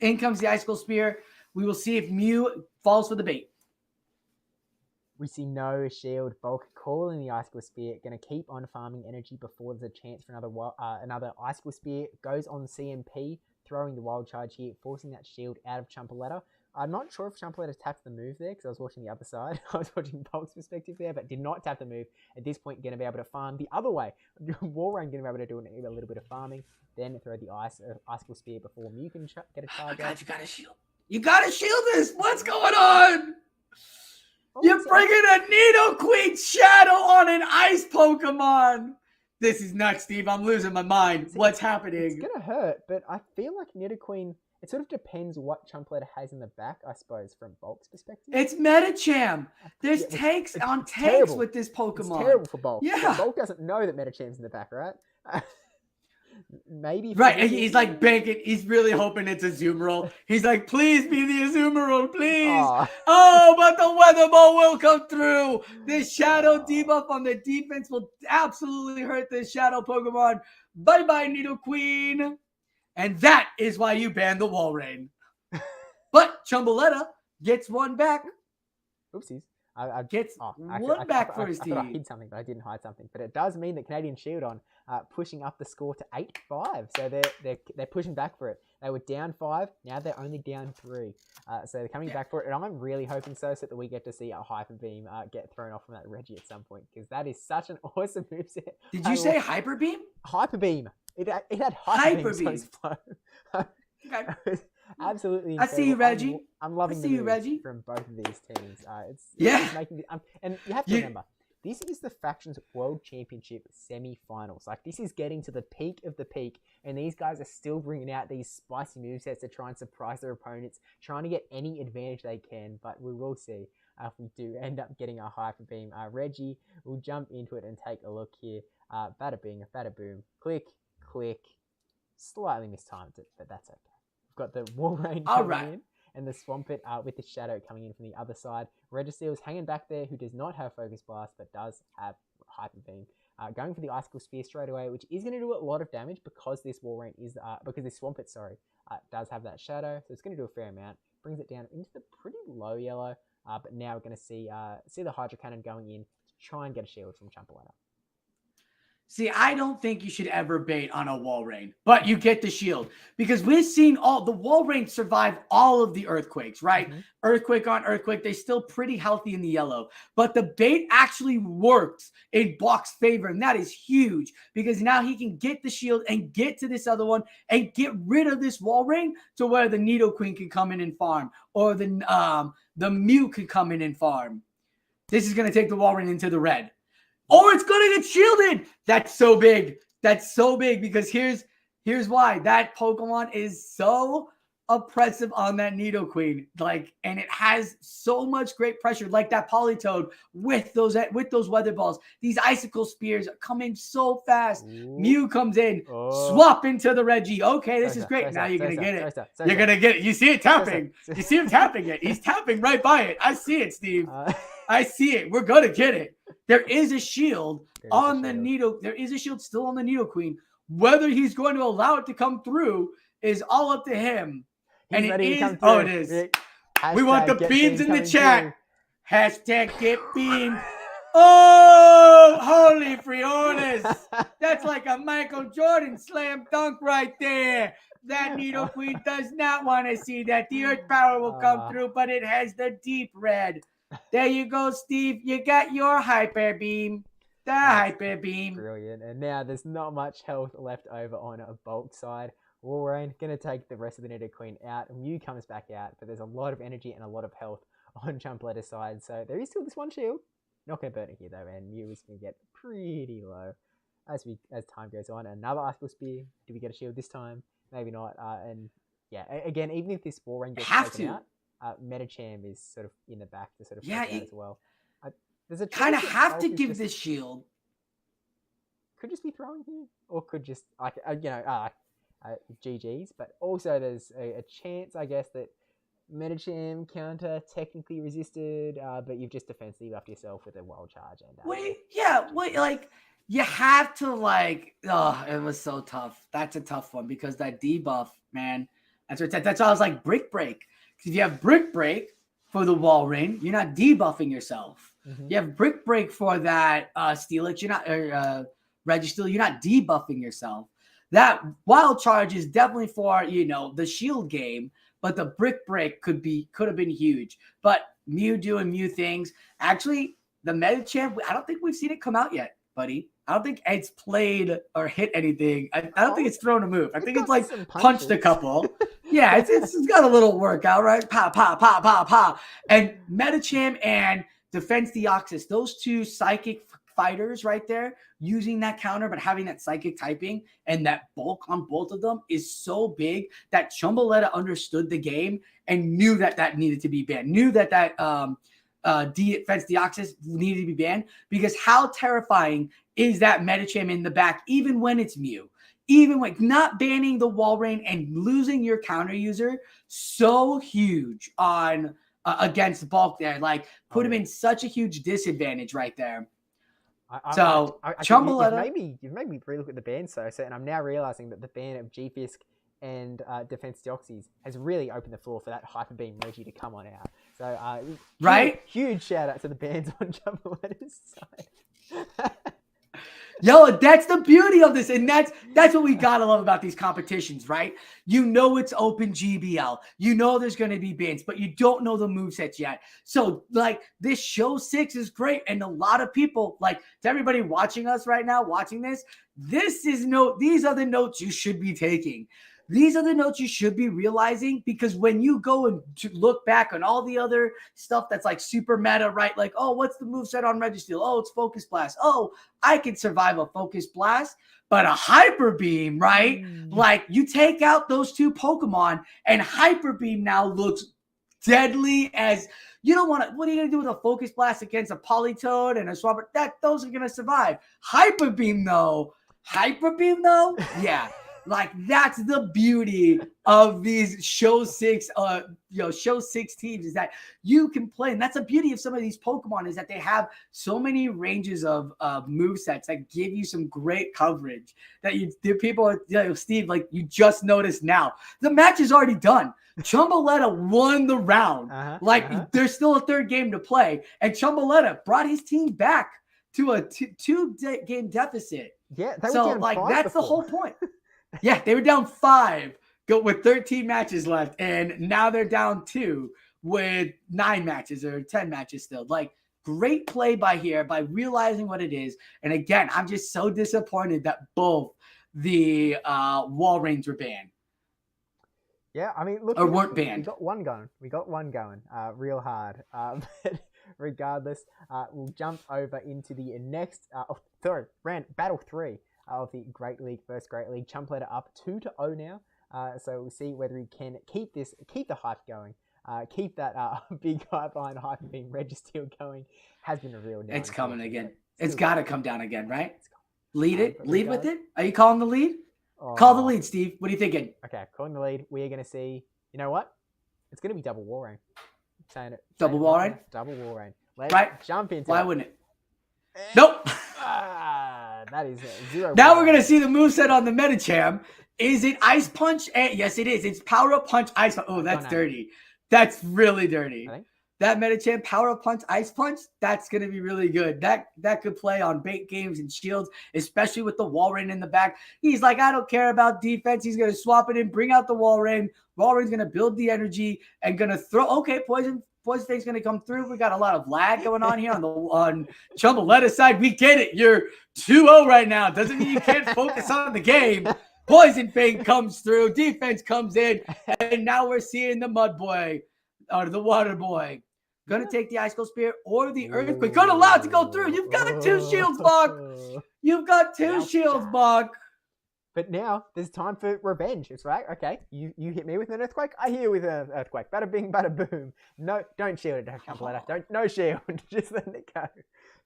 In comes the Icicle Spear. We will see if Mew falls for the bait. We see no shield. Bukk calling the Icicle Spear. Going to keep on farming energy before there's a chance for another Icicle Spear. Goes on CMP, throwing the Wild Charge here, forcing that shield out of Chumpaletta. I'm not sure if Chumpaletta tapped the move there because I was watching the other side. I was watching Bukk's perspective there, but did not tap the move. At this point, going to be able to farm the other way. Walrein going to be able to do a little bit of farming, then throw the Icicle Spear before Mew can get a charge. God, you got to shield. You got to shield this. What's going on? You're bringing a Nidoqueen Shadow on an ice Pokemon. This is nuts, Steve. I'm losing my mind. What's happening? It's going to hurt, but I feel like Nidoqueen, it sort of depends what Chumpaletta has in the back, I suppose, from Bulk's perspective. It's Medicham. There's takes on takes terrible. With this Pokemon. It's terrible for Bukk. Yeah. Bukk doesn't know that Medicham's in the back, right? Maybe. Right, he's like banking. He's really hoping it's a Azumarill. He's like, please be the Azumarill, please. Aww. Oh, but the Weather Ball will come through. This Shadow debuff on the defense will absolutely hurt this Shadow Pokemon. Bye-bye, Nidoqueen. And that is why you banned the Walrein. But Chumpaletta gets one back. Oopsies. Gets one back for his team. I thought I hid something, but I didn't hide something. But it does mean that Canadian Shieldon pushing up the score to 8-5. So they're pushing back for it. They were down 5. Now they're only down 3. So they're coming back for it. And I'm really hoping so that we get to see a Hyper Beam get thrown off from that Reggie at some point. Because that is such an awesome moveset. Did you say Hyper Beam? Hyper Beam. It had Hyper Beam. Okay. Absolutely incredible. I see you, Reggie. I'm loving the moves Reggie. from both of these teams. It's making and you have to remember, this is the Factions World Championship semi-finals. Like, this is getting to the peak of the peak, and these guys are still bringing out these spicy movesets to try and surprise their opponents, trying to get any advantage they can. But we will see if we do end up getting a Hyper Beam. Reggie will jump into it and take a look here. Bada bing, bada boom, click, click. Slightly mistimed it, but that's okay. We've got the Walrein coming in, and the Swampert with the Shadow coming in from the other side. Registeel's hanging back there, who does not have Focus Blast, but does have Hyper Beam. Going for the Icicle Spear straight away, which is going to do a lot of damage because this Walrein is because this Swampert, does have that Shadow, so it's going to do a fair amount. Brings it down into the pretty low yellow, but now we're going to see the Hydro Cannon going in to try and get a shield from Chumpaletta. See, I don't think you should ever bait on a Walrein, but you get the shield because we've seen all the Walrein survive all of the earthquakes, right? Mm-hmm. Earthquake on earthquake, they're still pretty healthy in the yellow, but the bait actually works in Bukk's favor, and that is huge because now he can get the shield and get to this other one and get rid of this Walrein to where the Nidoqueen can come in and farm, or the Mew can come in and farm. This is going to take the Walrein into the red. Or it's going to get shielded. That's so big. That's so big because here's why. That Pokemon is so oppressive on that Nidoqueen. And it has so much great pressure, like that Politoed with those Weather Balls. These Icicle Spears are coming so fast. Ooh. Mew comes in, swap into the Reggie. Okay, this is great. Now you're going to get it. You're going to get it. You see it tapping. You see him tapping it. He's tapping right by it. I see it, Steve. I see it. We're going to get it. There is a shield on the Nido. There is a shield still on the Nidoqueen. Whether he's going to allow it to come through is all up to him. And it is. Oh, it is. We want the beams in the chat. Hashtag get beamed. Oh, holy frijoles. That's like a Michael Jordan slam dunk right there. That Nidoqueen does not want to see that. The Earth Power will come through, but it has the deep red. There you go, Steve. You got your Hyper Beam. Hyper Beam. Brilliant. And now there's not much health left over on a Bulk side. Walrein going to take the rest of the Nidoqueen out. Mew comes back out, but there's a lot of energy and a lot of health on Chumpaletta's side. So there is still this one shield. Not going to burn it here, though, and Mew is going to get pretty low as time goes on. Another Icicle Spear. Do we get a shield this time? Maybe not. And yeah, again, even if this Walrein gets taken out, Medicham is sort of in the back to sort of out as well. There's a kind of chance that have to Silph is give just- this shield. Could just be throwing here, or could just like GGs. But also there's a chance, I guess, that Medicham counter technically resisted, but you've just defensively left yourself with a wild charge. And Like you have to like. Oh, it was so tough. That's a tough one because that debuff, man. That's why I was like brick break. Because if you have brick break for the wall ring, you're not debuffing yourself. Mm-hmm. You have brick break for that Steelix, you're not Registeel, you're not debuffing yourself. That wild charge is definitely for the shield game, but the brick break could have been huge. But Mew doing Mew things. Actually, the Medicham, I don't think we've seen it come out yet, buddy. I don't think it's played or hit anything. I don't think it's thrown a move. I think it's like punched a couple. Yeah, it's got a little workout, right? Pa, pa, pa, pa, pa. And Medicham and Defense Deoxys, those two psychic fighters right there, using that counter, but having that psychic typing and that bulk on both of them is so big that Chumbawamba understood the game and knew that needed to be banned, knew that Defense Deoxys needed to be banned, because how terrifying is that Medicham in the back, even when it's Mew? Even like not banning the wall rain and losing your counter user, so huge on against Bulk there. Like put him in such a huge disadvantage right there. Chumbawamba, you've made me relook at the ban Sosa, and I'm now realizing that the ban of G-Fisk and Defense Deoxys has really opened the floor for that Hyper Beam Reggie to come on out. So right, huge shout out to the bans on Chumbawamba's side. Yo, that's the beauty of this, and that's what we gotta love about these competitions, right? You know it's open GBL, you know there's gonna be bans, but you don't know the movesets yet. So like this show 6 is great, and a lot of people, like to everybody watching us right now, watching this, these are the notes you should be taking. These are the notes you should be realizing, because when you go and look back on all the other stuff that's like super meta, right? Like, oh, what's the moveset on Registeel? Oh, it's Focus Blast. Oh, I can survive a Focus Blast, but a Hyper Beam, right? Like you take out those two Pokemon and Hyper Beam now looks deadly as you don't want to. What are you going to do with a Focus Blast against a Politoed and a Swampert? Those are going to survive. Hyper Beam though, yeah. Like that's the beauty of these show 6 teams, is that you can play, and that's the beauty of some of these Pokemon, is that they have so many ranges of movesets that give you some great coverage that people, Steve, like you just noticed now. The match is already done. Chumbawamba won the round. There's still a third game to play, and Chumbawamba brought his team back to a two game deficit. Yeah, that's the whole point. Yeah, they were down 5 with 13 matches left, and now they're down 2 with 9 matches or 10 matches still. Like, great play by realizing what it is. And again, I'm just so disappointed that both the wall rings were banned. Yeah, I mean, look, weren't banned. We got one going real hard. But regardless, we'll jump over into the next, Battle 3. Of the Great League versus Great League. Chumbawamba up 2-0 now. So we'll see whether he can keep the hype going, keep that big hype behind Hyper Beam Registeel going. Has been a real. It's coming again. It's got to come down again, right? Lead with it. Are you calling the lead? Call the lead, Steve. What are you thinking? Okay, calling the lead. We are going to see. You know what? It's going to be double wall rain. Saying it. Double wall rain. Double wall rain. Let's jump into. Why wouldn't it? Nope. That is 0. Now we're going to see the moveset on the Medicham. Is it Ice Punch? Yes, it is. It's Power Up Punch, Ice Punch. Oh, that's dirty. That's really dirty. That Medicham Power Up Punch, Ice Punch, that's going to be really good. That could play on bait games and shields, especially with the wall rain in the back. He's like, I don't care about defense. He's going to swap it in, bring out the wall rain. Wall rain's going to build the energy and going to throw. Okay, Poison Thing's going to come through. We got a lot of lag going on here on Chumbawamba's side. We get it. You're 2-0 right now. Doesn't mean you can't focus on the game. Poison Fang comes through. Defense comes in. And now we're seeing the Mud Boy or the Water Boy. Going to take the Ice Cold Spear or the Earthquake. Going to allow it to go through. You've got 2 shields, Bukk. You've got 2 shields, Bukk. But now there's time for revenge. It's right. Okay, you hit me with an earthquake. I hit you with an earthquake. Bada bing, bada boom. No, don't shield it. Don't jump ladder. Don't no shield. Just let it go.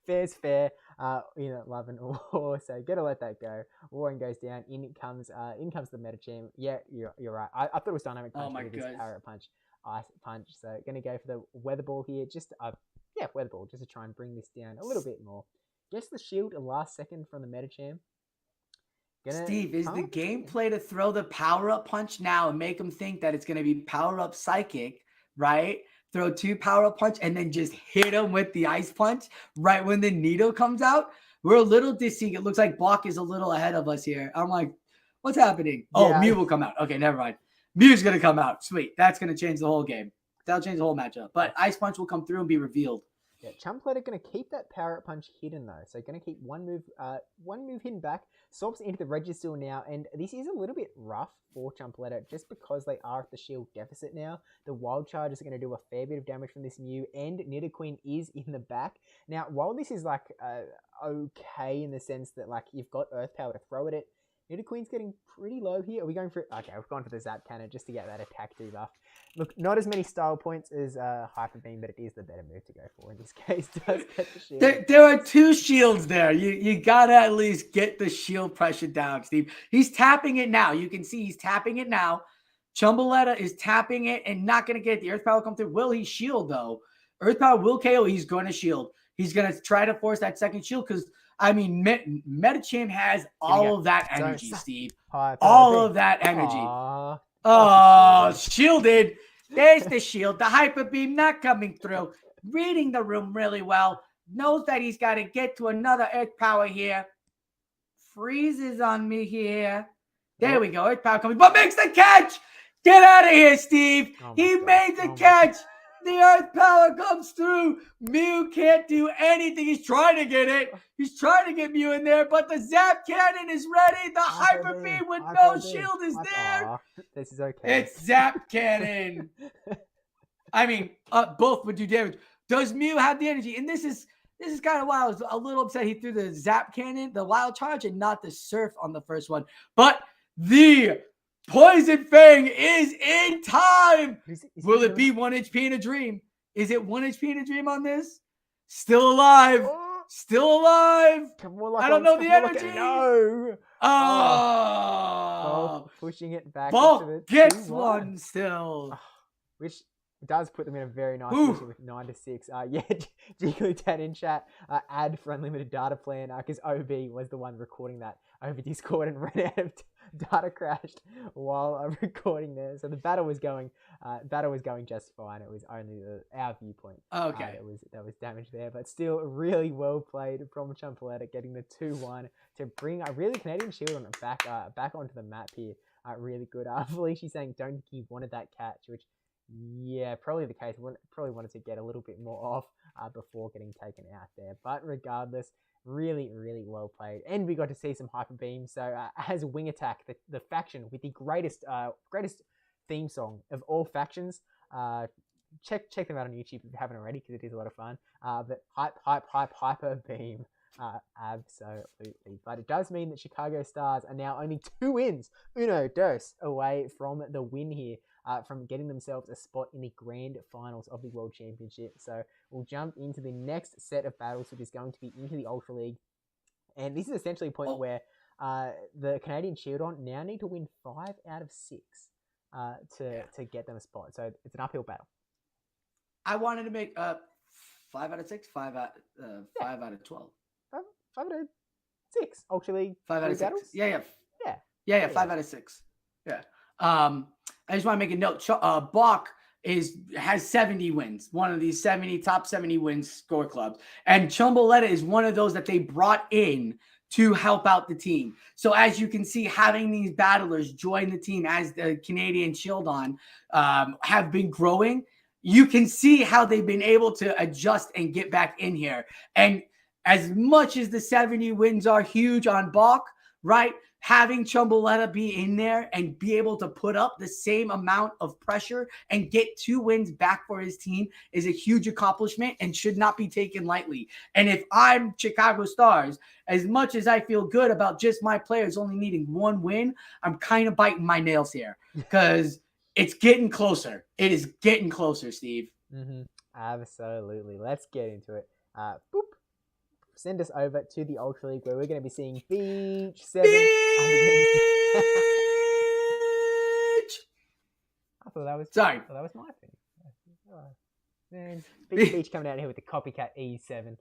Fair's fair. Love and war. So gotta let that go. Warring goes down. In comes the MetaCham. Yeah, you're right. I thought it was dynamic punch. Oh my this parrot punch, ice punch. So gonna go for the weather ball here. Just weather ball, just to try and bring this down a little bit more. Guess the shield last second from the MetaCham. Steve, is the gameplay to throw the power-up punch now and make them think that it's going to be power-up psychic, right? Throw 2 power-up punch and then just hit them with the ice punch right when the needle comes out? We're a little dissing. It looks like Bukk is a little ahead of us here. I'm like, what's happening? Oh, Mew will come out. Okay, never mind. Mew's going to come out. Sweet. That's going to change the whole game. That'll change the whole matchup. But ice punch will come through and be revealed. Yeah, Champlet are going to keep that power-up punch hidden though, so going to keep one move hidden back. Swaps into the Register now, and this is a little bit rough for Champlet just because they are at the shield deficit now. The Wild Charge is going to do a fair bit of damage from this Mew, and Nidoqueen is in the back. Now, while this is like okay in the sense that like you've got Earth Power to throw at it, Nidoqueen's getting pretty low here. Are we going for it? Okay, we've gone for the Zap Cannon just to get that attack debuff. Look, not as many style points as Hyper Beam, but it is the better move to go for in this case. Does get the shield. There are 2 shields there. You gotta at least get the shield pressure down, Steve. He's tapping it now. You can see he's tapping it now. Chumbawamba is tapping it and not gonna get the Earth Power come through. Will he shield though? Earth Power will KO. He's going to shield. He's gonna try to force that second shield because I mean, MetaCham has all of that energy, Steve. All of that energy. Oh, shielded. There's the shield. The Hyper Beam not coming through. Reading the room really well. Knows that he's got to get to another Earth Power here. Freezes on me here. There we go. Earth Power coming. But makes the catch. Get out of here, Steve. He made the catch. The Earth Power comes through. Mew can't do anything. He's trying to get it. He's trying to get Mew in there, but the Zap Cannon is ready. The Hyper Beam with no shield is there. This is okay. It's Zap Cannon. I mean, both would do damage. Does Mew have the energy? And this is kind of why I was a little upset he threw the Zap Cannon, the Wild Charge, and not the Surf on the first one. But the Poison Fang is in time. Will it be 1 HP in a dream? Is it 1 HP in a dream on this? Still alive. Still alive. I don't know the energy. No. Oh. Pushing it back. Bukk gets one still. Which does put them in a very nice position with 9-6. Jigglytat in chat, ad for unlimited data plan, because OB was the one recording that over Discord and ran out of data crashed while recording there. So the battle was going just fine. It was only our viewpoint. Okay. That was damage there, but still really well played from Champlet getting the 2-1 to bring a really Canadian Shieldon back onto the map here. Really good. Felicia's saying don't think he wanted that catch, which yeah, probably the case. Probably wanted to get a little bit more off before getting taken out there. But regardless, really, really well played. And we got to see some Hyper Beam. So as Wing Attack, the faction with the greatest theme song of all factions. Check them out on YouTube if you haven't already, because it is a lot of fun. But Hyper Beam. Absolutely. But it does mean that Chicago Stars are now only 2 wins, uno dos, away from the win here, from getting themselves a spot in the grand finals of the World Championship. So we'll jump into the next set of battles, which is going to be into the Ultra League. And this is essentially a point where the Canadian Shieldon now need to win 5 out of 6 to get them a spot. So it's an uphill battle. I wanted to make 5 out of 6, 5 out of 12. 5 out of 6. Ultra League 5 out of 6. Battles? Yeah. 5 out of 6. Yeah. I just want to make a note. Bukk has 70 wins. One of these top 70 wins score clubs. And Chumbawamba is one of those that they brought in to help out the team. So as you can see, having these battlers join the team as the Canadian Shieldon have been growing, you can see how they've been able to adjust and get back in here. And as much as the 70 wins are huge on Bukk, right? Having Chumbawamba be in there and be able to put up the same amount of pressure and get 2 wins back for his team is a huge accomplishment and should not be taken lightly. And if I'm Chicago Stars, as much as I feel good about just my players only needing 1 win, I'm kind of biting my nails here because it's getting closer. It is getting closer, Steve. Mm-hmm. Absolutely. Let's get into it. Boop. Send us over to the Ultra League where we're going to be seeing Beach 7. Beach! I thought that was Sorry. that was my thing. Oh, man, Beach coming out here with the copycat E7.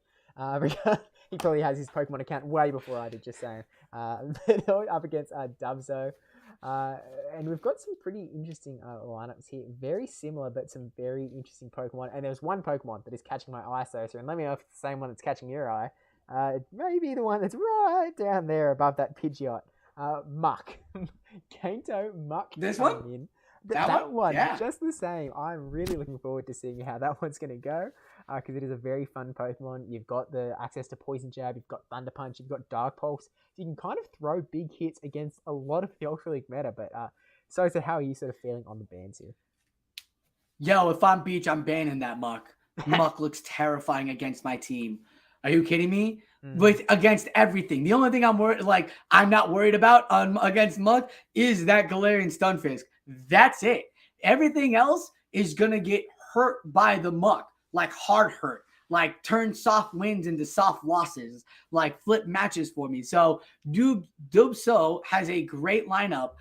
He probably has his Pokemon account way before I did, just saying. Up against Dubzo. And we've got some pretty interesting lineups here. Very similar, but some very interesting Pokemon. And there's one Pokemon that is catching my eye, Sosa. And let me know if it's the same one that's catching your eye. Maybe the one that's right down there above that Pidgeot. Mukk. Kanto Mukk. This one? In. That one? Yeah. Just the same. I'm really looking forward to seeing how that one's going to go. Because it is a very fun Pokemon. You've got the access to Poison Jab, you've got Thunder Punch, you've got Dark Pulse. So you can kind of throw big hits against a lot of the Ultra League meta. But Sosa, how are you sort of feeling on the bans here? Yo, if I'm Beach, I'm banning that Mukk. Mukk looks terrifying against my team. Are you kidding me? With against everything. The only thing I'm not worried about against Mukk is that Galarian Stunfisk. That's it. Everything else is gonna get hurt by the Mukk, like hard hurt, like turn soft wins into soft losses, like flip matches for me. So Dubso has a great lineup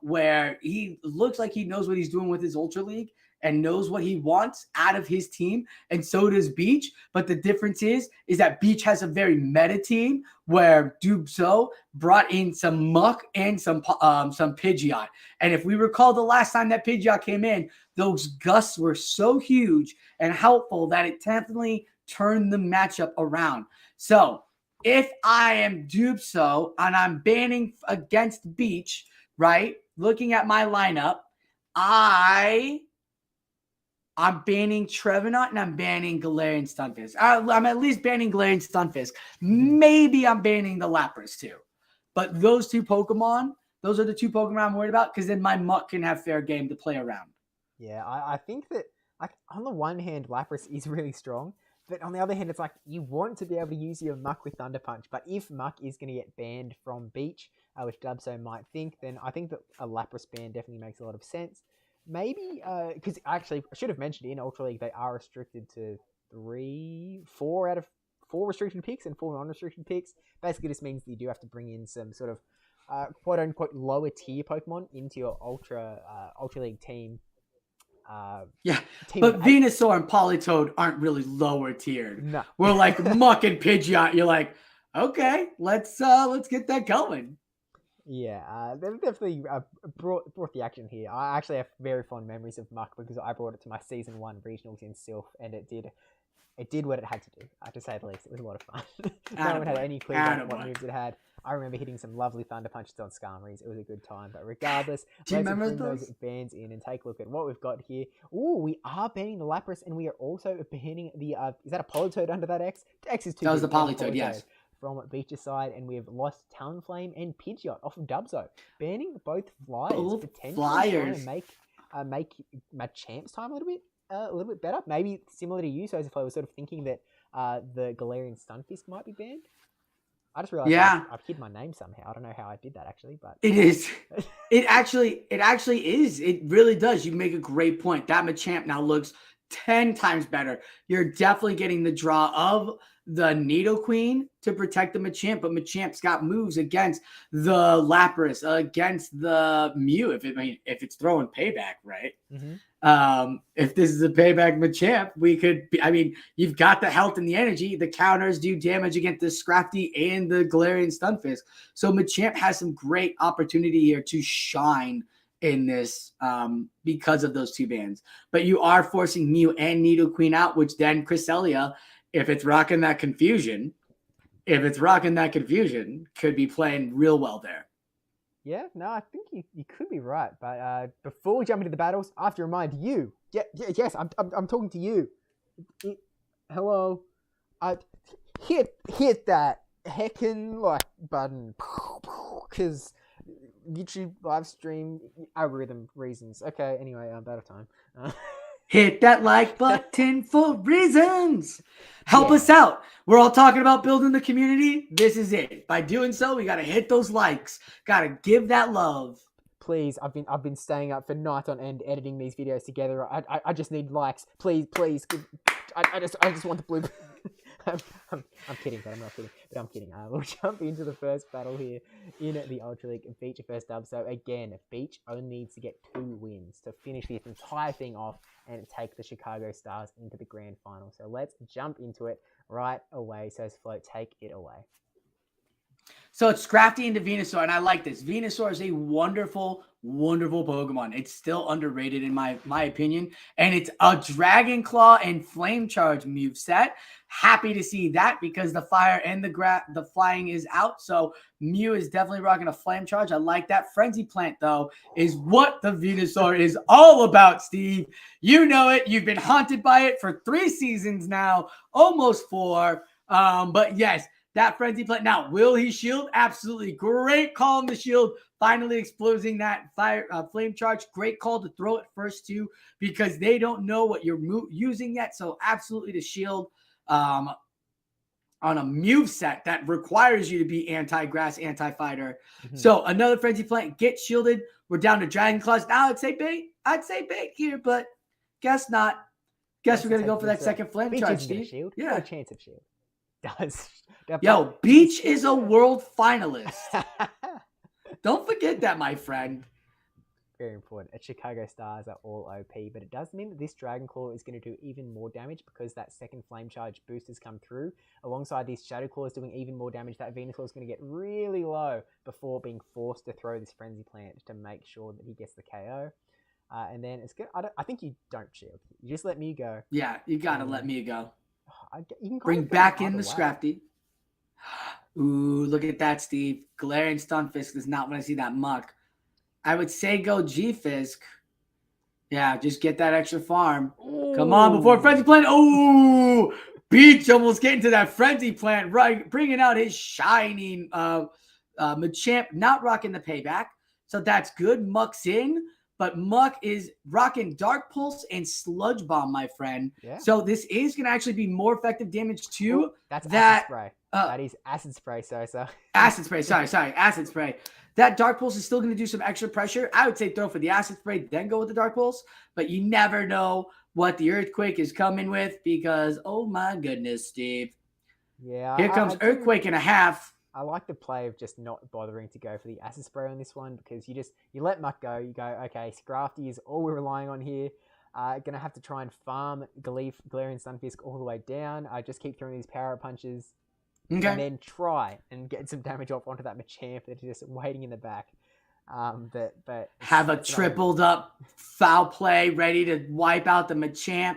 where he looks like he knows what he's doing with his Ultra League and knows what he wants out of his team, and so does Beach. But the difference is that Beach has a very meta team where Dubso brought in some Mukk and some Pidgeot. And if we recall the last time that Pidgeot came in, those gusts were so huge and helpful that it definitely turned the matchup around. So if I am Dubso and I'm banning against Beach, right, looking at my lineup, I'm banning Trevenant and I'm banning Galarian Stunfisk. I'm at least banning Galarian Stunfisk. Maybe I'm banning the Lapras too. But those are the 2 Pokemon I'm worried about because then my Mukk can have fair game to play around. Yeah, I think that, like, on the one hand, Lapras is really strong. But on the other hand, it's like you want to be able to use your Mukk with Thunder Punch. But if Mukk is going to get banned from Beach, which Dubso might think, then I think that a Lapras ban definitely makes a lot of sense. Maybe, because actually, I should have mentioned in Ultra League, they are restricted to 4 out of 4 restricted picks and 4 non-restricted picks. Basically, this means that you do have to bring in some sort of quote-unquote lower tier Pokemon into your Ultra League team. But Venusaur and Politoed aren't really lower tiered. No. We're like Mukk and Pidgeot. You're like, okay, let's get that going. Yeah, they definitely brought the action here. I actually have very fond memories of Mukk because I brought it to my Season 1 regionals in Silph, and it did what it had to do, to say the least. It was a lot of fun. No one had any clue about what moves it had. I remember hitting some lovely Thunder Punches on Skarmories. It was a good time. But regardless, do you let's remember bring those bans in and take a look at what we've got here. Ooh, we are banning the Lapras, and we are also banning the... is that a Politoed under that X? The X is too That was big. the Politoed, yes. From Beach's side, and we have lost Talonflame and Pidgeot off of Dubzo. Banning both Flyers, potentially trying to make Machamp's time a little bit better. Maybe similar to you, SosaFlo was sort of thinking that the Galarian Stunfisk might be banned. I just realized I've hid my name somehow. I don't know how I did that actually, but it is. It actually is. It really does. You make a great point. That Machamp now looks 10 times better. You're definitely getting the draw of the Nidoqueen to protect the Machamp, but Machamp's got moves against the Lapras, against the Mew, if it's throwing payback, right? Mm-hmm. If this is a payback Machamp, you've got the health and the energy. The counters do damage against the Scrafty and the Galarian Stunfisk. So Machamp has some great opportunity here to shine in this because of those 2 bans. But you are forcing Mew and Nidoqueen out, which then Cresselia, if it's rocking that confusion, could be playing real well there. Yeah, no, I think you could be right. But before we jump into the battles, I have to remind you. Yes, I'm talking to you. Hello. Hit that heckin' like button because YouTube live stream algorithm reasons. Okay, anyway, I'm out of time. Hit that like button for reasons. Help Yeah. us out. We're all talking about building the community. This is it. By doing so, we got to hit those likes. Got to give that love. Please, I've been staying up for night on end editing these videos together. I just need likes. Please. I just want the blue. I'm kidding, but I'm not kidding. But I'm kidding. We'll jump into the first battle here in the Ultra League. Beach first dub. So again, Beach only needs to get 2 wins to finish this entire thing off and take the Chicago Stars into the grand final. So let's jump into it right away. SosaFlo, take it away. So it's Scrafty into Venusaur, and I like this. Venusaur is a wonderful, wonderful Pokemon. It's still underrated in my opinion, and it's a Dragon Claw and Flame Charge moveset. Happy to see that because the fire and the flying is out, so Mew is definitely rocking a Flame Charge. I like that. Frenzy Plant, though, is what the Venusaur is all about, Steve. You know it. You've been haunted by it for 3 seasons now, almost 4. But yes, that Frenzy Plant. Now, will he shield? Absolutely. Great call on the shield. Finally exploding that fire flame charge. Great call to throw it first, too, because they don't know what you're using yet. So, absolutely to shield on a moveset that requires you to be anti-grass, anti-fighter. Mm-hmm. So, another Frenzy Plant gets shielded. We're down to Dragon Claws. Now, I'd say bait here, but guess not. Guess we're going to go for that second flame charge, Steve. Shield. Yeah. No chance of shield. Does. Yo, Beach is a world finalist. Don't forget that, my friend. Very important. Chicago Stars are all OP, but it does mean that this Dragon Claw is going to do even more damage because that second Flame Charge boost has come through. Alongside these Shadow Claws doing even more damage, that Venusaur is going to get really low before being forced to throw this Frenzy Plant to make sure that he gets the KO. And then it's good. I think you don't shield. You just let me go. Yeah, you got to let me go. You can bring back in the Scrafty. Ooh, look at that, Steve. Glaring Stunfisk does not want to see that muck. I would say go G-Fisk. Yeah, just get that extra farm. Ooh. Come on, before Frenzy Plant. Oh, Beach almost getting to that Frenzy Plant, right? Bringing out his shining Machamp, not rocking the payback. So that's good. Muck's in. But Muck is rocking Dark Pulse and Sludge Bomb, my friend. Yeah. So this is going to actually be more effective damage too. Ooh, that's Acid Spray. That is Acid Spray, Sosa. Acid Spray, sorry. Acid Spray. That Dark Pulse is still going to do some extra pressure. I would say throw for the Acid Spray, then go with the Dark Pulse. But you never know what the Earthquake is coming with because, oh my goodness, Steve. Yeah. Here comes Earthquake and a half. I like the play of just not bothering to go for the Acid Spray on this one because you let Muck go. You go, okay, Scrafty is all we're relying on here. Gonna have to try and farm Galarian Stunfisk all the way down. Just keep throwing these power punches. Okay. And then try and get some damage off onto that Machamp that's just waiting in the back. But have a tripled up foul play ready to wipe out the Machamp.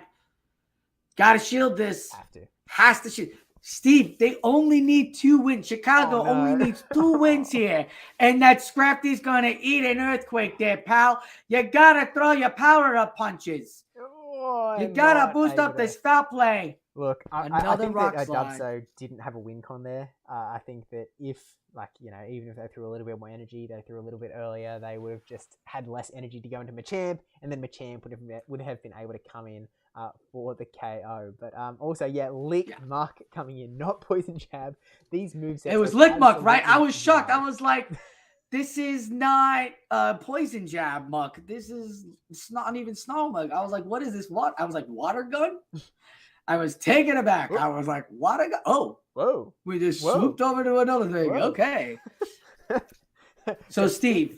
Gotta shield this. Has to shield. Steve, they only need 2 wins. Chicago only needs 2 wins here. And that Scrafty's going to eat an Earthquake there, pal. You got to throw your power-up punches. You got to boost up this foul play. Look, I think that Dubso didn't have a win con there. I think that if, even if they threw a little bit more energy, they threw a little bit earlier, they would have just had less energy to go into Machamp, and then Machamp would have been able to come in for the KO. But also, Lick Muck coming in, not Poison Jab. These moves. It was Lick Muck, right? I was shocked. I was like, this is not Poison Jab Muck. It's not even Snarl Muck. I was like, what is this? What? I was like, Water Gun? I was taken aback. Whoa. I was like, Water Gun? Oh. Whoa. We just swooped over to another thing. Whoa. Okay. So, Steve,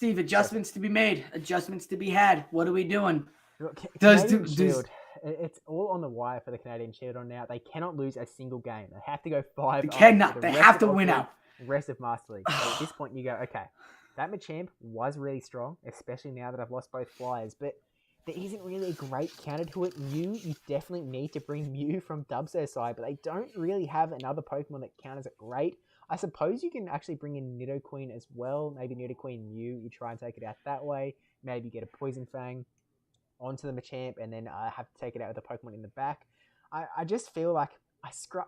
adjustments to be made. Adjustments to be had. What are we doing? Shield. It's all on the wire for the Canadian Shieldon now. They cannot lose a single game. They have to go 5. They cannot. They have to win out. Rest of Master League. So at this point, you go, okay, that Machamp was really strong, especially now that I've lost both flyers, but there isn't really a great counter to it. You definitely need to bring Mew from Dubso's side, but they don't really have another Pokemon that counters it great. I suppose you can actually bring in Nidoqueen as well. Maybe Nidoqueen Mew, you try and take it out that way. Maybe get a Poison Fang onto the Machamp and then have to take it out with a Pokemon in the back. I just feel like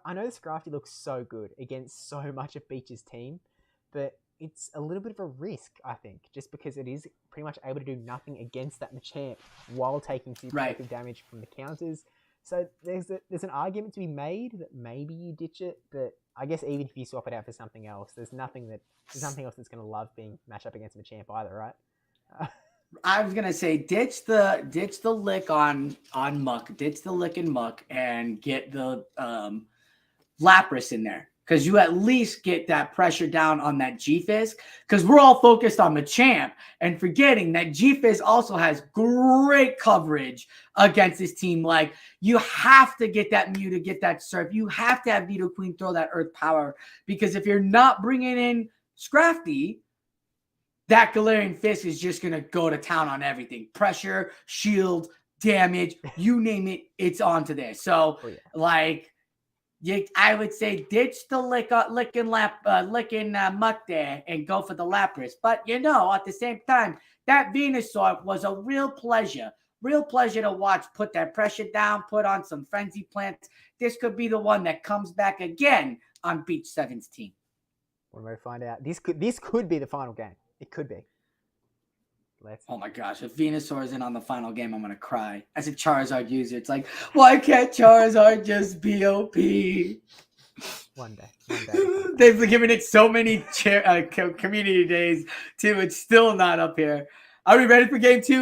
I know Scrafty looks so good against so much of Beach's team, but it's a little bit of a risk, I think, just because it is pretty much able to do nothing against that Machamp while taking super effective damage from the counters. So there's an argument to be made that maybe you ditch it, but I guess even if you swap it out for something else, there's nothing else that's going to love being matched up against Machamp either, right? I was gonna say ditch the lick on Muck, ditch the lick in Muck, and get the Lapras in there, because you at least get that pressure down on that G-Fizz, because we're all focused on Machamp and forgetting that G-Fizz also has great coverage against this team. Like, you have to get that Mew to get that Surf. You have to have Nidoqueen throw that Earth Power, because if you're not bringing in Scrafty, that Galarian Fist is just going to go to town on everything. Pressure, shield, damage, you name it, it's onto there. So, I would say ditch the licking Muck there and go for the Lapras. But, at the same time, that Venusaur was a real pleasure. Real pleasure to watch. Put that pressure down, put on some Frenzy Plants. This could be the one that comes back again on Beach 7's team. When we find out, this could be the final game. It could be. Oh my gosh, if Venusaur is in on the final game, I'm going to cry. As a Charizard user, it's like, why can't Charizard just be OP? One day. They've given it so many community days, too. It's still not up here. Are we ready for game 2,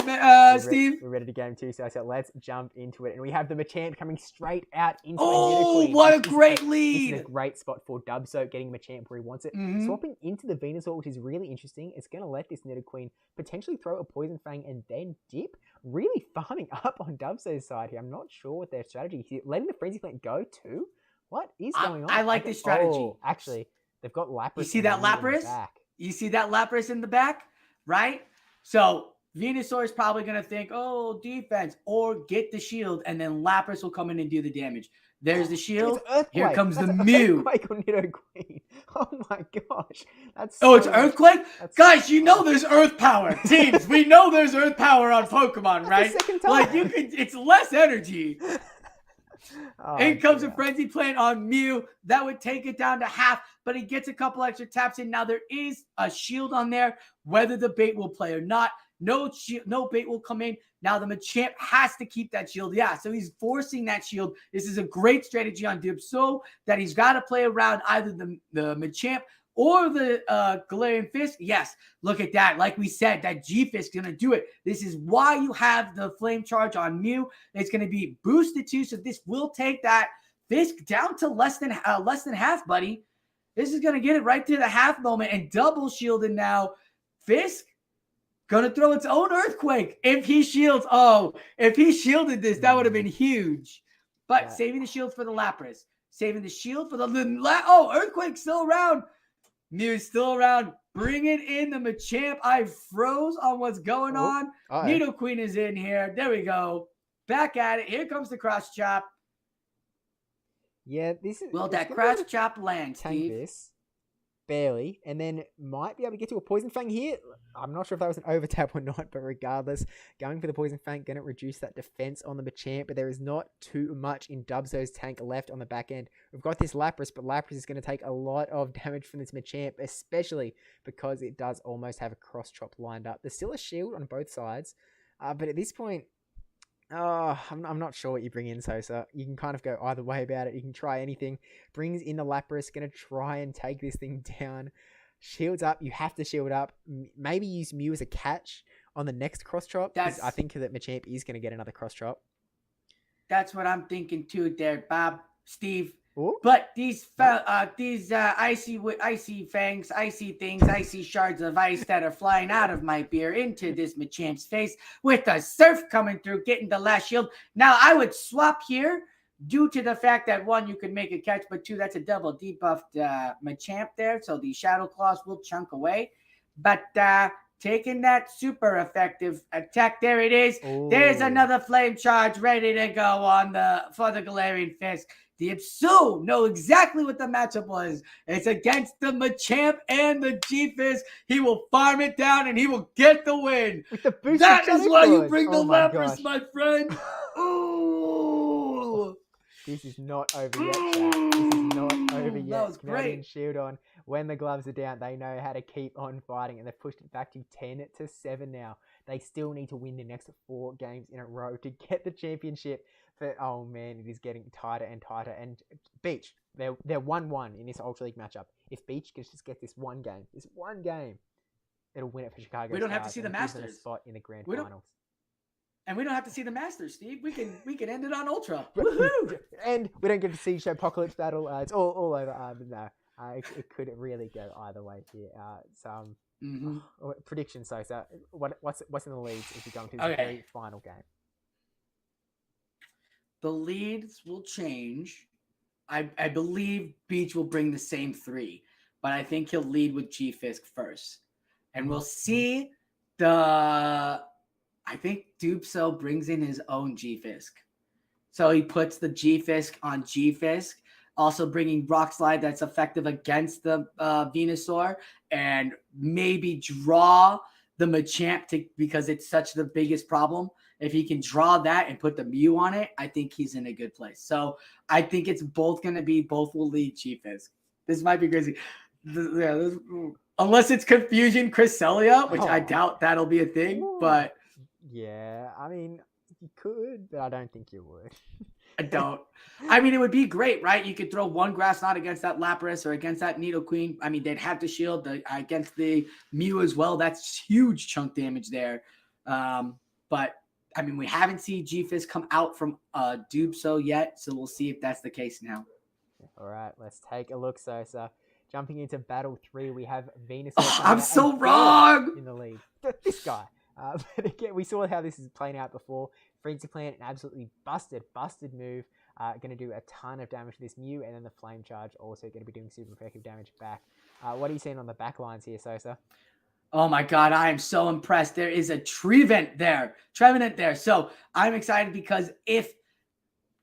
Steve? We're ready to game 2, so let's jump into it. And we have the Machamp coming straight out into the Nidoqueen. What a great lead! This is a great spot for Dubso getting Machamp where he wants it. Swapping into the Venusaur, which is really interesting. It's going to let this Nidoqueen potentially throw a Poison Fang and then dip. Really farming up on Dubso's side here. I'm not sure what their strategy is. Letting the Frenzy Plant go too? What is going on? I like this strategy. Oh, actually, they've got Lapras. You see that Lapras? You see that Lapras in the back? Right? So Venusaur is probably going to think, oh, defense, or get the shield, and then Lapras will come in and do the damage. There's the shield. Here comes the Mew. Earthquake on Nidoqueen. Oh my gosh. It's Earthquake? Guys, there's Earth Power. Teams, we know there's Earth Power on Pokemon, right? Like, it's less energy. In comes a Frenzy Plant on Mew. That would take it down to half, but he gets a couple extra taps in. Now, there is a shield on there, whether the bait will play or not. No bait will come in. Now, the Machamp has to keep that shield. Yeah, so he's forcing that shield. This is a great strategy on Dubso, that he's got to play around either the Machamp or the Galarian Fist. Yes, look at that. Like we said, that G-Fist is going to do it. This is why you have the Flame Charge on Mew. It's going to be boosted too, so this will take that Fist down to less than half, buddy. This is going to get it right to the half moment and double shielded now. Fisk going to throw its own Earthquake if he shields. Oh, if he shielded this, that would have been huge. But saving the shield for the Lapras. Saving the shield for the... Earthquake's still around. Mew's still around. Bringing in the Machamp. I froze on what's going on. Nidoqueen is in here. There we go. Back at it. Here comes the cross chop. Yeah, this is... Will that cross chop land, Steve? Tank this. Barely. And then might be able to get to a Poison Fang here. I'm not sure if that was an overtap or not, but regardless, going for the Poison Fang, going to reduce that defense on the Machamp, but there is not too much in Dubso's tank left on the back end. We've got this Lapras, but Lapras is going to take a lot of damage from this Machamp, especially because it does almost have a cross chop lined up. There's still a shield on both sides, but at this point, I'm not sure what you bring in, Sosa. You can kind of go either way about it. You can try anything. Brings in the Lapras, going to try and take this thing down. Shields up. You have to shield up. Maybe use Mew as a catch on the next cross chop. I think that Machamp is going to get another cross chop. That's what I'm thinking too there, Bob, Steve. Ooh. But these icy fangs, icy things, icy shards of ice that are flying out of my beer into this Machamp's face with a Surf coming through, getting the last shield. Now, I would swap here due to the fact that, one, you could make a catch, but two, that's a double debuffed Machamp there, so the Shadow Claws will chunk away. But taking that super effective attack, there it is. Ooh. There's another Flame Charge ready to go for the Galarian Fist. The Ipsu know exactly what the matchup was. It's against the Machamp and the G-Fizz. He will farm it down and he will get the win. That is why you bring the Lapras, my friend. Ooh. This is not over yet, chat. This is not over yet. That was Canadian great. Shieldon, when the gloves are down, they know how to keep on fighting, and they've pushed it back to 10-7 now. They still need to win the next 4 games in a row to get the championship. But oh man, it is getting tighter and tighter. And Beach, they're 1-1 in this Ultra League matchup. If Beach just gets this one game, it'll win it for Chicago. We don't have to Stars see the and gives them Masters. a spot in the GrandFinals. And we don't have to see the Masters, Steve. We can end it on Ultra. Woohoo! And we don't get to see Apocalypse Battle. It's all over. But no, it could really go either way here. Prediction, Sosa. What's in the leads if you go into the very final game? The leads will change. I believe Beach will bring the same 3, but I think he'll lead with G-Fisk first. And we'll see I think Dubso brings in his own G-Fisk. So he puts the G-Fisk on G-Fisk, also bringing Rock Slide that's effective against the Venusaur, and maybe draw the Machamp because it's such the biggest problem. If he can draw that and put the Mew on it, I think he's in a good place. So I think it's both will lead G-Fisk. This might be crazy. Unless it's Confusion Cresselia, which I doubt that'll be a thing, but... Yeah, I mean, you could, but I don't think you would. I don't. I mean, it would be great, right? You could throw one Grass Knot against that Lapras or against that Nidoqueen. I mean, they'd have to shield against the Mew as well. That's huge chunk damage there. But, I mean, we haven't seen G-Fisk come out from Dubso yet, so we'll see if that's the case now. All right, let's take a look, Sosa. Jumping into Battle 3, we have Venusaur. I'm so wrong! In the lead. This guy. But again, we saw how this is playing out before. Freezy Plant, an absolutely busted move. Going to do a ton of damage to this Mew, and then the Flame Charge also going to be doing super effective damage back. What are you seeing on the back lines here, Sosa? Oh my God, I am so impressed. There is a Trevenant there. So I'm excited because if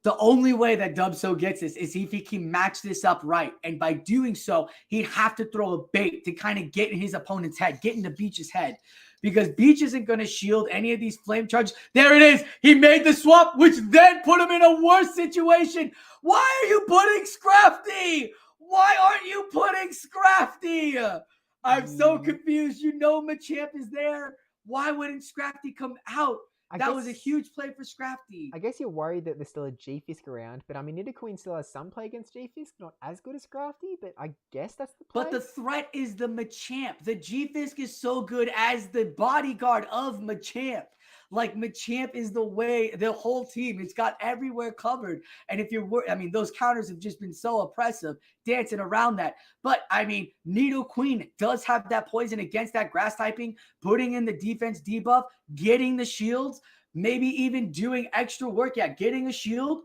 the only way that Dubso gets this is if he can match this up right. And by doing so, he'd have to throw a bait to kind of get in his opponent's head, get into Beach's head. Because Beach isn't going to shield any of these flame charges. There it is. He made the swap, which then put him in a worse situation. Why are you putting Scrafty? Why aren't you putting Scrafty? I'm so confused. You know Machamp is there. Why wouldn't Scrafty come out? That was a huge play for Scrafty. I guess you're worried that there's still a G-Fisk around, but I mean, Nidoqueen still has some play against G-Fisk, not as good as Scrafty, but I guess that's the play. But the threat is the Machamp. The G-Fisk is so good as the bodyguard of Machamp. Like, Machamp is the way, the whole team, it's got everywhere covered. And if you're, I mean, those counters have just been so oppressive, dancing around that. But, I mean, Nidoqueen does have that poison against that grass typing, putting in the defense debuff, getting the shields, maybe even doing extra work. Yeah, getting a shield.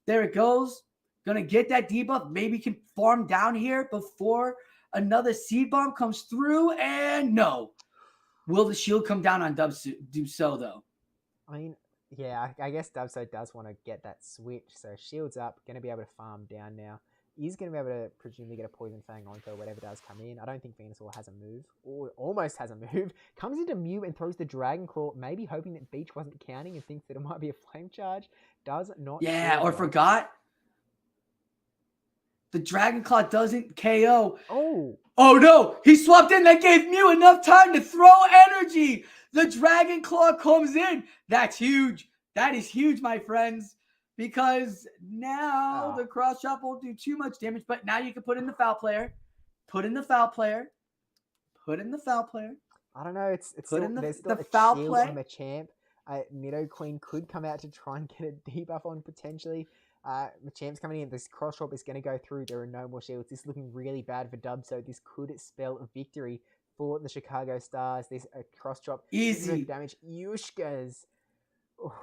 There it goes. Gonna get that debuff. Maybe can farm down here before another seed bomb comes through. And no. Will the shield come down on Dubso, though? I mean, yeah, I guess Dubso does want to get that switch. So shield's up, going to be able to farm down now. He's going to be able to presumably get a Poison Fang onto whatever does come in. I don't think Venusaur has a move, or almost has a move. Comes into Mew and throws the Dragon Claw, maybe hoping that Beach wasn't counting and thinks that it might be a Flame Charge. Does not. Yeah, or forgot. The Dragon Claw doesn't KO. Oh no, he swapped in. That gave Mew enough time to throw energy. The Dragon Claw comes in. That's huge. That is huge, my friends. Because now the cross chop won't do too much damage. But now you can put in the foul player. Put in the foul player. Put in the foul player. I don't know. It's put still, in there's the still foul a shield play on Machamp. Nidoqueen could come out to try and get a debuff on potentially. Machamp's coming in. This cross chop is going to go through. There are no more shields. This is looking really bad for Dub. So this could spell a victory for the Chicago Stars. This cross chop. Easy damage. Yushkas.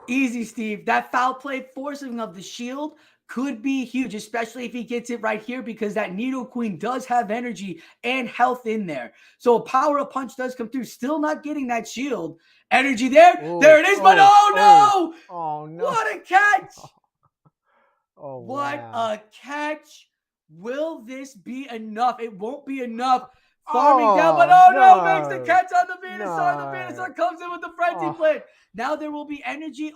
Easy, Steve. That foul play forcing of the shield could be huge, especially if he gets it right here, because that Nidoqueen does have energy and health in there. So a power-up punch does come through. Still not getting that shield. Energy there. There it is, but oh no! Oh no. What a catch! Oh, what wow. a catch. Will this be enough? It won't be enough. Farming down, but no, makes the catch on the Venusaur. The Venusaur comes in with the frenzy plant. Now there will be energy,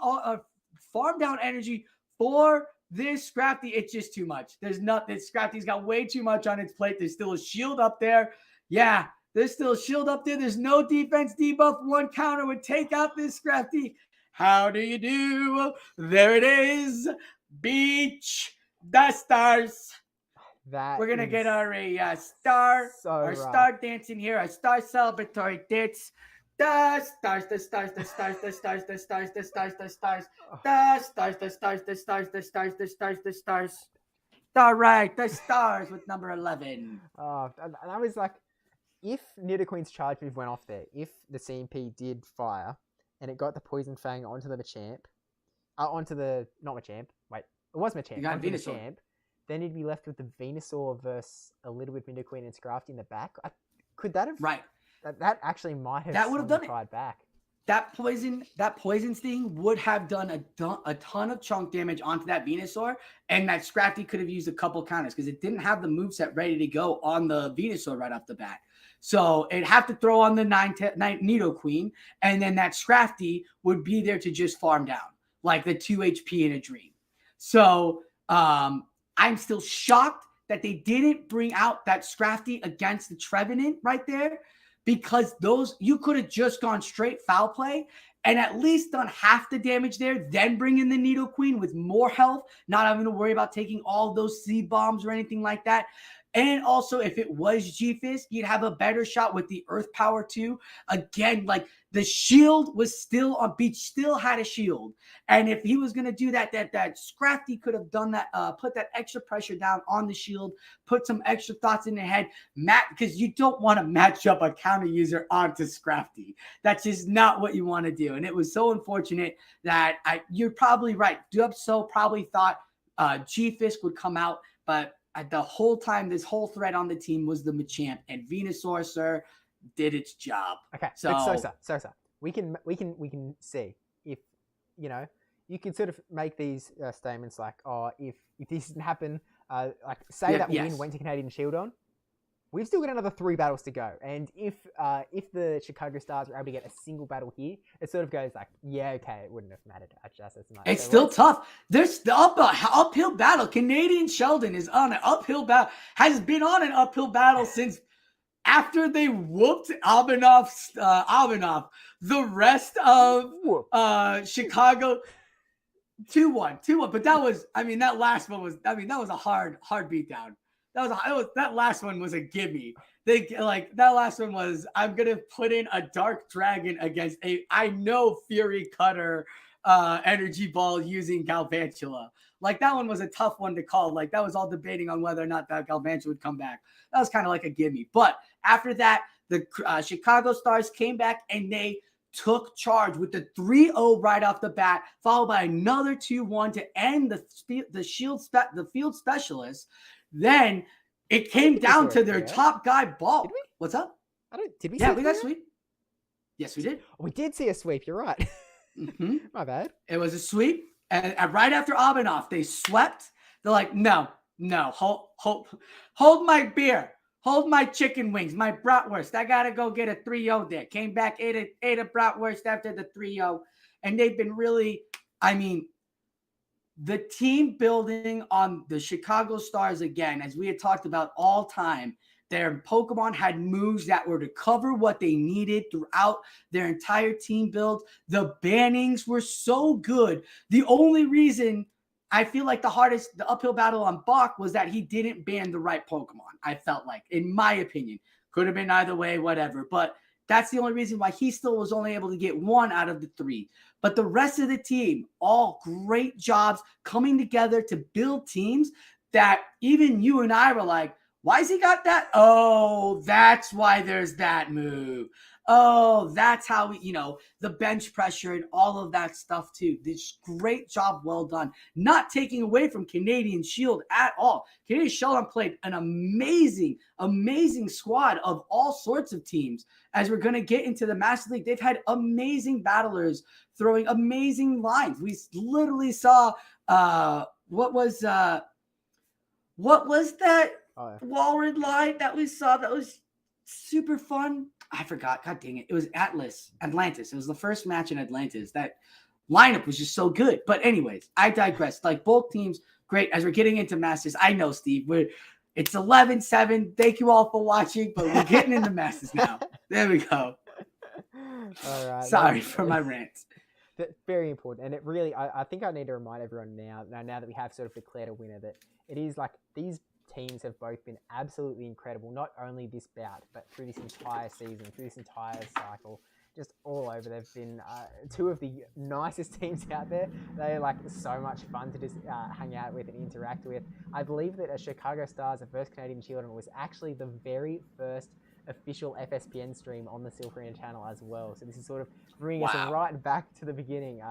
farm down energy for This Scrafty, it's just too much. There's nothing. Scrafty's got way too much on its plate. There's still a shield up there. Yeah, there's still a shield up there. There's no defense debuff. One counter would take out this Scrafty. How do you do? There it is. Beach the stars. We're gonna get our star dancing here, a star celebratory dance. The stars, the stars, the stars, the stars, the stars, the stars, the stars, the stars, the stars, the stars, the stars, the stars, the stars. All right, the stars with number 11. And I was like, if Nidoqueen's charge move went off there, if the CMP did fire and it got the Poison Fang onto the Machamp, not Machamp, wait, it was Machamp, onto the Machamp, then he'd be left with the Venusaur versus a little bit Nidoqueen and Scrafty in the back. Could that have... Right. That actually might have... That would have done it. Back. That poison sting would have done a ton of chunk damage onto that Venusaur, and that Scrafty could have used a couple counters because it didn't have the moveset ready to go on the Venusaur right off the bat. So it'd have to throw on the 9 Nidoqueen, and then that Scrafty would be there to just farm down, like the 2 HP in a dream. So I'm still shocked that they didn't bring out that Scrafty against the Trevenant right there, because you could have just gone straight foul play and at least done half the damage there, then bring in the Nidoqueen with more health, not having to worry about taking all those seed bombs or anything like that. And also, if it was G-Fisk, you'd have a better shot with the Earth Power too. Again, like the shield was still on Beach, still had a shield. And if he was going to do that Scrafty could have done that, put that extra pressure down on the shield, put some extra thoughts in the head, because you don't want to match up a counter user onto Scrafty. That's just not what you want to do. And it was so unfortunate that you're probably right. Dubso probably thought G-Fisk would come out, but the whole time, this whole threat on the team was the Machamp, and Venusaur, sir, did its job. Okay, so Sosa, we can see if you can sort of make these statements like, if this didn't happen, like say that win went to Canadian Shieldon, we've still got another 3 battles to go, and if the Chicago Stars were able to get a single battle here, it sort of goes like, it wouldn't have mattered just as much. It's still tough. There's the uphill battle. Canadian Shieldon is on an uphill battle, has been on an uphill battle since after they whooped Albanoff. The rest of Chicago 2-1. But that was, that last one was, that was a hard beatdown. That last one was a gimme. That last one was, I'm gonna put in a Dark Dragon against I know Fury Cutter energy ball using Galvantula. Like that one was a tough one to call. Like that was all debating on whether or not that Galvantula would come back. That was kind of like a gimme. But after that, the Chicago Stars came back and they took charge with the 3-0 right off the bat, followed by another 2-1 to end the field specialist. Then it came down to their top guy, Ball. What's up? Did we? Yeah, we got sweep. Yes, we did. We did see a sweep. You're right. Mm-hmm. My bad. It was a sweep, and right after Abanoff, they swept. They're like, no, hold my beer, hold my chicken wings, my bratwurst. I gotta go get a 3-0 there. Came back, ate a bratwurst after the 3-0, and they've been really, the team building on the Chicago Stars, again, as we had talked about all time, their Pokemon had moves that were to cover what they needed throughout their entire team build. The bannings were so good. The only reason I feel like the uphill battle on Bukk was that he didn't ban the right Pokemon. I felt like, in my opinion, could have been either way, whatever. But that's the only reason why he still was only able to get 1 out of the 3. But the rest of the team, all great jobs coming together to build teams that even you and I were like, why has he got that? Oh, that's why there's that move. Oh, that's how the bench pressure and all of that stuff too. This great job, well done. Not taking away from Canadian Shield at all. Canadian Shieldon played an amazing, amazing squad of all sorts of teams. As we're going to get into the Master League, they've had amazing battlers throwing amazing lines. We literally saw, what was that Walrus line that we saw that was super fun? I forgot. God dang it. It was Atlantis. It was the first match in Atlantis. That lineup was just so good. But anyways, I digress. Like both teams, great. As we're getting into Masters, I know, Steve, it's 11-7. Thank you all for watching, but we're getting into Masters now. There we go. All right. Sorry for my rant. That's very important. And it really, I think I need to remind everyone now that we have sort of declared a winner, that it is like these teams have both been absolutely incredible, not only this bout, but through this entire season, through this entire cycle, just all over. They've been two of the nicest teams out there. They're like so much fun to just hang out with and interact with. I believe that Chicago Stars, the first Canadian Shieldon, was actually the very first official FSPN stream on the Silph channel as well. So this is sort of bringing us right back to the beginning.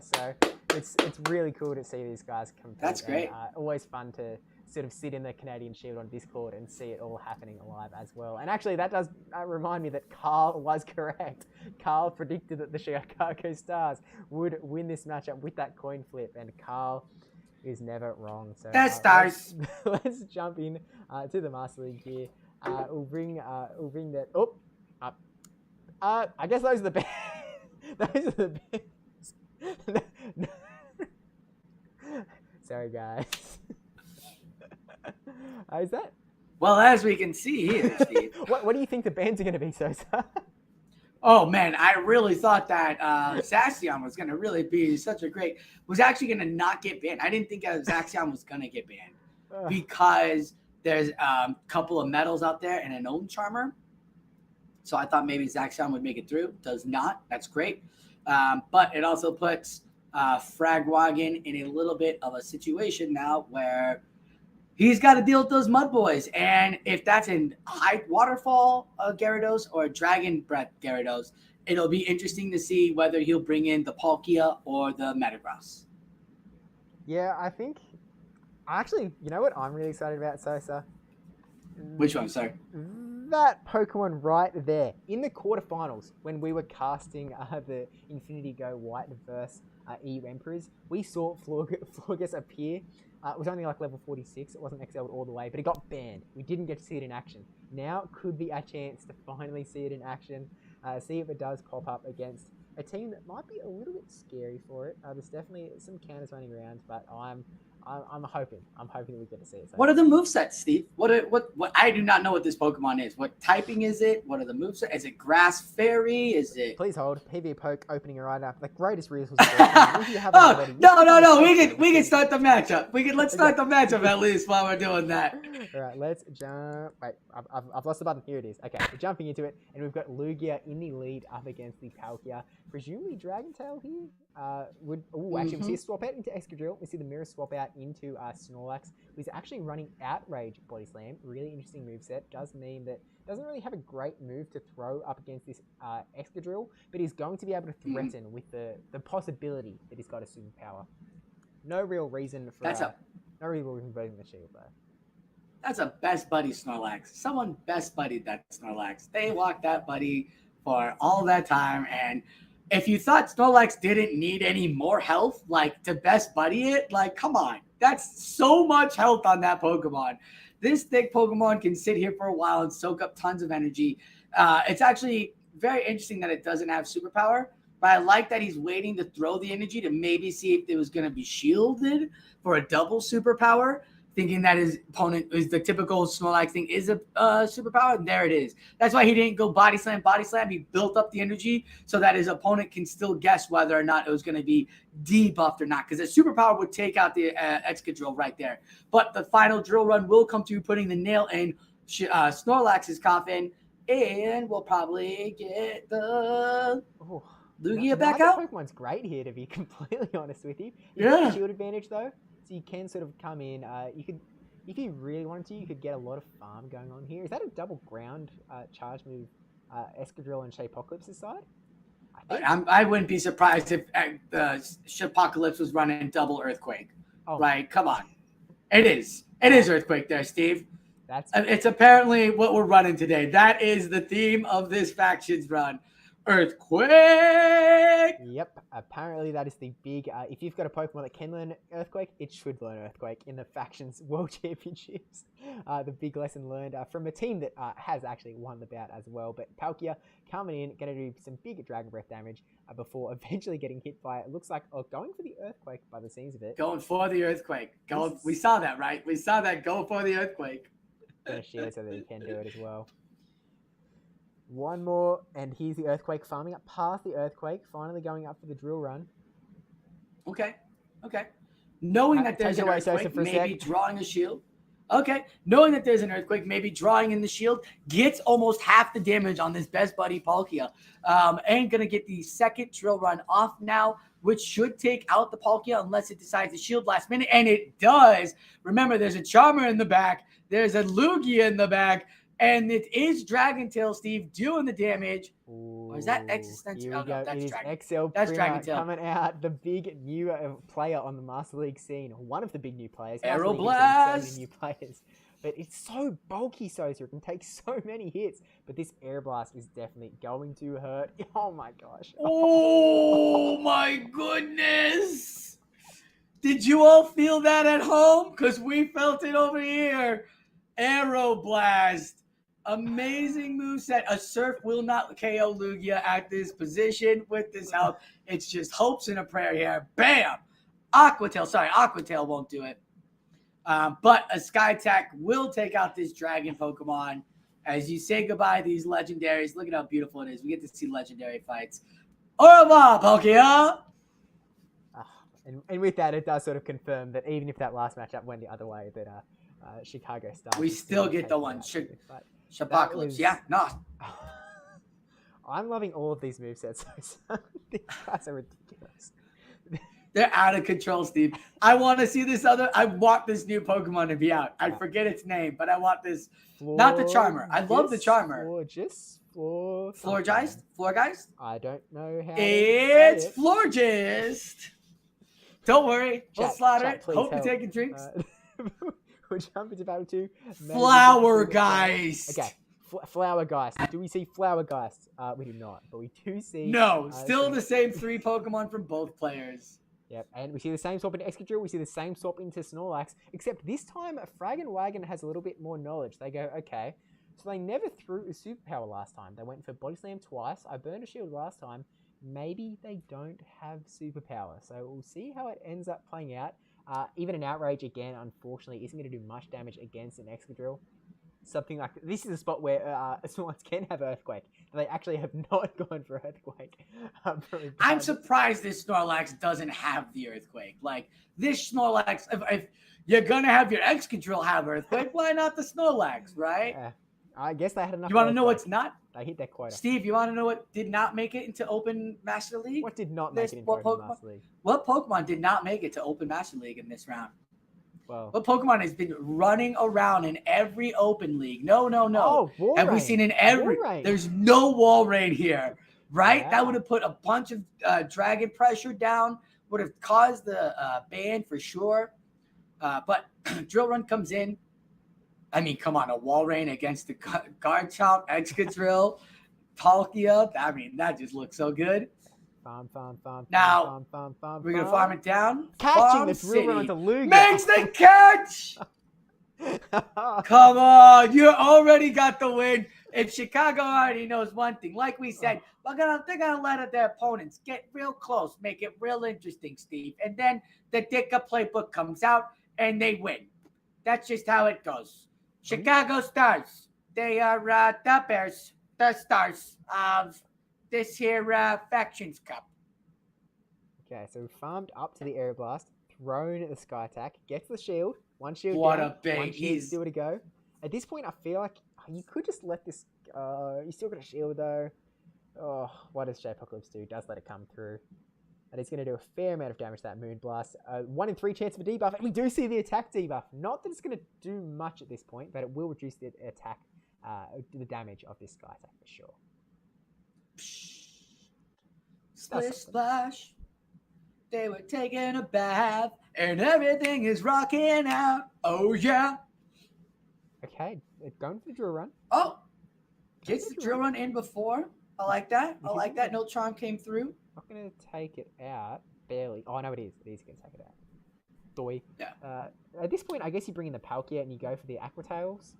So it's really cool to see these guys compete. That's great. And, always fun to sort of sit in the Canadian Shieldon Discord and see it all happening live as well. And actually, that does remind me that Carl was correct. Carl predicted that the Chicago Stars would win this matchup with that coin flip, and Carl is never wrong. So Stars. Let's jump in to the Master League here. We'll bring that up. I guess those are the best. Those are the best. Sorry, guys. Is that? Well, as we can see here, Steve. What do you think the bands are going to be, Sosa? Oh, man, I really thought that Zacian was going to really be was actually going to not get banned. I didn't think Zacian was going to get banned because there's a couple of medals out there and an own charmer. So I thought maybe Zacian would make it through. Does not. That's great. But it also puts Fragwagon in a little bit of a situation now where he's got to deal with those mud boys. And if that's in high waterfall Gyarados or Dragon Breath Gyarados, it'll be interesting to see whether he'll bring in the Palkia or the Metagross. Yeah, I think actually, you know what I'm really excited about, Sosa? Which one, sir? That Pokemon right there in the quarterfinals when we were casting the Infinity Go White versus EU Emperors. We saw Florges appear. It was only like level 46. It wasn't XL'd all the way, but it got banned. We didn't get to see it in action. Now could be a chance to finally see it in action. See if it does pop up against a team that might be a little bit scary for it. There's definitely some counters running around, but I'm hoping that we get to see it. So. What are the movesets, Steve? What I do not know what this Pokemon is. What typing is it? What are the movesets? Is it Grass Fairy? Is it? Please hold. PvP Poke opening right up. The greatest resources. No. We can start the matchup. Let's start the matchup at least while we're doing that. All right, let's jump. Wait, I've lost the button. Here it is. Okay, we're jumping into it, and we've got Lugia in the lead up against the Palkia. Presumably Dragon Tail here. Actually, we see a swap out into Excadrill. We see the mirror swap out into Snorlax, who's actually running Outrage Body Slam. Really interesting moveset. Does mean that doesn't really have a great move to throw up against this Excadrill, but he's going to be able to threaten with the possibility that he's got a superpower. No real reason for voting the shield though. That's a best buddy Snorlax. Someone best buddied that Snorlax. They walked that buddy for all that time, and if you thought Snorlax didn't need any more health, like to best buddy it, like come on. That's so much health on that Pokemon. This thick Pokemon can sit here for a while and soak up tons of energy. It's actually very interesting that it doesn't have superpower, but I like that he's waiting to throw the energy to maybe see if it was going to be shielded for a double superpower, thinking that his opponent is the typical Snorlax thing is a superpower, and there it is. That's why he didn't go body slam. He built up the energy so that his opponent can still guess whether or not it was going to be debuffed or not, because a superpower would take out the Excadrill right there. But the final drill run will come to putting the nail in Snorlax's coffin, and we'll probably get the Lugia back out. Pokemon's great here, to be completely honest with you. Yeah. Shield advantage though. So you can sort of come in. You could, if you really wanted to, you could get a lot of farm going on here. Is that a double ground charge move? Excadrill and Shapeocalypse's side. I wouldn't be surprised if Shapeocalypse was running double Earthquake. Oh. Right? Come on, it is Earthquake there, Steve. It's apparently what we're running today. That is the theme of this factions run. Earthquake. Yep, apparently that is the big. If you've got a Pokemon that can learn Earthquake, it should learn Earthquake in the Factions World Championships. The big lesson learned from a team that has actually won the bout as well. But Palkia coming in, going to do some big Dragon Breath damage before eventually getting hit by it. Looks like going for the Earthquake by the seams of it. Going for the Earthquake. We saw that, right? We saw that. Go for the Earthquake. Gonna shield so that he can do it as well. One more, and here's the Earthquake farming up past the Earthquake, finally going up for the drill run. Okay. Knowing that there's an Earthquake, maybe drawing a shield. Okay. Knowing that there's an Earthquake, maybe drawing in the shield, gets almost half the damage on this best buddy Palkia. And going to get the second drill run off now, which should take out the Palkia unless it decides to shield last minute. And it does. Remember, there's a Charmer in the back. There's a Lugia in the back. And it is Dragon Tail, Steve, doing the damage. Or is that Existential? Here we go. That's it is Dragon. XL That's Dragon Tail. coming out. The big new player on the Master League scene. One of the big new players. Aeroblast. So many new players. But it's so bulky, Sosa. It can take so many hits. But this Aeroblast is definitely going to hurt. Oh my gosh. Oh my goodness. Did you all feel that at home? Because we felt it over here. Aeroblast. Amazing moveset. A Surf will not KO Lugia at this position with this health. It's just hopes and a prayer here. Bam! Aquatail won't do it. But a Sky Attack will take out this Dragon Pokemon. As you say goodbye to these legendaries. Look at how beautiful it is. We get to see legendary fights. Au revoir, Palkia! And with that, it does sort of confirm that even if that last matchup went the other way, that Chicago Star. We still get the one. Shabacalypse. Yeah, no. I'm loving all of these movesets. These guys are ridiculous. They're out of control, Steve. I want to see this other. I want this new Pokemon to be out. I forget its name, but I want this. Not the Charmer. I love the Charmer. Florgeist? Florgeist? I don't know how. It's Florgeist. Don't worry. We'll slaughter it. Hope you're taking drinks. We'll jump into battle 2. Flowergeist. Okay. Flowergeist. Do we see Flowergeist? We do not, but we do see. No, still the same 3 Pokemon from both players. Yep, and we see the same swap into Excadrill. We see the same swap into Snorlax, except this time Frag and Wagon has a little bit more knowledge. They go, okay, so they never threw a superpower last time. They went for Body Slam twice. I burned a shield last time. Maybe they don't have superpower. So we'll see how it ends up playing out. Even an Outrage, again, unfortunately, isn't going to do much damage against an Excadrill. Something like this is a spot where Snorlax can have Earthquake. They actually have not gone for Earthquake. I'm surprised this Snorlax doesn't have the Earthquake. Like, this Snorlax, if you're going to have your Excadrill have Earthquake, why not the Snorlax, right? I guess they had enough. You want to know what's not? They hit their quota. Steve, you want to know what did not make it into Open Master League? What did not make it into Open Master League? What Pokemon did not make it to Open Master League in this round? Well, what Pokemon has been running around in every Open League? No. Oh, Have we seen in every? There's no Walrein here, right? Yeah. That would have put a bunch of Dragon pressure down. Would have caused the ban for sure. But Drill Run comes in. I mean, come on, a Walrein against the Garchomp, Excadrill, Palkia. I mean, that just looks so good. Now, we're going to farm it down. Catching the Drill Run onto Lugia. Makes the catch! Come on, you already got the win. If Chicago already knows one thing, like we said, they're gonna let their opponents get real close, make it real interesting, Steve. And then the Dicka playbook comes out and they win. That's just how it goes. Chicago Stars. They are the Bears, the stars of this here Factions Cup. Okay, so we farmed up to the Aeroblast, thrown the Sky Attack, gets the shield, one shield what down, a bait. One shield still to go. At this point, I feel like you could just let this, you still got a shield though. Oh, what does J-Apocalypse do? Does let it come through. And it's going to do a fair amount of damage to that Moonblast. 1 in 3 chance of a debuff, and we do see the attack debuff. Not that it's going to do much at this point, but it will reduce the attack, the damage of this Sky Attack for sure. Splish splash. They were taking a bath, and everything is rocking out. Oh yeah. Okay, going for the Drill Run. Oh, gets the Drill Run in before. I like that. I like that. No charm came through. Not going to take it out. Barely. Oh, no, it is. It is going to take it out. Doy. Yeah. At this point, I guess you bring in the Palkia and you go for the Aquatails.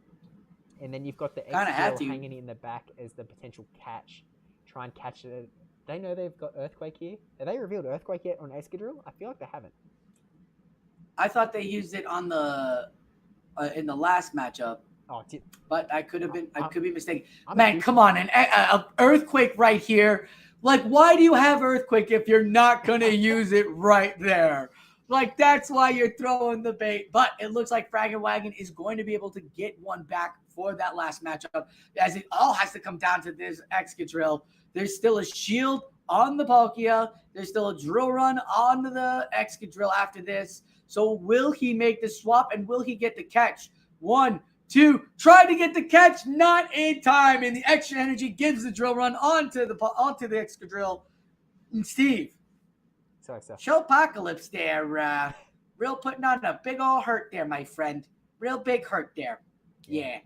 And then you've got the Kinda have Excadrill to. hanging in the back as the potential catch. Try and catch it. They know they've got Earthquake here. Have they revealed Earthquake yet on Excadrill? I feel like they haven't. I thought they used it on the in the last matchup. Oh, but I could be mistaken. I'm Man, come on, an Earthquake right here. Like, why do you have Earthquake if you're not gonna use it right there? Like, that's why you're throwing the bait. But it looks like Fraggin' Wagon is going to be able to get one back for that last matchup, as it all has to come down to this Excadrill. There's still a shield on the Palkia. There's still a drill run on the Excadrill after this. So will he make the swap, and will he get the catch? 1, 2, try to get the catch, not in time, and the extra energy gives the drill run onto the Excadrill. And Steve, sorry, sir. Show Apocalypse there, real putting on a big ol' hurt there, my friend. Real big hurt there. Yeah.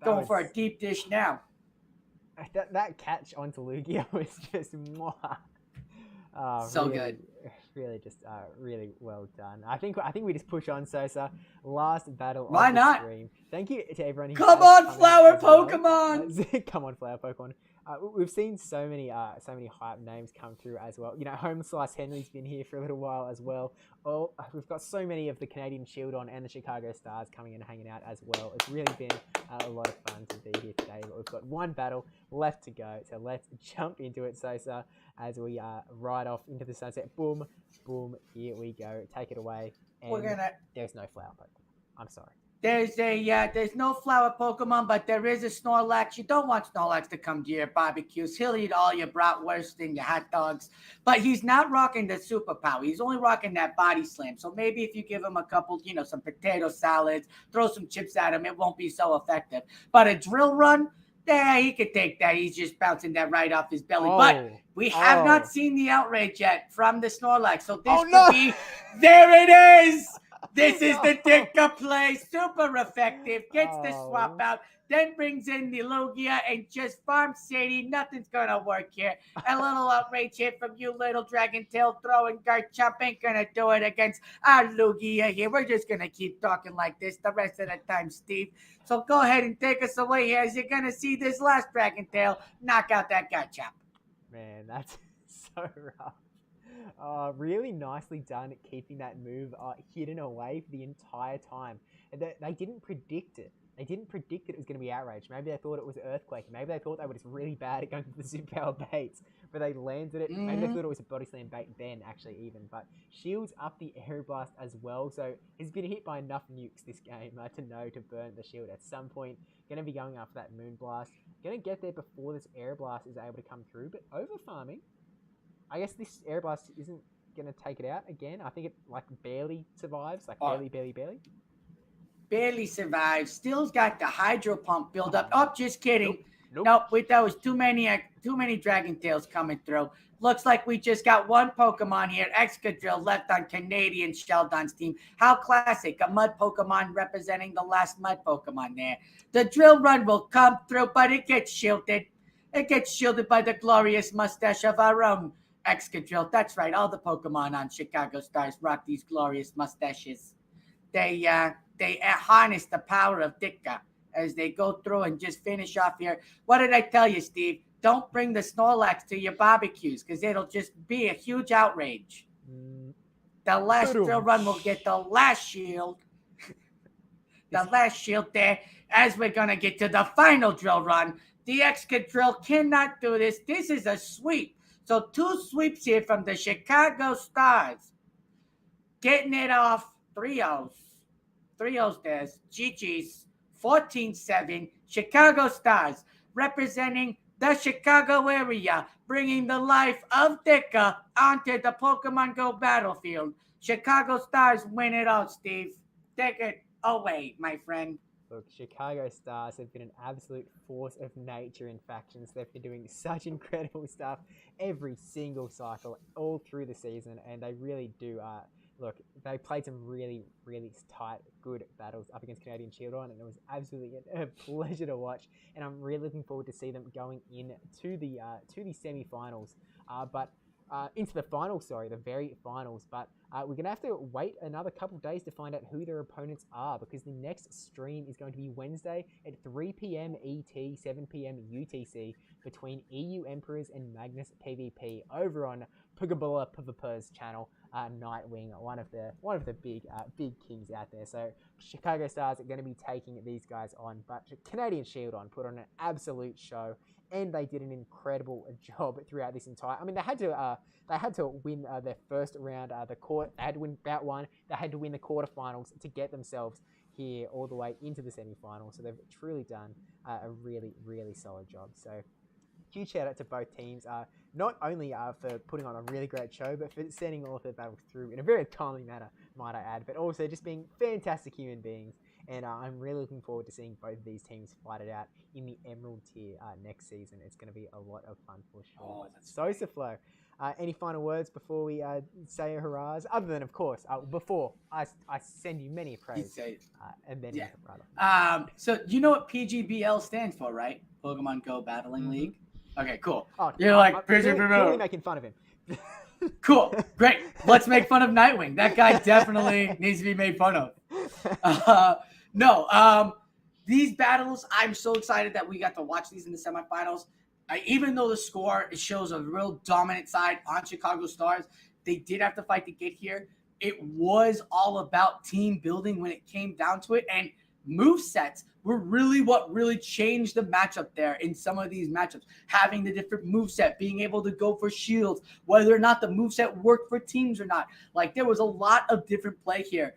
Going for a deep dish now. That catch onto Lugia was just so really, good. Really just really well done. I think we just push on, Sosa. Last battle Why of the not? stream. Thank you to everyone who Come on, flower Pokemon! Well. Come on, flower Pokemon. We've seen so many hype names come through as well. You know, Home Slice Henry's been here for a little while as well. Oh, we've got so many of the Canadian Shieldon and the Chicago Stars coming in and hanging out as well. It's really been a lot of fun to be here today. But we've got one battle left to go, so let's jump into it, Sosa, as we ride off into the sunset. Boom, boom, here we go. Take it away. And there's no flower Pokemon. I'm sorry. There's no flower Pokemon, but there is a Snorlax. You don't want Snorlax to come to your barbecues. He'll eat all your bratwurst and your hot dogs. But he's not rocking the superpower. He's only rocking that body slam. So maybe if you give him a couple, some potato salads, throw some chips at him, it won't be so effective. But a drill run, yeah, he could take that. He's just bouncing that right off his belly. But we have not seen the outrage yet from the Snorlax. So this could be, there it is. This is the Dicka play. Super effective. Gets the swap out. Then brings in the Lugia and just farms Sadie. Nothing's going to work here. A little outrage here from you, little Dragon Tail throwing Garchomp. Ain't going to do it against our Lugia here. We're just going to keep talking like this the rest of the time, Steve. So go ahead and take us away here as you're going to see this last Dragon Tail knock out that Garchomp. Man, that's so rough. Really nicely done at keeping that move hidden away for the entire time. And they didn't predict it. They didn't predict that it was going to be outrage. Maybe they thought it was Earthquake. Maybe they thought they were just really bad at going for the superpower baits. But they landed it. Maybe they thought it was a body slam bait then, actually, even. But shields up the air blast as well. So he's been hit by enough nukes this game to know to burn the shield at some point. Going to be going after that moon blast. Going to get there before this air blast is able to come through. But over farming, I guess this air blast isn't going to take it out again. I think it barely survives, barely. Barely survives. Still's got the hydro pump build up. Oh, just kidding. Nope. With those too many Dragon Tails coming through. Looks like we just got one Pokemon here, Excadrill, left on Canadian Shieldon's team. How classic. A mud Pokemon representing the last mud Pokemon there. The drill run will come through, but it gets shielded. It gets shielded by the glorious mustache of our own Excadrill. That's right. All the Pokemon on Chicago Stars rock these glorious mustaches. They harness the power of Dicka as they go through and just finish off here. What did I tell you, Steve? Don't bring the Snorlax to your barbecues because it'll just be a huge outrage. The last drill run will get the last shield. The last shield there as we're going to get to the final drill run. The Excadrill cannot do this. This is a sweep. So 2 sweeps here from the Chicago Stars. Getting it off 3-0s. 3-0s there's GG's 14-7. Chicago Stars representing the Chicago area, bringing the life of Dicka onto the Pokemon Go battlefield. Chicago Stars win it all, Steve. Take it away, my friend. Look, Chicago Stars have been an absolute force of nature in factions. They've been doing such incredible stuff every single cycle, all through the season, and they really do look, they played some really, really tight, good battles up against Canadian Shieldon, and it was absolutely a pleasure to watch. And I'm really looking forward to see them going into the semi-finals. But into the finals, sorry, the very finals. But we're going to have to wait another couple of days to find out who their opponents are, because the next stream is going to be Wednesday at 3 p.m. ET, 7 p.m. UTC, between EU Emperors and Magnus PvP over on Pugabula PvP's channel. Nightwing, one of the big kings out there. So Chicago Stars are going to be taking these guys on, but Canadian Shieldon put on an absolute show, and they did an incredible job throughout this entire. I mean, they had to win their first round. They had to win bout one. They had to win the quarterfinals to get themselves here all the way into the semi-finals. So they've truly done a really, really solid job. So huge shout out to both teams, not only for putting on a really great show, but for sending all of their battles through in a very timely manner, might I add, but also just being fantastic human beings. And I'm really looking forward to seeing both of these teams fight it out in the Emerald tier next season. It's going to be a lot of fun for sure. SosaFlo, any final words before we say hurrahs? Other than, of course, before I send you many praise, and then yeah. brother. So you know what PGBL stands for, right? Pokemon Go Battling League. Okay, cool. Oh, You're like clearly making fun of him. Cool, great. Let's make fun of Nightwing. That guy definitely needs to be made fun of. These battles, I'm so excited that we got to watch these in the semifinals. Even though the score shows a real dominant side on Chicago Stars, they did have to fight to get here. It was all about team building when it came down to it, and movesets were really what really changed the matchup there in some of these matchups. Having the different moveset, being able to go for shields, whether or not the moveset worked for teams or not. Like, there was a lot of different play here.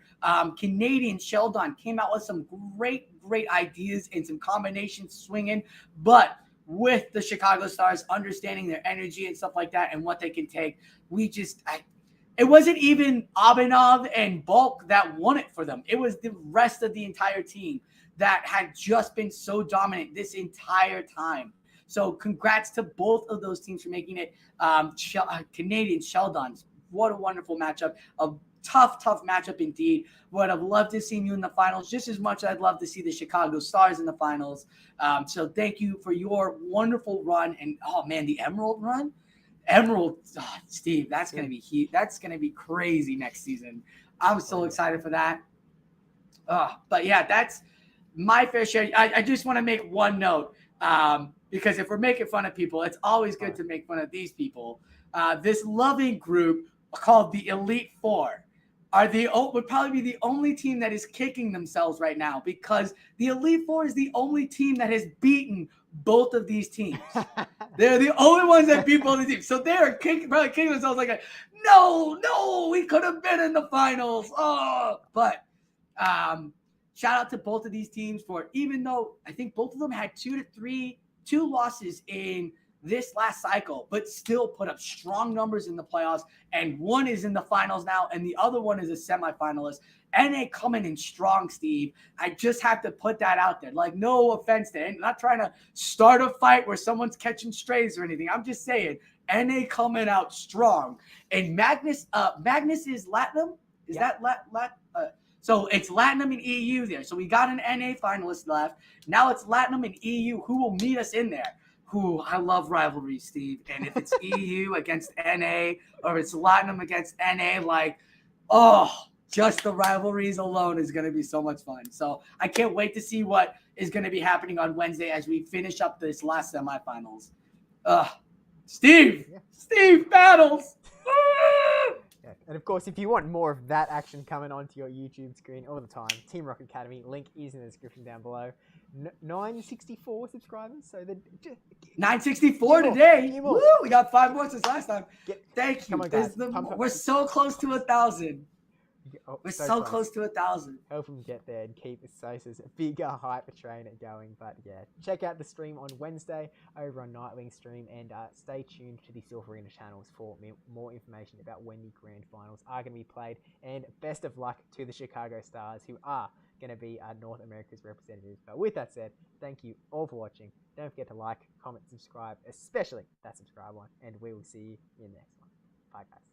Canadian Shieldon came out with some great ideas and some combinations swinging, but with the Chicago Stars understanding their energy and stuff like that and what they can take, it wasn't even Abhinav and Bukk that won it for them. It was the rest of the entire team that had just been so dominant this entire time. So congrats to both of those teams for making it. Canadian Shieldons, what a wonderful matchup. A tough matchup indeed. Would have loved to see you in the finals just as much as I'd love to see the Chicago Stars in the finals. So thank you for your wonderful run. And, oh, man, the Emerald run? Steve, that's gonna be huge. That's gonna be crazy next season. I'm so excited for that. But yeah, that's my fair share. I just want to make one note, because if we're making fun of people, it's always good to make fun of these people. This loving group called the Elite Four would probably be the only team that is kicking themselves right now, because the Elite Four is the only team that has beaten both of these teams. They're the only ones that beat both of these teams. So they're probably kicking themselves like, no, we could have been in the finals. But shout out to both of these teams for, even though I think both of them had two losses in this last cycle, but still put up strong numbers in the playoffs. And one is in the finals now, and the other one is a semifinalist. NA coming in strong, Steve. I just have to put that out there. Like, no offense to it. I'm not trying to start a fight where someone's catching strays or anything. I'm just saying, NA coming out strong. And Magnus is Latinum? Is that so it's Latinum and EU there. So we got an NA finalist left. Now it's Latinum and EU. Who will meet us in there? I love rivalries, Steve. And if it's EU against NA, or it's Latinum against NA, just the rivalries alone is going to be so much fun. So I can't wait to see what is going to be happening on Wednesday as we finish up this last semifinals. Steve battles. Yeah. And of course, if you want more of that action coming onto your YouTube screen all the time, TeamRocket Academy, link is in the description down below. 964 subscribers, so 964 today. Woo, we got 5 more since last time. Thank you. Come on, guys. We're so close to 1,000. We're so close to 1,000. Help them get there and keep Sosa's bigger hype train going. But yeah, check out the stream on Wednesday over on Nightwing stream, and stay tuned to the Silph Arena channels for more information about when the grand finals are going to be played. And best of luck to the Chicago Stars, who are going to be North America's representatives. But with that said, thank you all for watching. Don't forget to like, comment, subscribe, especially that subscribe one, and we will see you in the next one. Bye, guys.